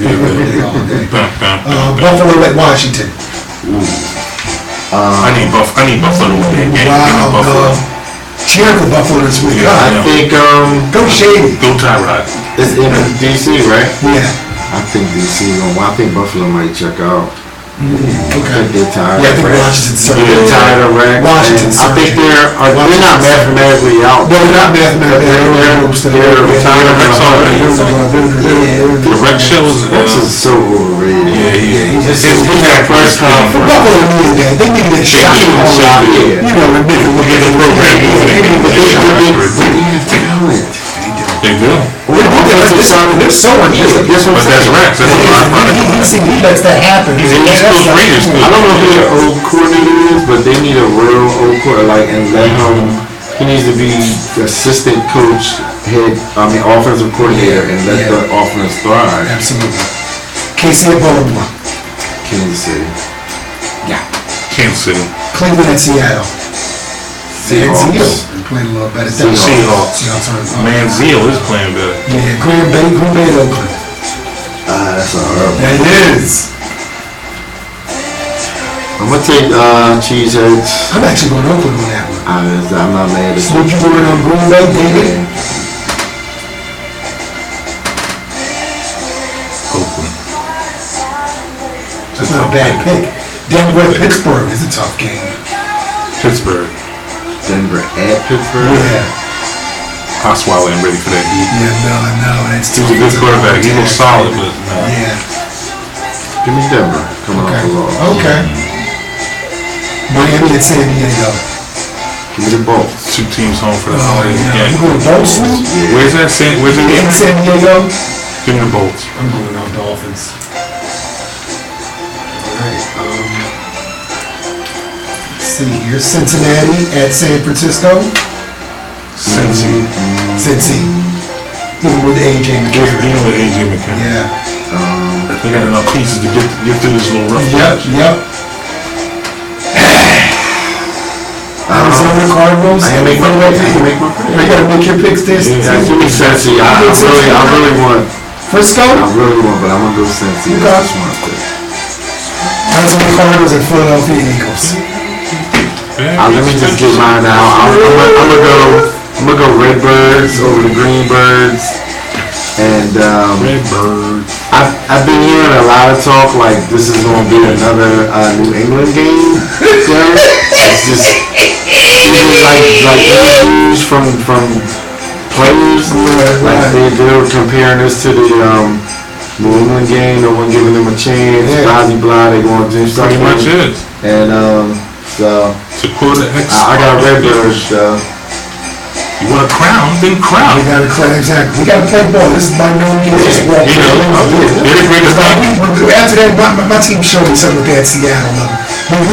Buffalo at Washington. I need Buffalo. Wow. Cheering for Buffalo this week. I think go Shady. Go Tyrod. It's in DC, right? Yeah. I think DC. I think Buffalo might check out. Okay. They're tired. Yeah, I think Washington's They're tired of Rex. I think they're not mathematically out. No, they're not mathematically out. They're retired Rex already. The Rex shows. Rex is so overrated. Yeah. It's that first conference. Buffalo needed that. They needed that shot. You know, we'll get the program moving. They do. They're so unusual. But that's Rex. That's a lot of money. He lets that happen. He's an East Coast Raiders. I don't know who their old coordinator is, but they need a real old coordinator, and let him He needs to be the assistant coach, offensive coordinator, and let the offense thrive. Absolutely. KC at Baltimore. Kansas City. Yeah. Kansas City. Cleveland at Seattle. Seahawks. Playing a little better. Seahawks. Seahawks. Manziel is playing better. Yeah, Green Bay at Oakland. That's all right. That is. I'm gonna take Cheeseheads. I'm actually going Oakland on that one. I'm not mad at So you going on Green Bay, David? Oakland. That's not a bad pick. Denver at Pittsburgh is a tough game. Pittsburgh. Denver at Pittsburgh. Yeah. Osweiler ain't ready for that heat. Yeah, no, that's too. He's a good quarterback. He looks solid, but Yeah. Give me Denver coming off the loss. Okay. Miami at San Diego. Give me the Bolts. two teams home for the Oh, holiday yeah. You game. going Bolts? Where's that? Where's it? In San Diego? Give me the Bolts. I'm going on Dolphins. Alright, let's see here. Cincinnati at San Francisco. Cincy. Cincy. Even with AJ McCarron. Even with AJ McCarron. Yeah. They got enough pieces to get through this little rough patch. Yep. Arizona Cardinals. I can make my pick. You gotta make your picks this. Yeah, give me Cincy. I really want. Frisco? I really want, but I'm gonna go Cincy. Okay. That's my pick. Arizona Cardinals and Philadelphia Eagles. Let me just get mine now. I'm gonna go Redbirds over the Greenbirds. And Redbirds. I've been hearing a lot of talk like this is gonna be another New England game. It's just even like interviews from players, like they were comparing this to the New England game. No one giving them a chance. Blah blah blah. They going to do Pretty something. much is. And so To quote an ex, I got Redbirds. you want a crown? Then crown. We gotta play, exactly. We gotta play ball. This is by no means just walk. You know, they're the greatest thing. After that, my team showed me something with that Seattle level.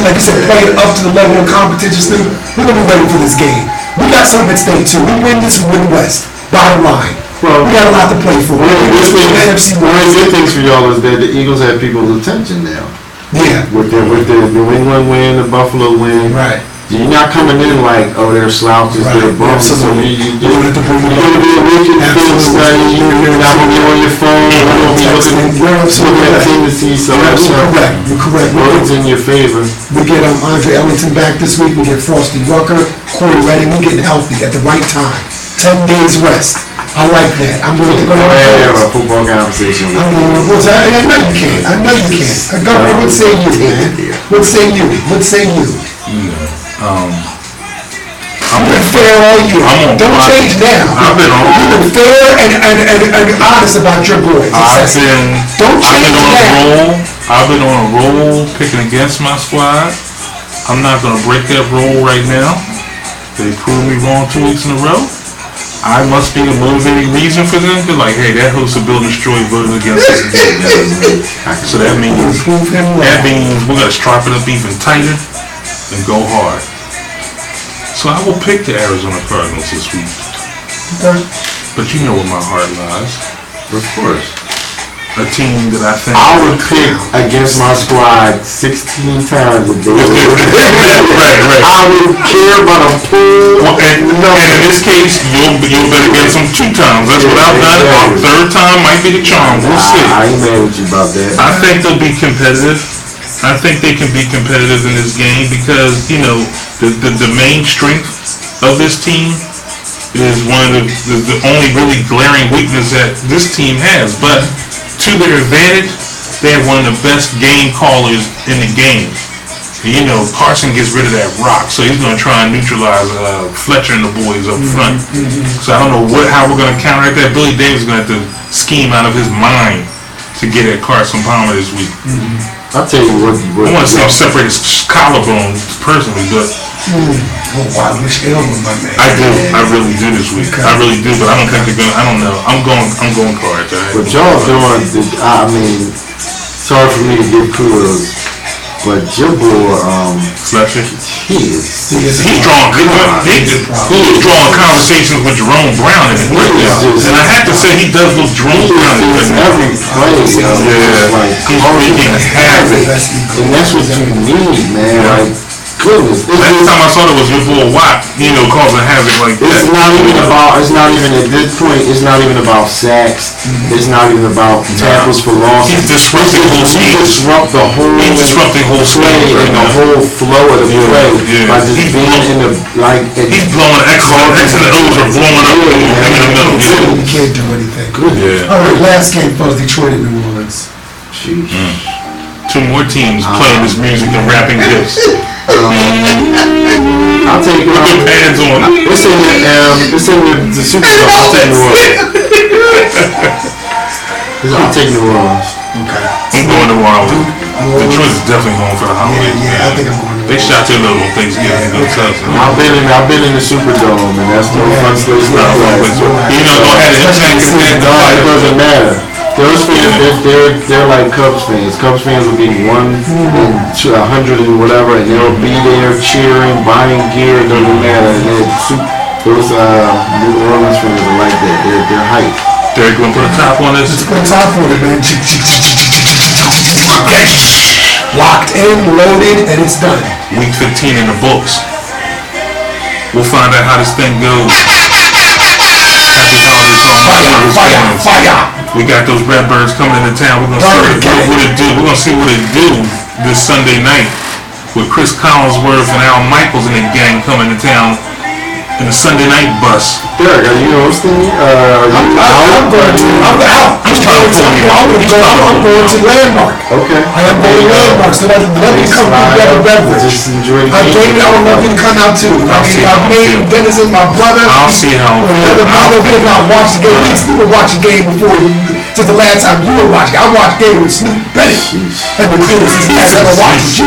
Like you said, play it up to the level of competition still. We're gonna be ready for this game. We got something at stake too. We win this, we win the West. Bottom line. Well, we got a lot to play for. One of the NFC good things for y'all is that the Eagles have people's attention now. Yeah. With the New England win, the Buffalo win. Right. You're not coming in like, oh, they're slouches, they're bums. So you're gonna be a wicked film study. You're not gonna be on your phone. You're gonna be looking at tendencies. So You're correct. Words in your favor. We get Andre Ellington back this week. We get Frosty Rucker, Corey Redding. We're getting healthy at the right time. 10 days rest. I like that. I'm going to go on. Have a football conversation. I know you can't. Governor, what say you, man? What say you? I'm been fair all year. Don't change now. I've been on. You've been fair and honest about your boys. Don't change now. I've been on a roll picking against my squad. I'm not going to break that roll right now. They proved me wrong 2 weeks in a row. I must be the motivating reason for them. They're like, hey, that host of Build and Destroy voted against us. So that means we're going to strap it up even tighter and go hard. So I will pick the Arizona Cardinals this week. Okay. But you know where my heart lies. Of course. A team that I think I would pick against my squad 16 times a day. right. I would care about a pool. And in this case, you'll bet against them 2 times. That's what I've done. Our third time might be the charm. We'll see. I ain't mad with you about that. I think they'll be competitive. I think they can be competitive in this game because, you know, the main strength of this team is one of the only really glaring weakness that this team has. But to their advantage, they have one of the best game callers in the game. And, you know, Carson gets rid of that rock, so he's going to try and neutralize Fletcher and the boys up front. So I don't know how we're going to counteract that. Billy Davis is going to have to scheme out of his mind to get at Carson Palmer this week. I'll tell you what. I want to see him separate his collarbone personally, but Oh, wow, Mitch Elman, my man. I really do this week. I really do, but I don't think they're gonna. I don't know. I'm going Cards. What y'all doing? I mean, sorry for me to give kudos. But your boy, Slusher. he's drawing conversations with Jerome Brown in it. And I have to say, he does look Jerome Brown in it. every play, He's wreaking havoc. and that's what you need, man. Like, goodness, Last time I saw it was your boy Watt, causing havoc like that. it's not even at this point, it's not even about sacks. It's not even about tackles for losses. He's disrupting whole He schemes. disrupting whole schemes play right and the now. whole flow of the play by just He's being in the, He's blowing X and the O's are blowing up in the middle. You can't do anything. Yeah. All right, last game was Detroit and New Orleans. Two more teams playing this music and rapping this. I'll take it. Put your pads on. It's in the Super Bowl. I'll take New Orleans. I'll take New Orleans. Okay. I'm going to New Orleans. Detroit is definitely going for the holiday. Yeah, I think I'm going to They shot their little Thanksgiving and stuff. I've been in the Superdome, and that's no fun place to play. Go ahead and impact It doesn't matter. Those fans, they're like Cubs fans. Cubs fans will be 1 in 100 and whatever, and they'll be there cheering, buying gear. It doesn't matter. And those New Orleans fans are like that. They're hype. Derek, gonna put a top on this. Put a top on it, man. Locked in, loaded, and it's done. Week 15 in the books. We'll find out how this thing goes. Happy holidays to all my Eagles fans. Fire! We got those Redbirds coming into town. We're gonna see what it do. We're gonna see what it do this Sunday night with Chris Collinsworth and Al Michaels and the gang coming to town in the Sunday night bus. Derek, are you hosting? I'm going to Landmark. Okay. I am going to Landmark, so let me come to get a beverage. Just enjoy the I would love you to come out too. My main Dennis is my brother. I'll see how. We watch the game. We were watching the game before you. Since the last time you were watching, I watched the game with Snoop Bennett. And the coolest since I ever watched you.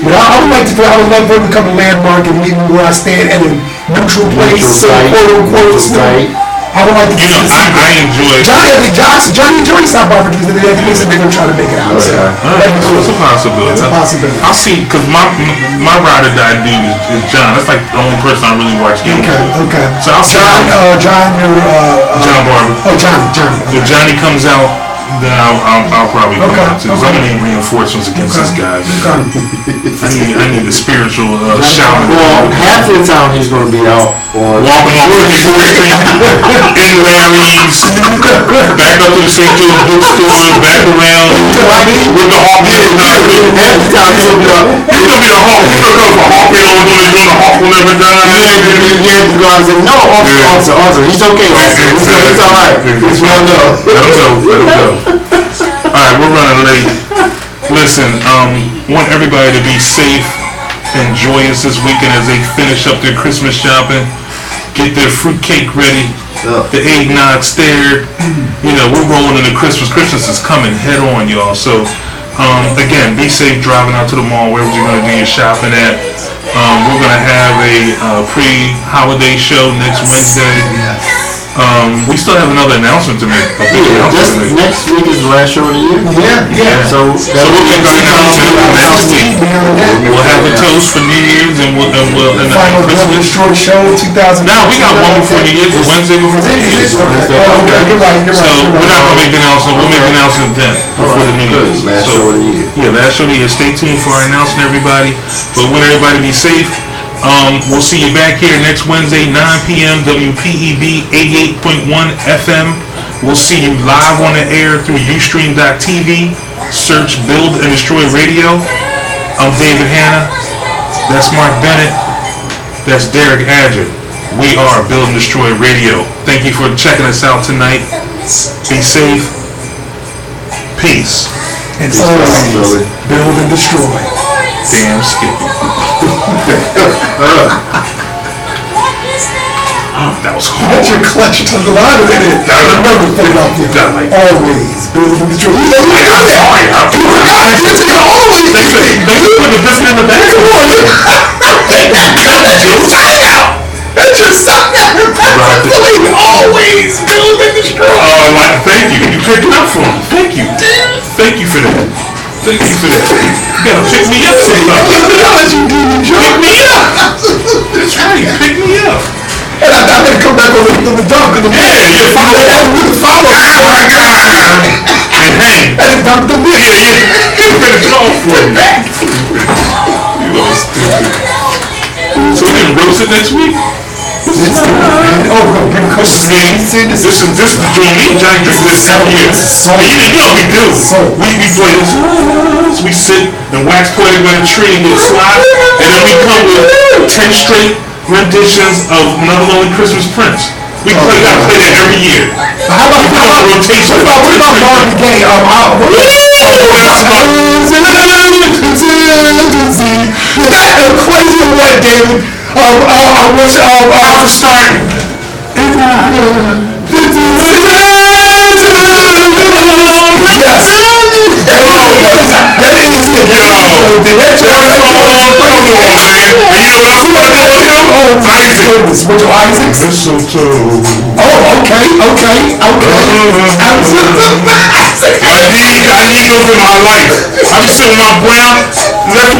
But I would love for him to come to Landmark and meet me where I stand at a neutral place, so quote unquote Snoop. I would like to get I enjoy Johnny stopped by for this, and they said they're going to try to make it out. So, it's a possibility. It's a possibility. I'll see, because my ride or die dude is John. That's like the only person I really watch games with. Okay. So I'll see John Barber. Oh, Johnny. If Johnny comes out, then I'll probably go out too. Okay. I'm gonna need reinforcements against this guy. I need a spiritual shout. Well, half the time he's going to be out on Walking off in Larry's, back up to the St. Joe's bookstore, back around with the Hawkman. half the time he's going to be out. He's gonna be a Hawk. He's gonna come for Hawkman on doing the Hawk will never die. Yeah, the guy said, no, officer, he's okay, officer. He's all right. He's well done. Let him go. Alright, we're running late. Listen, want everybody to be safe and joyous this weekend as they finish up their Christmas shopping, get their fruitcake ready, the eggnog stirred. We're rolling into Christmas. Christmas is coming head on, y'all. So, again, be safe driving out to the mall, wherever you're going to do your shopping at. We're going to have a pre-holiday show next Wednesday. We still have another announcement to make. Next week is the last show of the year. Yeah. So we'll make our announcement next week. We'll have a toast for New Year's and we'll Final Christmas. Short Show 2000. Now we got one before New Year's, Wednesday before New Year's. Okay, you're right. So we're not gonna make the announcement. We'll make the announcement then before the New Year's. Last show of the year. Yeah, last show of the year. Stay tuned for our announcement, everybody. But want everybody to be safe. We'll see you back here next Wednesday, 9 p.m. WPEB 88.1 FM. We'll see you live on the air through Ustream.tv. Search Build and Destroy Radio. I'm David Hanna. That's Mark Bennett. That's Derek Adger. We are Build and Destroy Radio. Thank you for checking us out tonight. Be safe. Peace. And always build and destroy. Damn Skippy. That was hard. That's your clutch to the line of it. Remember, Philadelphia. Always build and destroy. You know that. Always. They put the biscuit in the bag. That's your son. Always build and destroy. Thank you. You picked it up for him. Thank you. Thank you for that. Thank you for that. the dunk. Yeah, you follow. Oh my God. And hang. And dunk the bitch. Yeah. You better call for it. You know, stupid. So we can roast it next week? Oh, no, bring This is me. This is the joint me. Johnny gets this every year. You know we do. We play this. We sit and wax poetic by the tree and get slide, and then we come with 10 straight renditions of Another Lonely Christmas Prince. We gotta play that every year. How about rotation? What about Marvin Gaye? That's crazy what, David? I wish I was starting. Mitchell Isaacs? Mistletoe. Oh, okay. I need those in my life. I be sitting my brown. That's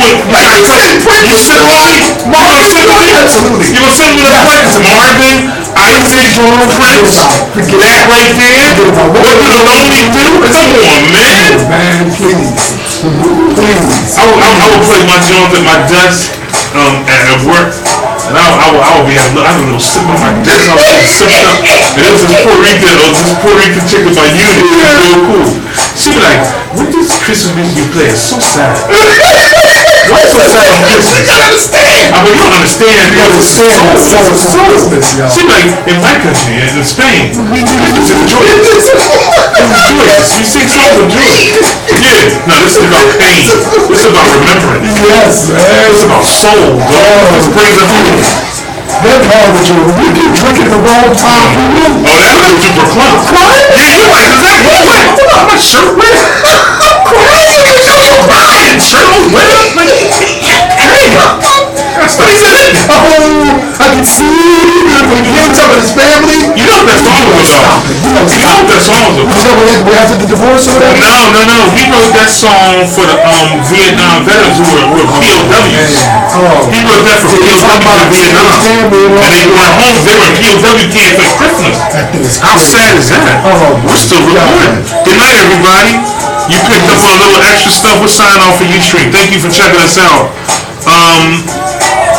what you sit right. Absolutely. You were sitting with a Prince, Marvin, Isaac, Prince. That right there. What did Lonely do? Come on, man. Man, please. I would play my joint at my desk at work. And I would be having a little sip on my desk. I was sipping up. And it was this Puerto Rican chick with my unit. It was real cool. She'd be like, what this Christmas music you play is so sad. What's so sad on Christmas? You don't understand. I mean, you don't understand. She'd be like, in my country, in Spain, it's joyous. It's joyous. You sing songs of joy. Yeah. No, this is about pain. This is about remembering. Yes, man. This is about soul, dog. This brings us home. That part with you, we keep drinking the wrong time. Oh, that was super close. Yeah, you're like, is that what? I'm not sure. I'm crying. Ryan, Charles, where? Hey, that's not it. Oh, I can see when you hear some of his family. You know what that song was about? You know what that song was about? We after the divorce or whatever? No. He wrote that song for the Vietnam veterans who were POWs. He wrote that for POWs in Vietnam. And they were home. They were in POW camp at Christmas. How sad is that? We're still recording. Good night, everybody. You picked up on a little extra stuff. We're signing off for Ustream. Thank you for checking us out.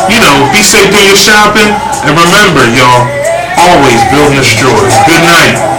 Be safe doing your shopping. And remember, y'all, always build and destroy. Good night.